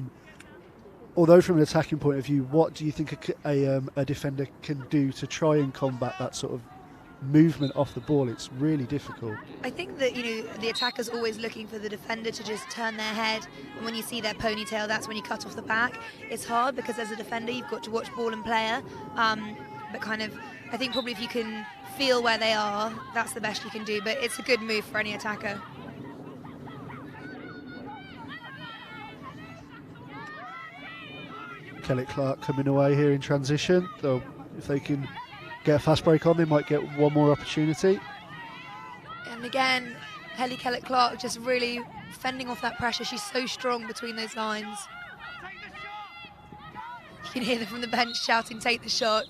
Although from an attacking point of view, what do you think a defender can do to try and combat that sort of movement off the ball? It's really difficult. I think that, you know, the attacker's always looking for the defender to just turn their head, and when you see their ponytail, that's when you cut off the back. It's hard because as a defender you've got to watch ball and player, but kind of, I think probably if you can feel where they are, that's the best you can do, but it's a good move for any attacker. Kellett Clark coming away here in transition, so if they can get a fast break on, they might get one more opportunity. And again, Helly Kellett Clark just really fending off that pressure. She's so strong between those lines. You can hear them from the bench shouting, "Take the shot."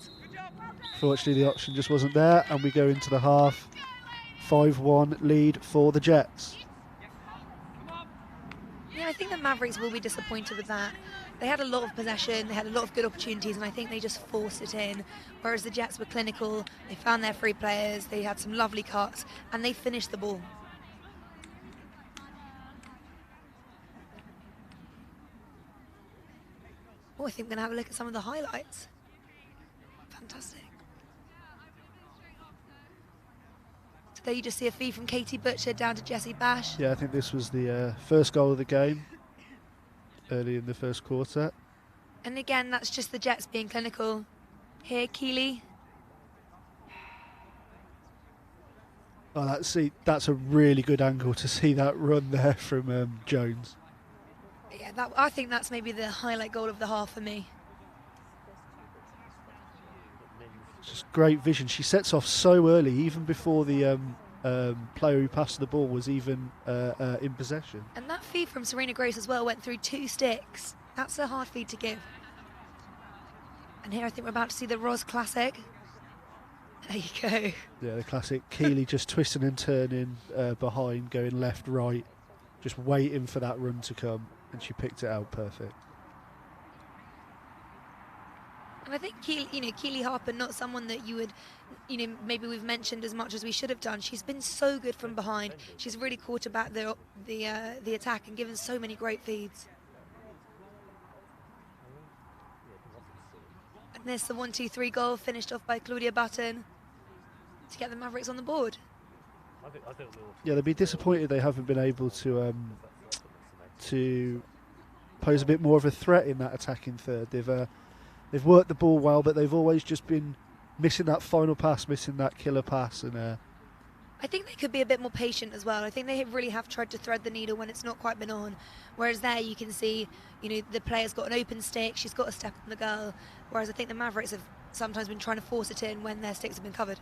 Fortunately, the option just wasn't there, and we go into the half. 5-1 lead for the Jets. Yeah, I think the Mavericks will be disappointed with that. They had a lot of possession, they had a lot of good opportunities, and I think they just forced it in. Whereas the Jets were clinical, they found their free players, they had some lovely cuts, and they finished the ball. Oh, I think we're going to have a look at some of the highlights. Fantastic. So there you just see a feed from Katie Butcher down to Jessie Bash. Yeah, I think this was the first goal of the game, early in the first quarter. And again, that's just the Jets being clinical. Here, Keeley. Oh, that's a really good angle to see that run there from Jones. Yeah, I think that's maybe the highlight goal of the half for me. Just great vision. She sets off so early, even before the player who passed the ball was even in possession. And that feed from Serena Gross as well went through 2 sticks. That's a hard feed to give. And here I think we're about to see the Ros Classic. There you go. Yeah, the classic Keeley just twisting and turning behind, going left, right, just waiting for that run to come, and she picked it out perfect. And I think Keeley Harper, not someone that you would, maybe we've mentioned as much as we should have done. She's been so good from behind. She's really quarterbacked the attack and given so many great feeds. And there's the 1-2-3 goal finished off by Claudia Button to get the Mavericks on the board. Yeah, they'll be disappointed they haven't been able to pose a bit more of a threat in that attacking third. They've worked the ball well, but they've always just been missing that final pass, missing that killer pass. And I think they could be a bit more patient as well. I think they really have tried to thread the needle when it's not quite been on. Whereas there you can see, the player's got an open stick, she's got a step on the girl. Whereas I think the Mavericks have sometimes been trying to force it in when their sticks have been covered.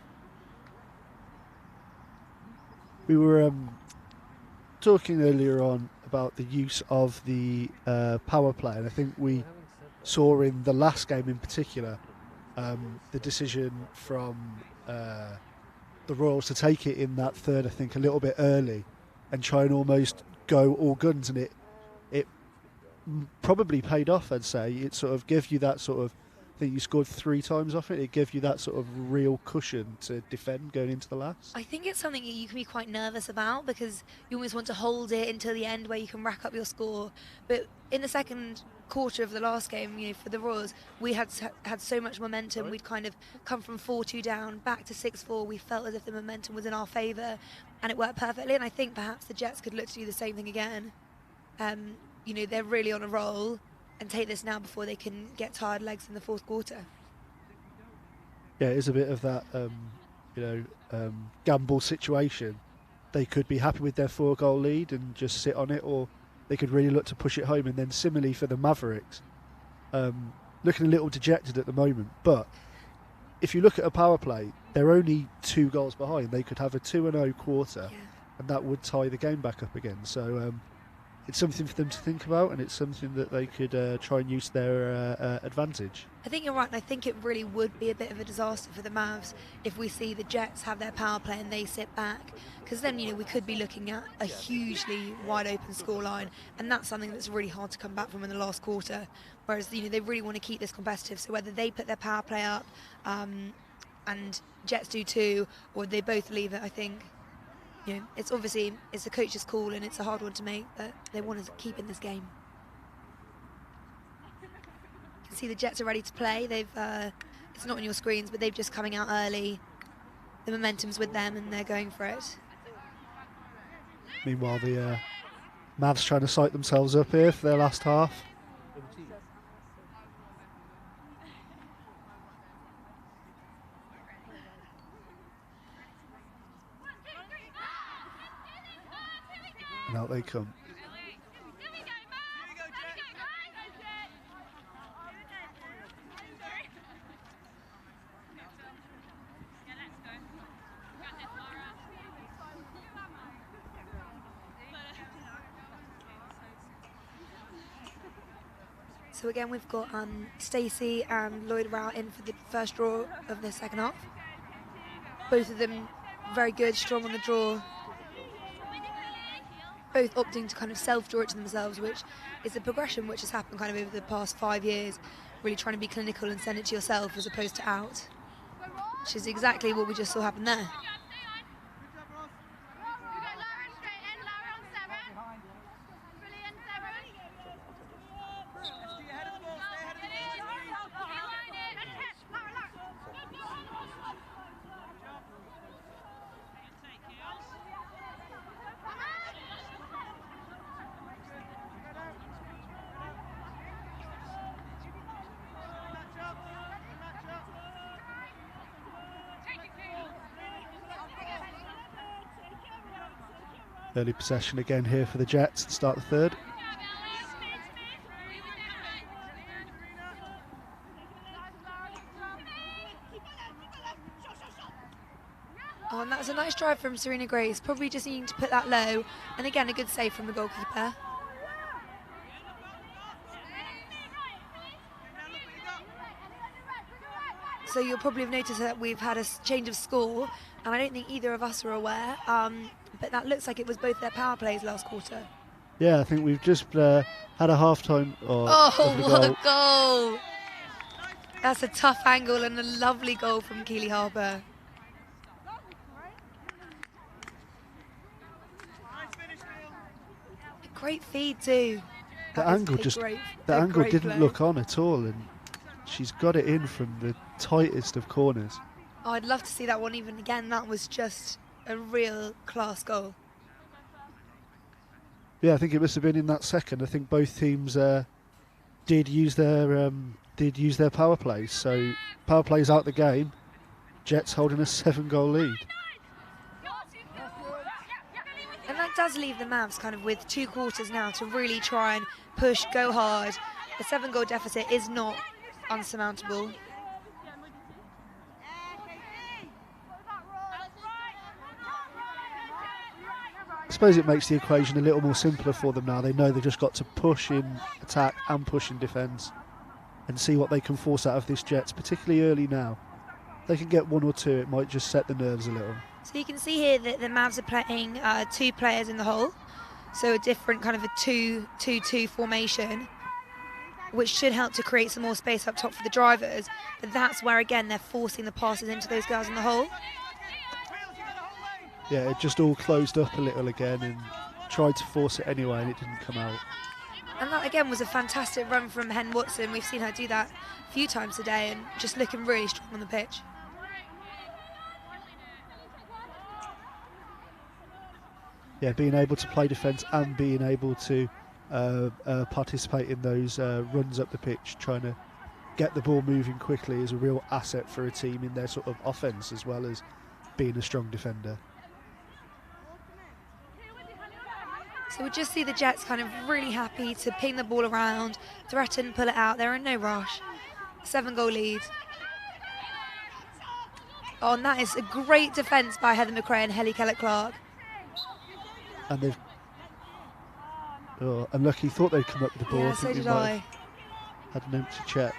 we were talking earlier on about the use of the power play, and I think we saw in the last game in particular the decision from the Royals to take it in that third, I think, a little bit early and try and almost go all guns, and it probably paid off, I'd say. It sort of gave you that sort of, I think you scored 3 times off it. It gave you that sort of real cushion to defend going into the last. I think it's something you can be quite nervous about because you always want to hold it until the end where you can rack up your score. But in the second quarter of the last game, for the Royals, we had so much momentum. We'd kind of come from 4-2 down back to 6-4. We felt as if the momentum was in our favour, and it worked perfectly. And I think perhaps the Jets could look to do the same thing again. They're really on a roll, and take this now before they can get tired legs in the fourth quarter. Yeah, it is a bit of that, gamble situation. They could be happy with their 4-goal lead and just sit on it, or they could really look to push it home. And then similarly for the Mavericks, looking a little dejected at the moment. But if you look at a power play, they're only 2 goals behind. They could have a 2-0 quarter, and that would tie the game back up again. So it's something for them to think about, and it's something that they could try and use to their advantage. I think you're right, and I think it really would be a bit of a disaster for the Mavs if we see the Jets have their power play and they sit back, because then we could be looking at a hugely wide open scoreline, and that's something that's really hard to come back from in the last quarter. Whereas they really want to keep this competitive, so whether they put their power play up and Jets do too, or they both leave it, I think. It's obviously the coach's call, and it's a hard one to make, but they want to keep in this game. You can see the Jets are ready to play. They've it's not on your screens, but they've just coming out early. The momentum's with them, and they're going for it. Meanwhile, the Mavs trying to psych themselves up here for their last half. And out they come. So again, we've got Stacey and Lloyd Rao in for the first draw of the second half. Both of them very good, strong on the draw. Both opting to kind of self-draw it to themselves, which is a progression which has happened kind of over the past 5 years, really trying to be clinical and send it to yourself as opposed to out, which is exactly what we just saw happen there. Early possession again here for the Jets to start the third. Oh, and that was a nice drive from Serena Grace, probably just needing to put that low. And again, a good save from the goalkeeper. So you'll probably have noticed that we've had a change of score, and I don't think either of us are aware, but that looks like it was both their power plays last quarter. Yeah, I think we've just had a half-time. Oh, what a goal! That's a tough angle and a lovely goal from Keely Harper. A great feed too. The angle didn't look on at all, and she's got it in from the tightest of corners. Oh, I'd love to see that one even again. That was just a real class goal. Yeah, I think it must have been in that second. I think both teams did use their power plays. So power plays out the game. Jets holding a 7-goal lead. And that does leave the Mavs kind of with 2 quarters now to really try and push, go hard. A 7-goal deficit is not unsurmountable. I suppose it makes the equation a little more simpler for them now. They know they've just got to push in attack and push in defence and see what they can force out of this Jets, particularly early now. They can get 1 or 2, it might just set the nerves a little. So you can see here that the Mavs are playing 2 players in the hole, so a different kind of a 2-2-2 formation, which should help to create some more space up top for the drivers. But that's where, again, they're forcing the passes into those guys in the hole. Yeah, it just all closed up a little again and tried to force it anyway, and it didn't come out. And that, again, was a fantastic run from Hen Watson. We've seen her do that a few times today and just looking really strong on the pitch. Yeah, being able to play defence and being able to participate in those runs up the pitch, trying to get the ball moving quickly is a real asset for a team in their sort of offence as well as being a strong defender. So we just see the Jets kind of really happy to ping the ball around, threaten, pull it out. They're in no rush. 7-goal lead. Oh, and that is a great defence by Heather McRae and Helly Kellett-Clark. And they've unlucky, thought they'd come up with the ball. Yeah, I so think did they might I. have had an empty check.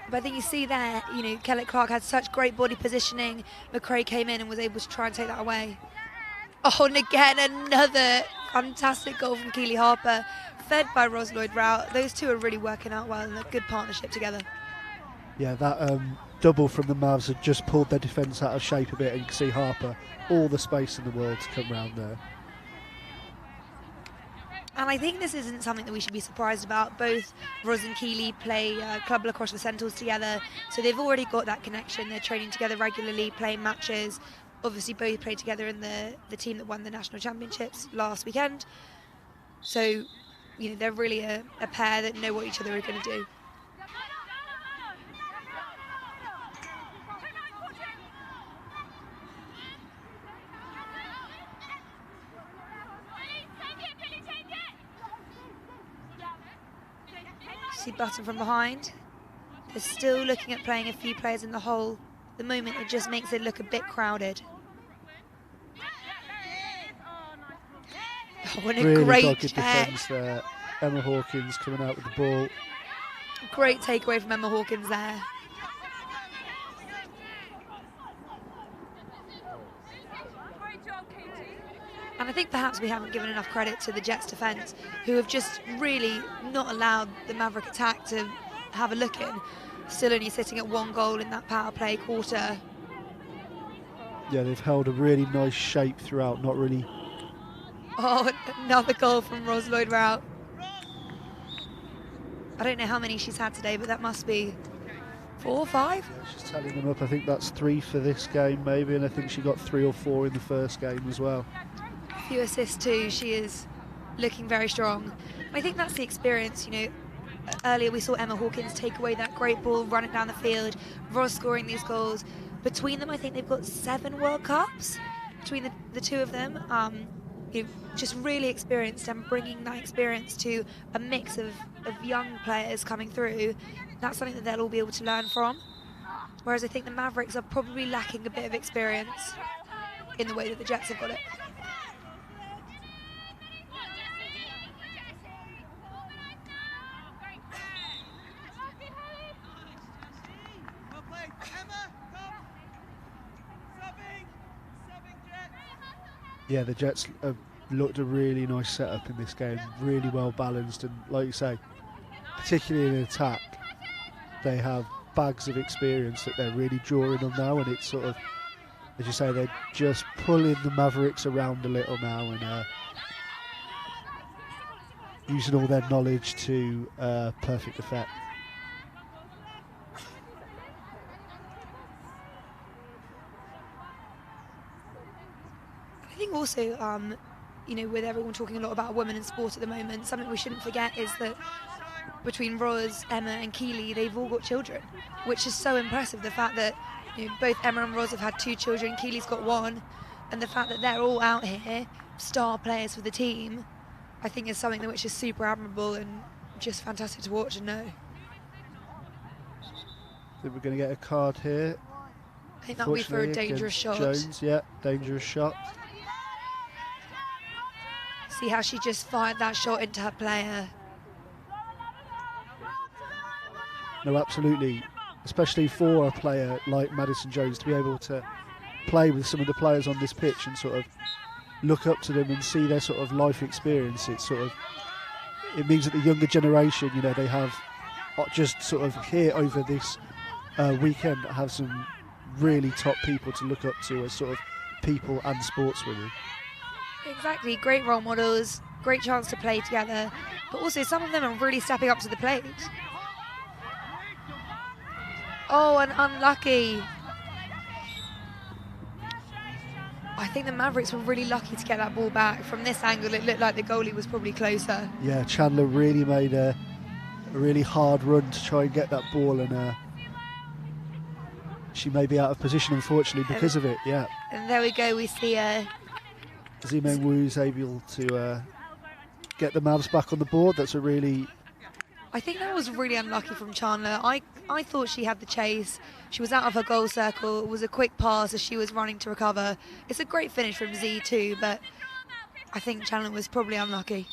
But I think you see there, you know, Kellett-Clark had such great body positioning. McRae came in and was able to try and take that away. Oh, and again, another fantastic goal from Keely Harper, fed by Ros Lloyd-Rout. Those two are really working out well and a good partnership together. Yeah, that double from the Mavs had just pulled their defence out of shape a bit, and you can see Harper, all the space in the world to come round there. And I think this isn't something that we should be surprised about. Both Ros and Keely play club lacrosse for Centaurs together, so they've already got that connection. They're training together regularly, playing matches. Obviously, both played together in the team that won the national championships last weekend. So, you know, they're really a pair that know what each other are going to do. See Button from behind. They're still looking at playing a few players in the hole. At the moment, it just makes it look a bit crowded. Oh, and a Really great dogged check. defence there. Emma Hawkins coming out with the ball. Great takeaway from Emma Hawkins there. And I think perhaps we haven't given enough credit to the Jets defence, who have just really not allowed the Maverick attack to have a look in. Still only sitting at 1 goal in that power play quarter. Yeah, they've held a really nice shape throughout, not really. Oh, another goal from Ros Lloyd-Rout. I don't know how many she's had today, but that must be 4 or 5. Yeah, she's tallying them up. I think that's 3 for this game maybe, and I think she got 3 or 4 in the first game as well. A few assists too. She is looking very strong. I think that's the experience, you know. Earlier we saw Emma Hawkins take away that great ball, run it down the field, Ros scoring these goals. Between them, I think they've got 7 World Cups between the two of them. You know, just really experienced, and bringing that experience to a mix of young players coming through. That's something that they'll all be able to learn from. Whereas I think the Mavericks are probably lacking a bit of experience. in the way that the Jets have got it. Yeah, the Jets have looked a really nice setup in this game, really well balanced, and like you say, particularly in attack, they have bags of experience that they're really drawing on now, and it's sort of, as you say, they're just pulling the Mavericks around a little now and using all their knowledge to perfect effect. I think also, you know, with everyone talking a lot about women in sport at the moment, something we shouldn't forget is that between Roz, Emma and Keely, they've all got children, which is so impressive. The fact that, you know, both Emma and Roz have had 2 children, Keely's got 1, and the fact that they're all out here, star players for the team, I think is something which is super admirable and just fantastic to watch and know. I think we're going to get a card here. I think that'll be for a dangerous shot. Jones, yeah, dangerous shot. See how she just fired that shot into her player. No, absolutely. Especially for a player like Madison Jones to be able to play with some of the players on this pitch and sort of look up to them and see their sort of life experience. It's sort of, it means that the younger generation, you know, they have just sort of here over this weekend have some really top people to look up to as sort of people and sportswomen. Exactly, great role models, great chance to play together, but also some of them are really stepping up to the plate. Oh, and unlucky. I think the Mavericks were really lucky to get that ball back. From this angle, it looked like the goalie was probably closer. Yeah, Chandler really made a really hard run to try and get that ball, and she may be out of position, unfortunately, because of it, yeah. And there we go, we see Zimeng Wu's able to get the Mavs back on the board. That's a really... I think that was really unlucky from Chandler. I thought she had the chase. She was out of her goal circle. It was a quick pass as she was running to recover. It's a great finish from Z too, but I think Chandler was probably unlucky.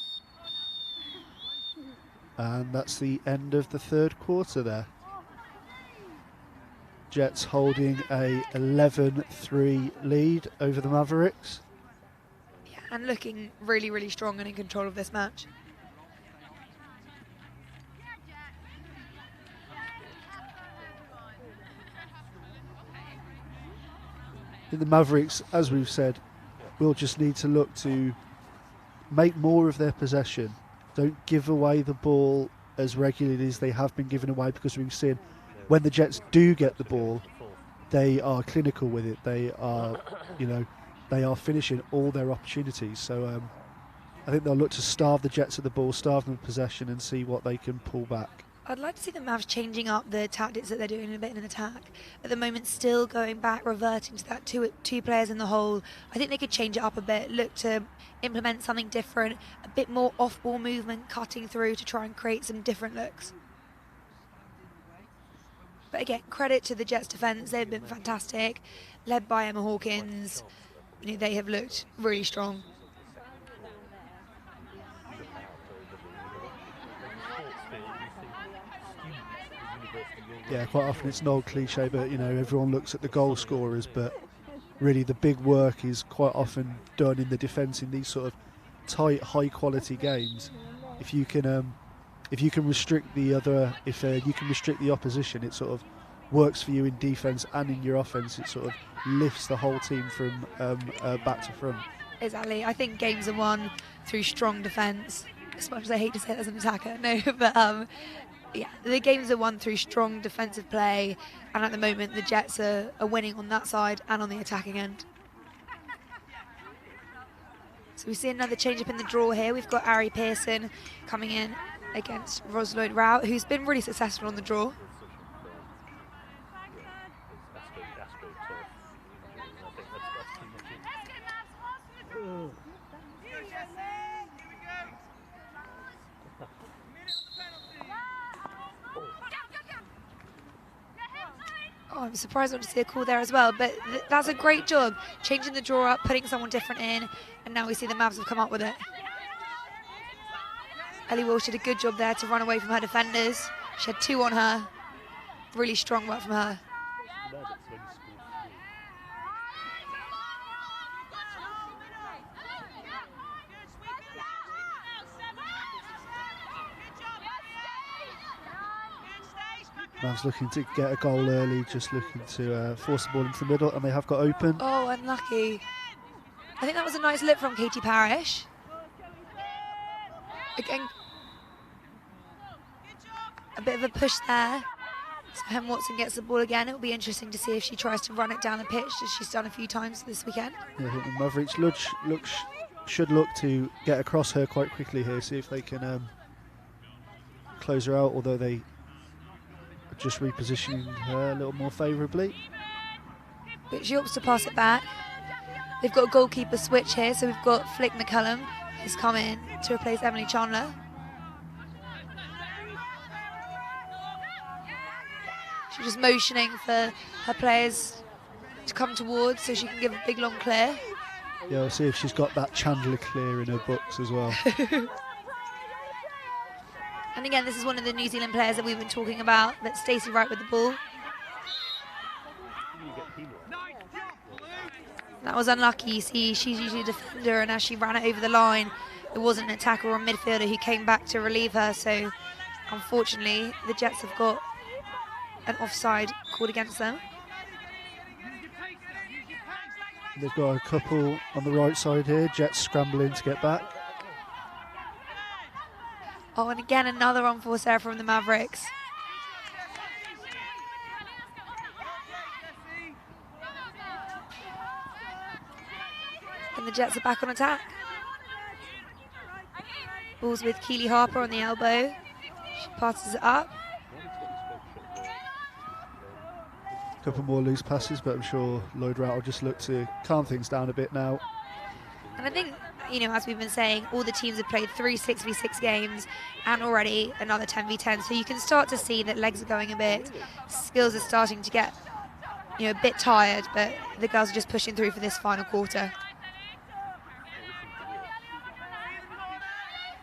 And that's the end of the third quarter there. Jets holding a 11-3 lead over the Mavericks. Yeah, and looking really, really strong and in control of this match. The Mavericks, as we've said, will just need to look to make more of their possession. Don't give away the ball as regularly as they have been given away, because we've seen when the Jets do get the ball, they are clinical with it. They are, you know, they are finishing all their opportunities. So I think they'll look to starve the Jets of the ball, starve them of possession, and see what they can pull back. I'd like to see the Mavs changing up the tactics that they're doing a bit in an attack. At the moment, still going back, reverting to that two players in the hole. I think they could change it up a bit, look to implement something different, a bit more off-ball movement, cutting through to try and create some different looks. But again, credit to the Jets' defence. They've been fantastic, led by Emma Hawkins. You know, they have looked really strong. Yeah, quite often it's an old cliche, but you know, everyone looks at the goal scorers, but really the big work is quite often done in the defence in these sort of tight, high-quality games. If you can restrict the other, if you can restrict the opposition, it sort of works for you in defence and in your offence. It sort of lifts the whole team from back to front. Exactly. I think games are won through strong defence. As much as I hate to say it as an attacker, no, but yeah, the games are won through strong defensive play, and at the moment the Jets are winning on that side and on the attacking end. So we see another change up in the draw here. We've got Ari Pearson coming in against Rosalind Rao, who's been really successful on the draw. Oh, I'm surprised not to see a call there as well, but that's a great job, changing the draw up, putting someone different in, and now we see the Mavs have come up with it. Ellie Walsh did a good job there to run away from her defenders. She had 2 on her. Really strong work from her. Mavs looking to get a goal early, just looking to force the ball into the middle, and they have got open. Oh, unlucky. I think that was a nice lip from Katie Parrish. Again, a bit of a push there. So Hem Watson gets the ball again. It'll be interesting to see if she tries to run it down the pitch, as she's done a few times this weekend. Yeah, I think the Mavericks should look to get across her quite quickly here, see if they can close her out, although they are just repositioning her a little more favourably. But she opts to pass it back. They've got a goalkeeper switch here, so we've got Flick McCullum who's come in to replace Emily Chandler. She's just motioning for her players to come towards so she can give a big long clear. Yeah, we'll see if she's got that Chandler clear in her books as well. And again, this is one of the New Zealand players that we've been talking about, that's Stacey Wright with the ball. That was unlucky. You see, she's usually a defender, and as she ran it over the line, it wasn't an attacker or a midfielder who came back to relieve her. So, unfortunately, the Jets have got an offside called against them. They've got a couple on the right side here. Jets scrambling to get back. Oh, and again, another unforced error from the Mavericks. And the Jets are back on attack. Ball's with Keely Harper on the elbow. She passes it up. A couple more loose passes, but I'm sure Lloyd Wright will just look to calm things down a bit now. And I think, you know, as we've been saying, all the teams have played 3 6v6 games and already another 10v10. So you can start to see that legs are going a bit. Skills are starting to get, you know, a bit tired, but the girls are just pushing through for this final quarter.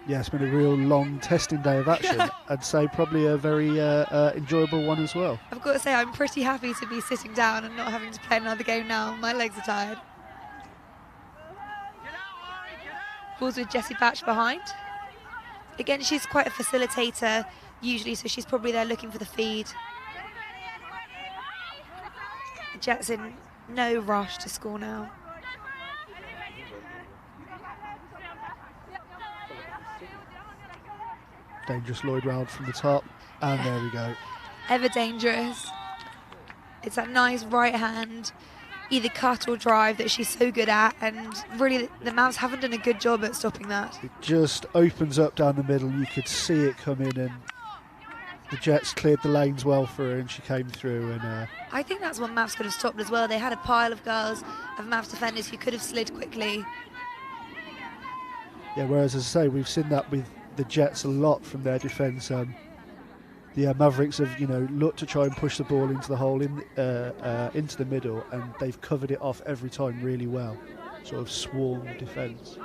Yeah, it's been a real long testing day of action. I'd say probably a very enjoyable one as well. I've got to say, I'm pretty happy to be sitting down and not having to play another game now. My legs are tired. Ball's with Jessie Batch behind. Again, she's quite a facilitator usually, so she's probably there looking for the feed. The Jets in no rush to score now. Dangerous Lloyd Wright from the top, and there we go. Ever dangerous. It's that nice right hand, either cut or drive, that she's so good at, and really the Mavs haven't done a good job at stopping that. It just opens up down the middle. You could see it come in, and the Jets cleared the lanes well for her, and she came through. And I think that's what Mavs could have stopped as well. They had a pile of girls, of Mavs defenders who could have slid quickly. yeah, whereas as I say, we've seen that with the Jets a lot from their defence. The Mavericks have, you know, looked to try and push the ball into the hole into the middle, and they've covered it off every time really well. Sort of swarm defence.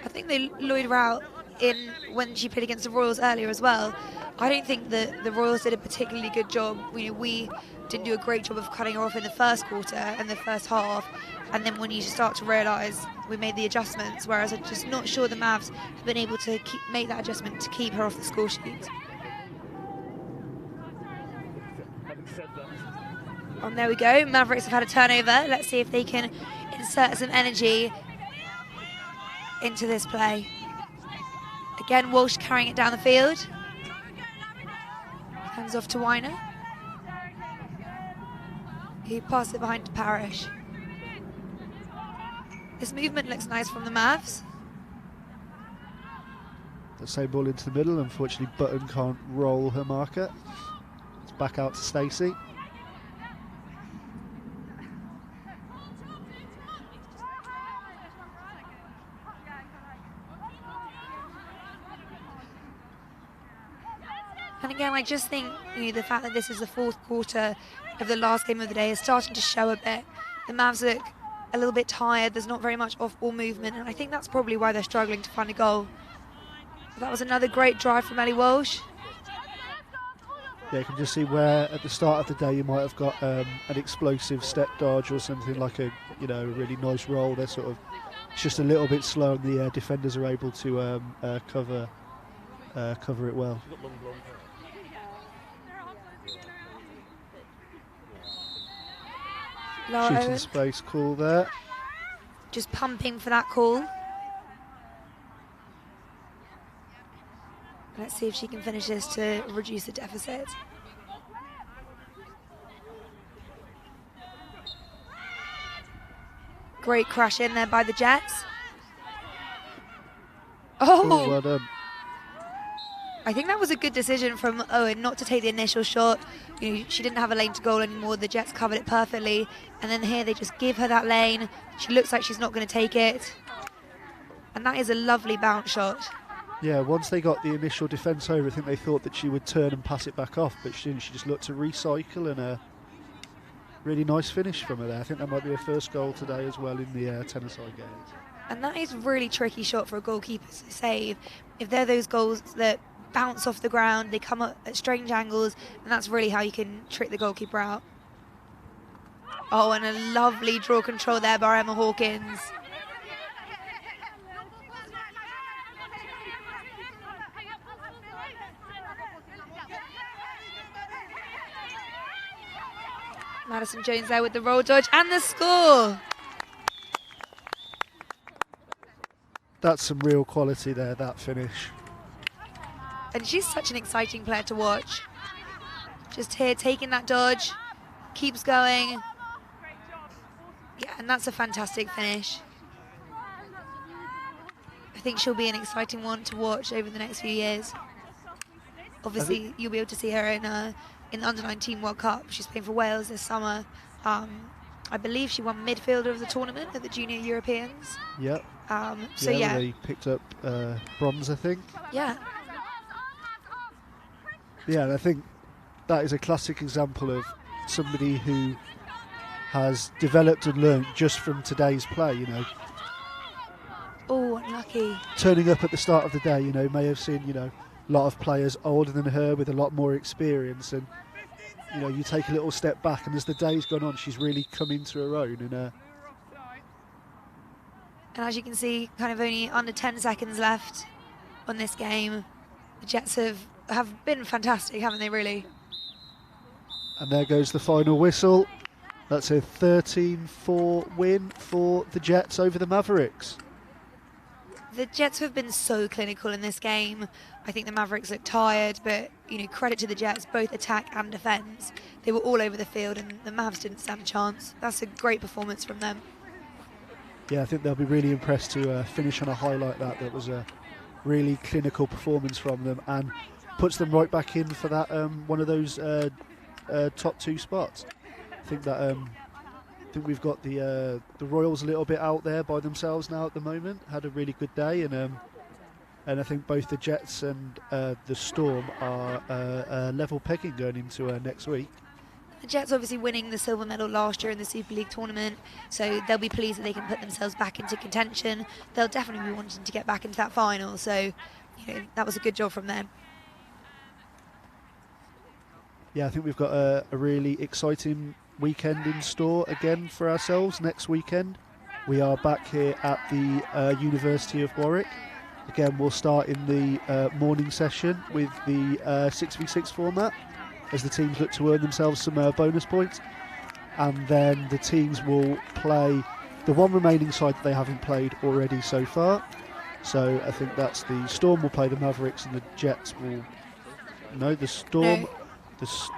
I think they Lloyd Rout in when she played against the Royals earlier as well. I don't think that the Royals did a particularly good job. You know, we didn't do a great job of cutting her off in the first quarter and the first half, and then when you start to realise we made the adjustments, whereas I'm just not sure the Mavs have been able to make that adjustment to keep her off the score sheet. And there we go, Mavericks have had a turnover. Let's see if they can insert some energy into this play. Again, Walsh carrying it down the field. Hands off to Weiner. He passed it behind to Parrish. This movement looks nice from the Mavs. The same ball into the middle. Unfortunately, Button can't roll her marker. It's back out to Stacey. And again, I just think the fact that this is the fourth quarter of the last game of the day is starting to show a bit. The Mavs look a little bit tired. There's not very much off-ball movement, and I think that's probably why they're struggling to find a goal. That was another great drive from Ellie Walsh. Yeah, you can just see where at the start of the day you might have got an explosive step dodge or something like a really nice roll. They're sort of just a little bit slow, and the defenders are able to cover it well. Shooting space call there. Just pumping for that call. Let's see if she can finish this to reduce the deficit. Great crash in there by the Jets. Oh! Well done. I think that was a good decision from Owen not to take the initial shot. She didn't have a lane to goal anymore. The Jets covered it perfectly. And then here they just give her that lane. She looks like she's not going to take it. And that is a lovely bounce shot. Yeah, once they got the initial defence over, I think they thought that she would turn and pass it back off, but she didn't. She just looked to recycle, and a really nice finish from her there. I think that might be her first goal today as well in the tennis-side games. And that is a really tricky shot for a goalkeeper to save. If they're those goals that bounce off the ground, they come up at strange angles, and that's really how you can trick the goalkeeper out. Oh, and a lovely draw control there by Emma Hawkins. Madison Jones there with the roll dodge and the score. That's some real quality there, that finish. And she's such an exciting player to watch. Just here taking that dodge, keeps going. Yeah, and that's a fantastic finish. I think she'll be an exciting one to watch over the next few years. Obviously, you'll be able to see her in the Under-19 World Cup. She's playing for Wales this summer. I believe she won midfielder of the tournament at the Junior Europeans. Yep. So yeah. They picked up bronze, I think. Yeah. Yeah, and I think that is a classic example of somebody who has developed and learned just from today's play, Oh, unlucky. Turning up at the start of the day, may have seen, a lot of players older than her with a lot more experience, and you take a little step back, and as the day's gone on, she's really come into her own. And as you can see, kind of only under 10 seconds left on this game. The Jets have been fantastic, haven't they, really? And there goes the final whistle. That's a 13-4 win for the Jets over the Mavericks. The Jets have been so clinical in this game. I think the Mavericks look tired, but credit to the Jets, both attack and defence. They were all over the field, and the Mavs didn't stand a chance. That's a great performance from them. Yeah, I think they'll be really impressed to finish on a high like that. That was a really clinical performance from them, and puts them right back in for that one of those top two spots. I think we've got the Royals a little bit out there by themselves now at the moment. Had a really good day, and I think both the Jets and the Storm are level pegging going into next week. The Jets obviously winning the silver medal last year in the Super League tournament, so they'll be pleased that they can put themselves back into contention. They'll definitely be wanting to get back into that final, so that was a good job from them. Yeah, I think we've got a really exciting weekend in store again for ourselves next weekend. We are back here at the University of Warwick. Again, we'll start in the morning session with the 6v6 format as the teams look to earn themselves some bonus points, and then the teams will play the one remaining side that they haven't played already so far. So I think that's the Storm will play the Mavericks, and the Jets will... No, the Storm... No. The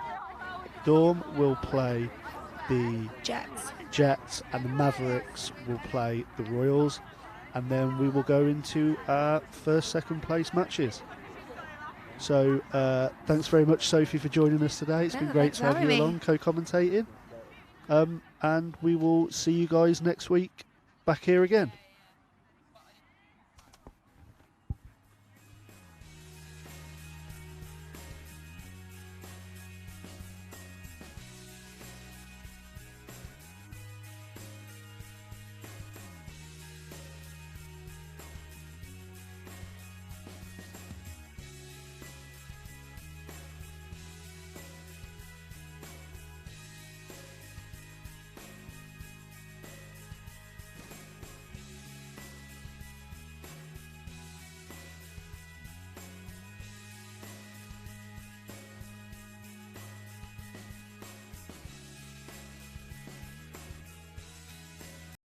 Storm will play the Jets, and the Mavericks will play the Royals, and then we will go into our first, second place matches. So thanks very much, Sophie, for joining us today. It's been great to have you along, co-commentating. And we will see you guys next week back here again.